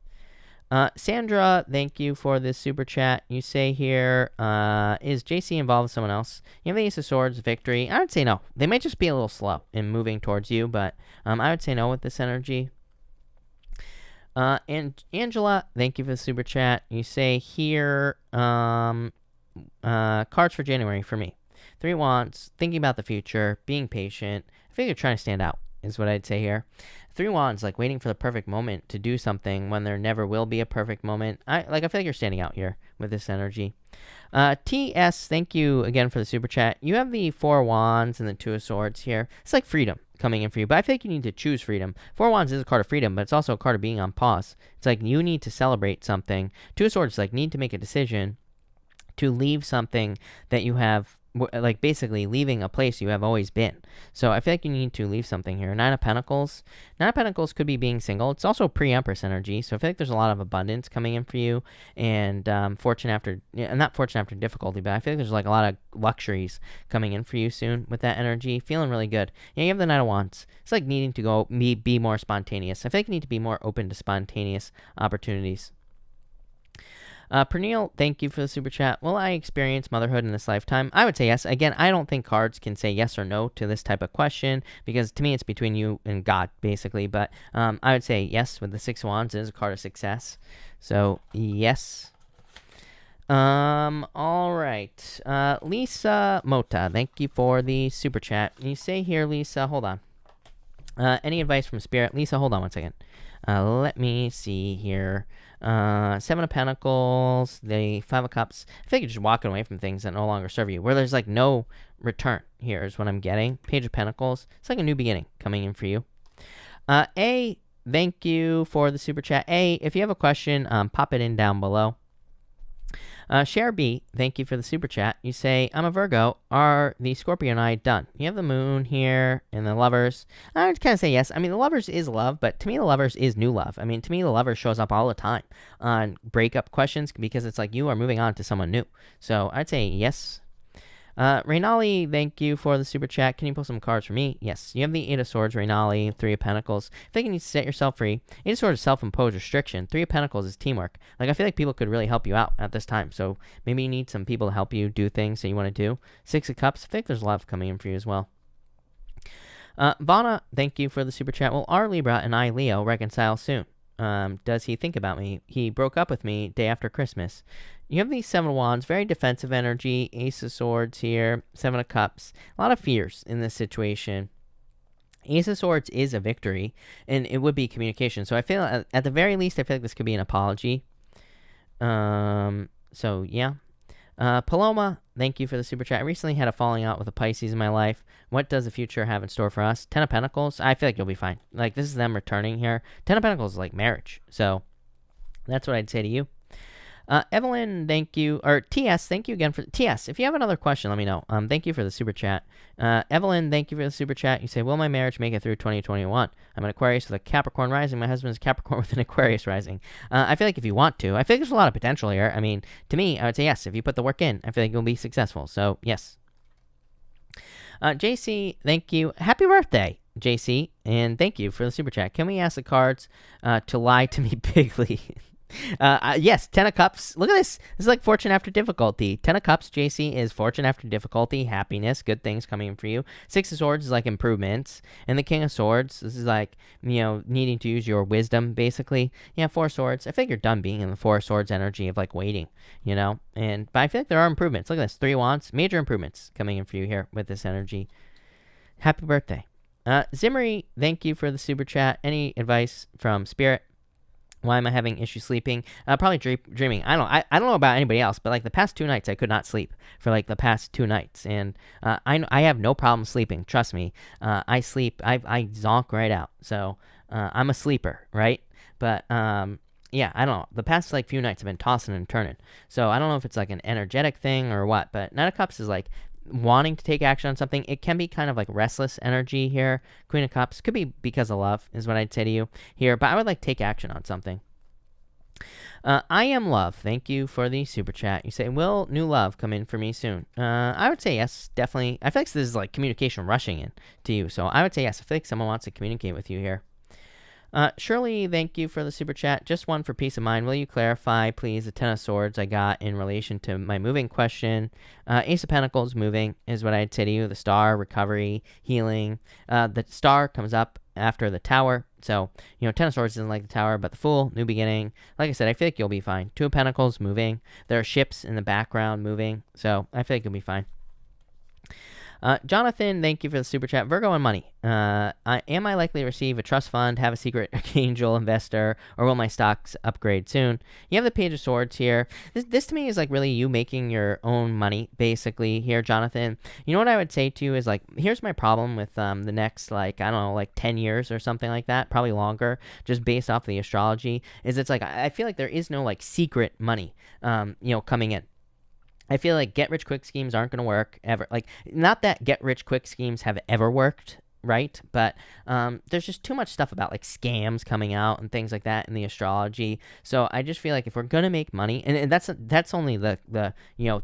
Sandra, thank you for this super chat. You say here, is JC involved with someone else? You have the Ace of Swords, victory. I would say no. They might just be a little slow in moving towards you, but I would say no with this energy. And Angela, thank you for the super chat. You say here, cards for January for me. 3 Wands, thinking about the future, being patient. I think you're trying to stand out, is what I'd say here. 3 Wands, like waiting for the perfect moment to do something when there never will be a perfect moment. I feel like you're standing out here with this energy. TS, thank you again for the super chat. You have the 4 Wands and the 2 of Swords here. It's like freedom coming in for you, but I think you need to choose freedom. 4 Wands is a card of freedom, but it's also a card of being on pause. It's like you need to celebrate something. 2 of Swords, like need to make a decision to leave something that you have, like basically leaving a place you have always been. So I feel like you need to leave something here. 9 of Pentacles. 9 of Pentacles could be being single. It's also pre-Empress energy. So I feel like there's a lot of abundance coming in for you and fortune after, not fortune after difficulty, but I feel like there's like a lot of luxuries coming in for you soon with that energy. Feeling really good. Yeah, you have the Knight of Wands. It's like needing to go be more spontaneous. I feel like you need to be more open to spontaneous opportunities. Pernille, thank you for the super chat. Will I experience motherhood in this lifetime? I would say yes. Again, I don't think cards can say yes or no to this type of question because to me it's between you and God, basically. But I would say yes with the 6 Wands. It is a card of success. So, yes. All right. Lisa Mota, thank you for the super chat. You say here, Lisa, hold on. Any advice from Spirit? Lisa, hold on 1 second. Let me see here. 7 of Pentacles, the 5 of Cups. I think you're just walking away from things that no longer serve you. Where there's like no return here is what I'm getting. Page of Pentacles. It's like a new beginning coming in for you. A, thank you for the super chat. A, if you have a question, pop it in down below. Share B, thank you for the super chat. You say, I'm a Virgo. Are the Scorpio and I done? You have the moon here and the lovers. I would kind of say yes. I mean, the lovers is love, but to me, the lovers is new love. I mean, to me, the lovers shows up all the time on breakup questions because it's like you are moving on to someone new. So I'd say yes. Raynali, thank you for the super chat. Can you pull some cards for me? Yes. You have the 8 of Swords, Raynali, 3 of Pentacles. I think you need to set yourself free. 8 of Swords is self-imposed restriction. 3 of Pentacles is teamwork. Like, I feel like people could really help you out at this time. So maybe you need some people to help you do things that you want to do. 6 of Cups. I think there's love coming in for you as well. Vana, thank you for the super chat. Will our Libra and I, Leo, reconcile soon? Does he think about me? He broke up with me day after Christmas. You have these 7 of Wands, very defensive energy, Ace of Swords here, 7 of Cups. A lot of fears in this situation. Ace of Swords is a victory, and it would be communication. So I feel, at the very least, I feel like this could be an apology. So yeah. Paloma, thank you for the super chat. I recently had a falling out with a Pisces in my life. What does the future have in store for us? 10 of Pentacles. I feel like you'll be fine. Like, this is them returning here. 10 of Pentacles is like marriage. So that's what I'd say to you. Evelyn, thank you. Or TS, thank you again for TS. If you have another question, let me know. Thank you for the super chat. Evelyn, thank you for the super chat. You say, will my marriage make it through 2021? I'm an Aquarius with a Capricorn rising. My husband is Capricorn with an Aquarius rising. I feel like if you want to, I feel like there's a lot of potential here. I mean, to me, I would say yes. If you put the work in, I feel like you'll be successful. So, yes. JC, thank you. Happy birthday, JC. And thank you for the super chat. Can we ask the cards to lie to me bigly? Yes, 10 of Cups. Look at this. This is like fortune after difficulty. 10 of Cups, JC, is fortune after difficulty, happiness, good things coming in for you. 6 of Swords is like improvements. And the King of Swords, this is like, needing to use your wisdom, basically. Yeah, 4 Swords. I think you're done being in the 4 Swords energy of like waiting, but I feel like there are improvements. Look at this. 3 Wands, major improvements coming in for you here with this energy. Happy birthday. Zimri, thank you for the super chat. Any advice from Spirit? Why am I having issues sleeping? Probably dreaming. I don't know about anybody else, but like the past 2 nights, I could not sleep for like the past 2 nights, and I have no problem sleeping. Trust me. I sleep. I zonk right out. So I'm a sleeper, right? But yeah, I don't know. The past like few nights, I've been tossing and turning. So I don't know if it's like an energetic thing or what. But Knight of Cups is like wanting to take action on something. It can be kind of like restless energy here. Queen of Cups could be because of love, is what I'd say to you here, but I would like take action on something. I am love. Thank you for the super chat. You say, will new love come in for me soon? I would say yes, definitely. I feel like this is like communication rushing in to you, so I would say yes. I feel like someone wants to communicate with you here. Shirley, thank you for the super chat. Just one for peace of mind. Will you clarify, please, the 10 of Swords I got in relation to my moving question? Ace of Pentacles, moving, is what I'd say to you. The Star, recovery, healing. The Star comes up after the Tower. So, 10 of Swords isn't like the Tower, but the Fool, new beginning. Like I said, I feel like you'll be fine. 2 of Pentacles, moving. There are ships in the background moving. So, I feel like you'll be fine. Jonathan, thank you for the super chat. Virgo and money. Am I likely to receive a trust fund, have a secret angel investor, or will my stocks upgrade soon? You have the Page of Swords here. This to me is like really you making your own money, basically, here, Jonathan. You know what I would say to you is like, here's my problem with the next, like, I don't know, like 10 years or something like that, probably longer, just based off the astrology, is it's like, I feel like there is no like secret money, coming in. I feel like get-rich-quick schemes aren't going to work ever. Like, not that get-rich-quick schemes have ever worked, right? But there's just too much stuff about, like, scams coming out and things like that in the astrology. So I just feel like if we're going to make money, and that's only the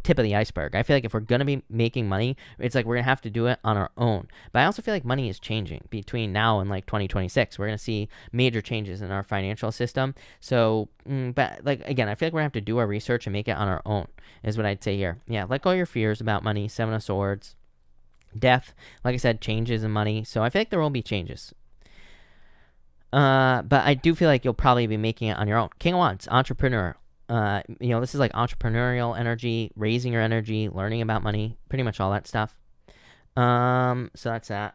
tip of the iceberg. I feel like if we're going to be making money, it's like we're going to have to do it on our own. But I also feel like money is changing between now and, like, 2026. We're going to see major changes in our financial system. So, but, like, again, I feel like we're going to have to do our research and make it on our own, is what I'd say here. Yeah, let go of your fears about money. 7 of Swords. Death, like I said, changes in money. So I feel like there will be changes. But I do feel like you'll probably be making it on your own. King of Wands, entrepreneur. This is like entrepreneurial energy, raising your energy, learning about money, pretty much all that stuff. So that's that.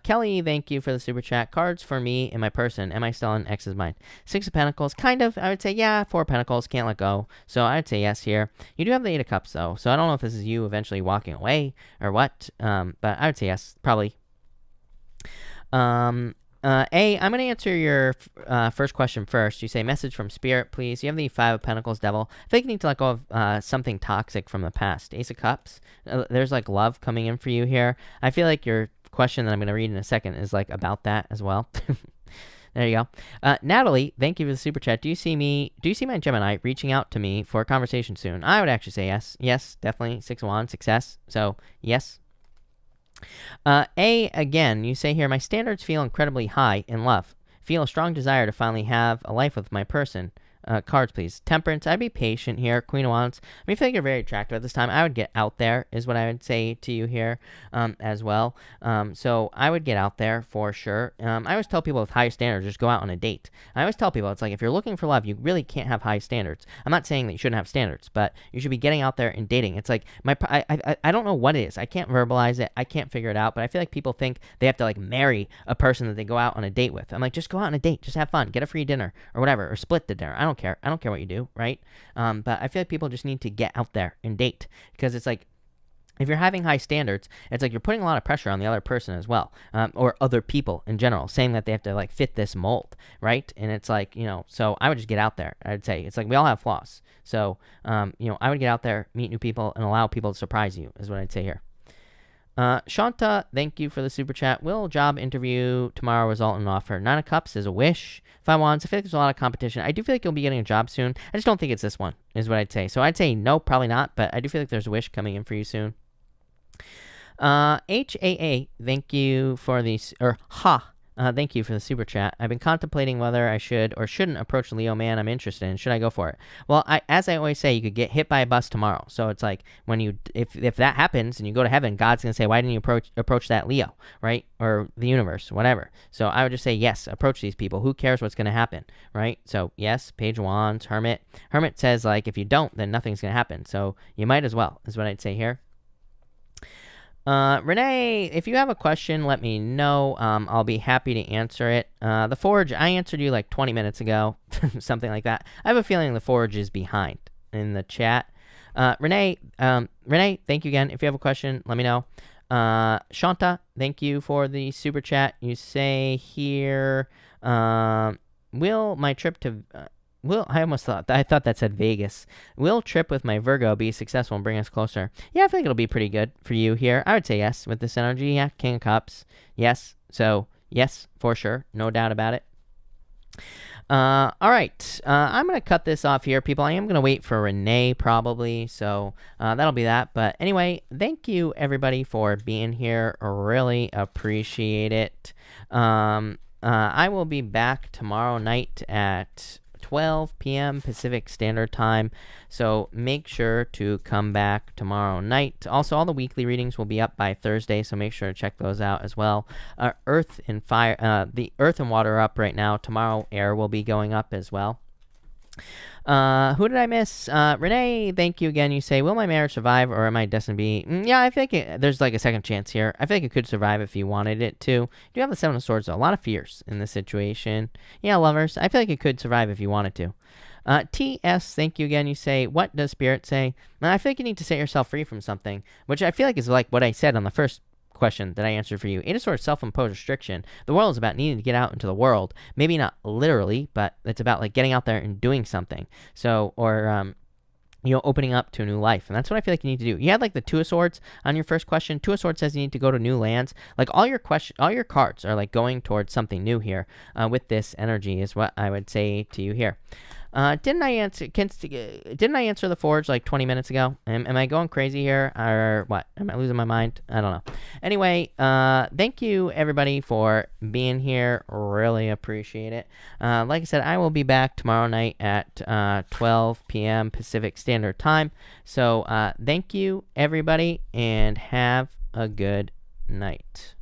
Kelly, thank you for the super chat. Cards for me and my person. Am I still in X's mind? 6 of Pentacles, kind of. I would say, yeah, 4 of Pentacles, can't let go. So I'd say yes here. You do have the 8 of Cups, though. So I don't know if this is you eventually walking away or what. But I would say yes, probably. I'm going to answer your first question first. You say, message from Spirit, please. You have the 5 of Pentacles, Devil. I think you need to let go of something toxic from the past. Ace of Cups. There's like love coming in for you here. I feel like your question that I'm going to read in a second is like about that as well. There you go. Natalie, thank you for the super chat. Do you see my Gemini reaching out to me for a conversation soon? I would actually say yes. Yes, definitely. 6 of Wands, success. So, yes. Again, you say here, my standards feel incredibly high in love. Feel a strong desire to finally have a life with my person. Cards, please. Temperance, I'd be patient here. Queen of Wands, I feel like you're very attractive at this time. I would get out there, is what I would say to you here as well. So I would get out there for sure. I always tell people with high standards, just go out on a date. I always tell people, it's like, if you're looking for love, you really can't have high standards. I'm not saying that you shouldn't have standards, but you should be getting out there and dating. It's like, I don't know what it is. I can't verbalize it. I can't figure it out, but I feel like people think they have to like marry a person that they go out on a date with. I'm like, just go out on a date. Just have fun. Get a free dinner or whatever, or split the dinner. I don't care. I don't care what you do, right? But I feel like people just need to get out there and date, because it's like, if you're having high standards, it's like you're putting a lot of pressure on the other person as well, or other people in general, saying that they have to like fit this mold, right? And it's like, so I would just get out there. I'd say it's like we all have flaws. So, I would get out there, meet new people, and allow people to surprise you, is what I'd say here. Shanta, thank you for the super chat. Will job interview tomorrow result in an offer? 9 of Cups is a wish. 5 of Wands, I feel like there's a lot of competition. I do feel like you'll be getting a job soon. I just don't think it's this one, is what I'd say. So I'd say no, probably not, but I do feel like there's a wish coming in for you soon. HAA, thank you for these, thank you for the super chat. I've been contemplating whether I should or shouldn't approach a Leo man I'm interested in. Should I go for it? Well, as I always say, you could get hit by a bus tomorrow. So it's like, if that happens and you go to heaven, God's going to say, why didn't you approach that Leo, right? Or the universe, whatever. So I would just say, yes, approach these people. Who cares what's going to happen, right? So yes, Page of Wands, Hermit. Hermit says, like, if you don't, then nothing's going to happen. So you might as well, is what I'd say here. Renee, if you have a question, let me know. I'll be happy to answer it. The Forge, I answered you like 20 minutes ago, something like that. I have a feeling the Forge is behind in the chat. Renee, thank you again. If you have a question, let me know. Shanta, thank you for the super chat. You say here, will my trip to... I thought that said Vegas. Will trip with my Virgo be successful and bring us closer? Yeah, I think it'll be pretty good for you here. I would say yes with this energy. Yeah, King of Cups. Yes. So, yes, for sure. No doubt about it. All right. I'm going to cut this off here, people. I am going to wait for Renee probably. So, that'll be that. But anyway, thank you, everybody, for being here. Really appreciate it. I will be back tomorrow night at 12 p.m. Pacific Standard Time, so make sure to come back tomorrow night. Also, all the weekly readings will be up by Thursday, so make sure to check those out as well. Earth and Fire, the Earth and Water are up right now. Tomorrow, Air will be going up as well. Who did I miss? Renee, thank you again. You say, will my marriage survive or am I destined to be? Yeah, I think there's like a second chance here. I think it could survive if you wanted it to. You do have the 7 of Swords, though. A lot of fears in this situation. Yeah, lovers, I feel like it could survive if you wanted to. TS, thank you again. You say, what does Spirit say? I feel like you need to set yourself free from something, which I feel like is like what I said on the first question that I answered for you. It is sort of self-imposed restriction. The world is about needing to get out into the world. Maybe not literally, but it's about like getting out there and doing something. So, or, opening up to a new life. And that's what I feel like you need to do. You had like the 2 of Swords on your first question. 2 of Swords says you need to go to new lands. Like all your cards are like going towards something new here with this energy is what I would say to you here. Didn't I answer the Forge like 20 minutes ago? Am I going crazy here or what? Am I losing my mind? I don't know. Anyway, thank you everybody for being here. Really appreciate it. Like I said, I will be back tomorrow night at 12 p.m. Pacific Standard Time. So thank you everybody and have a good night.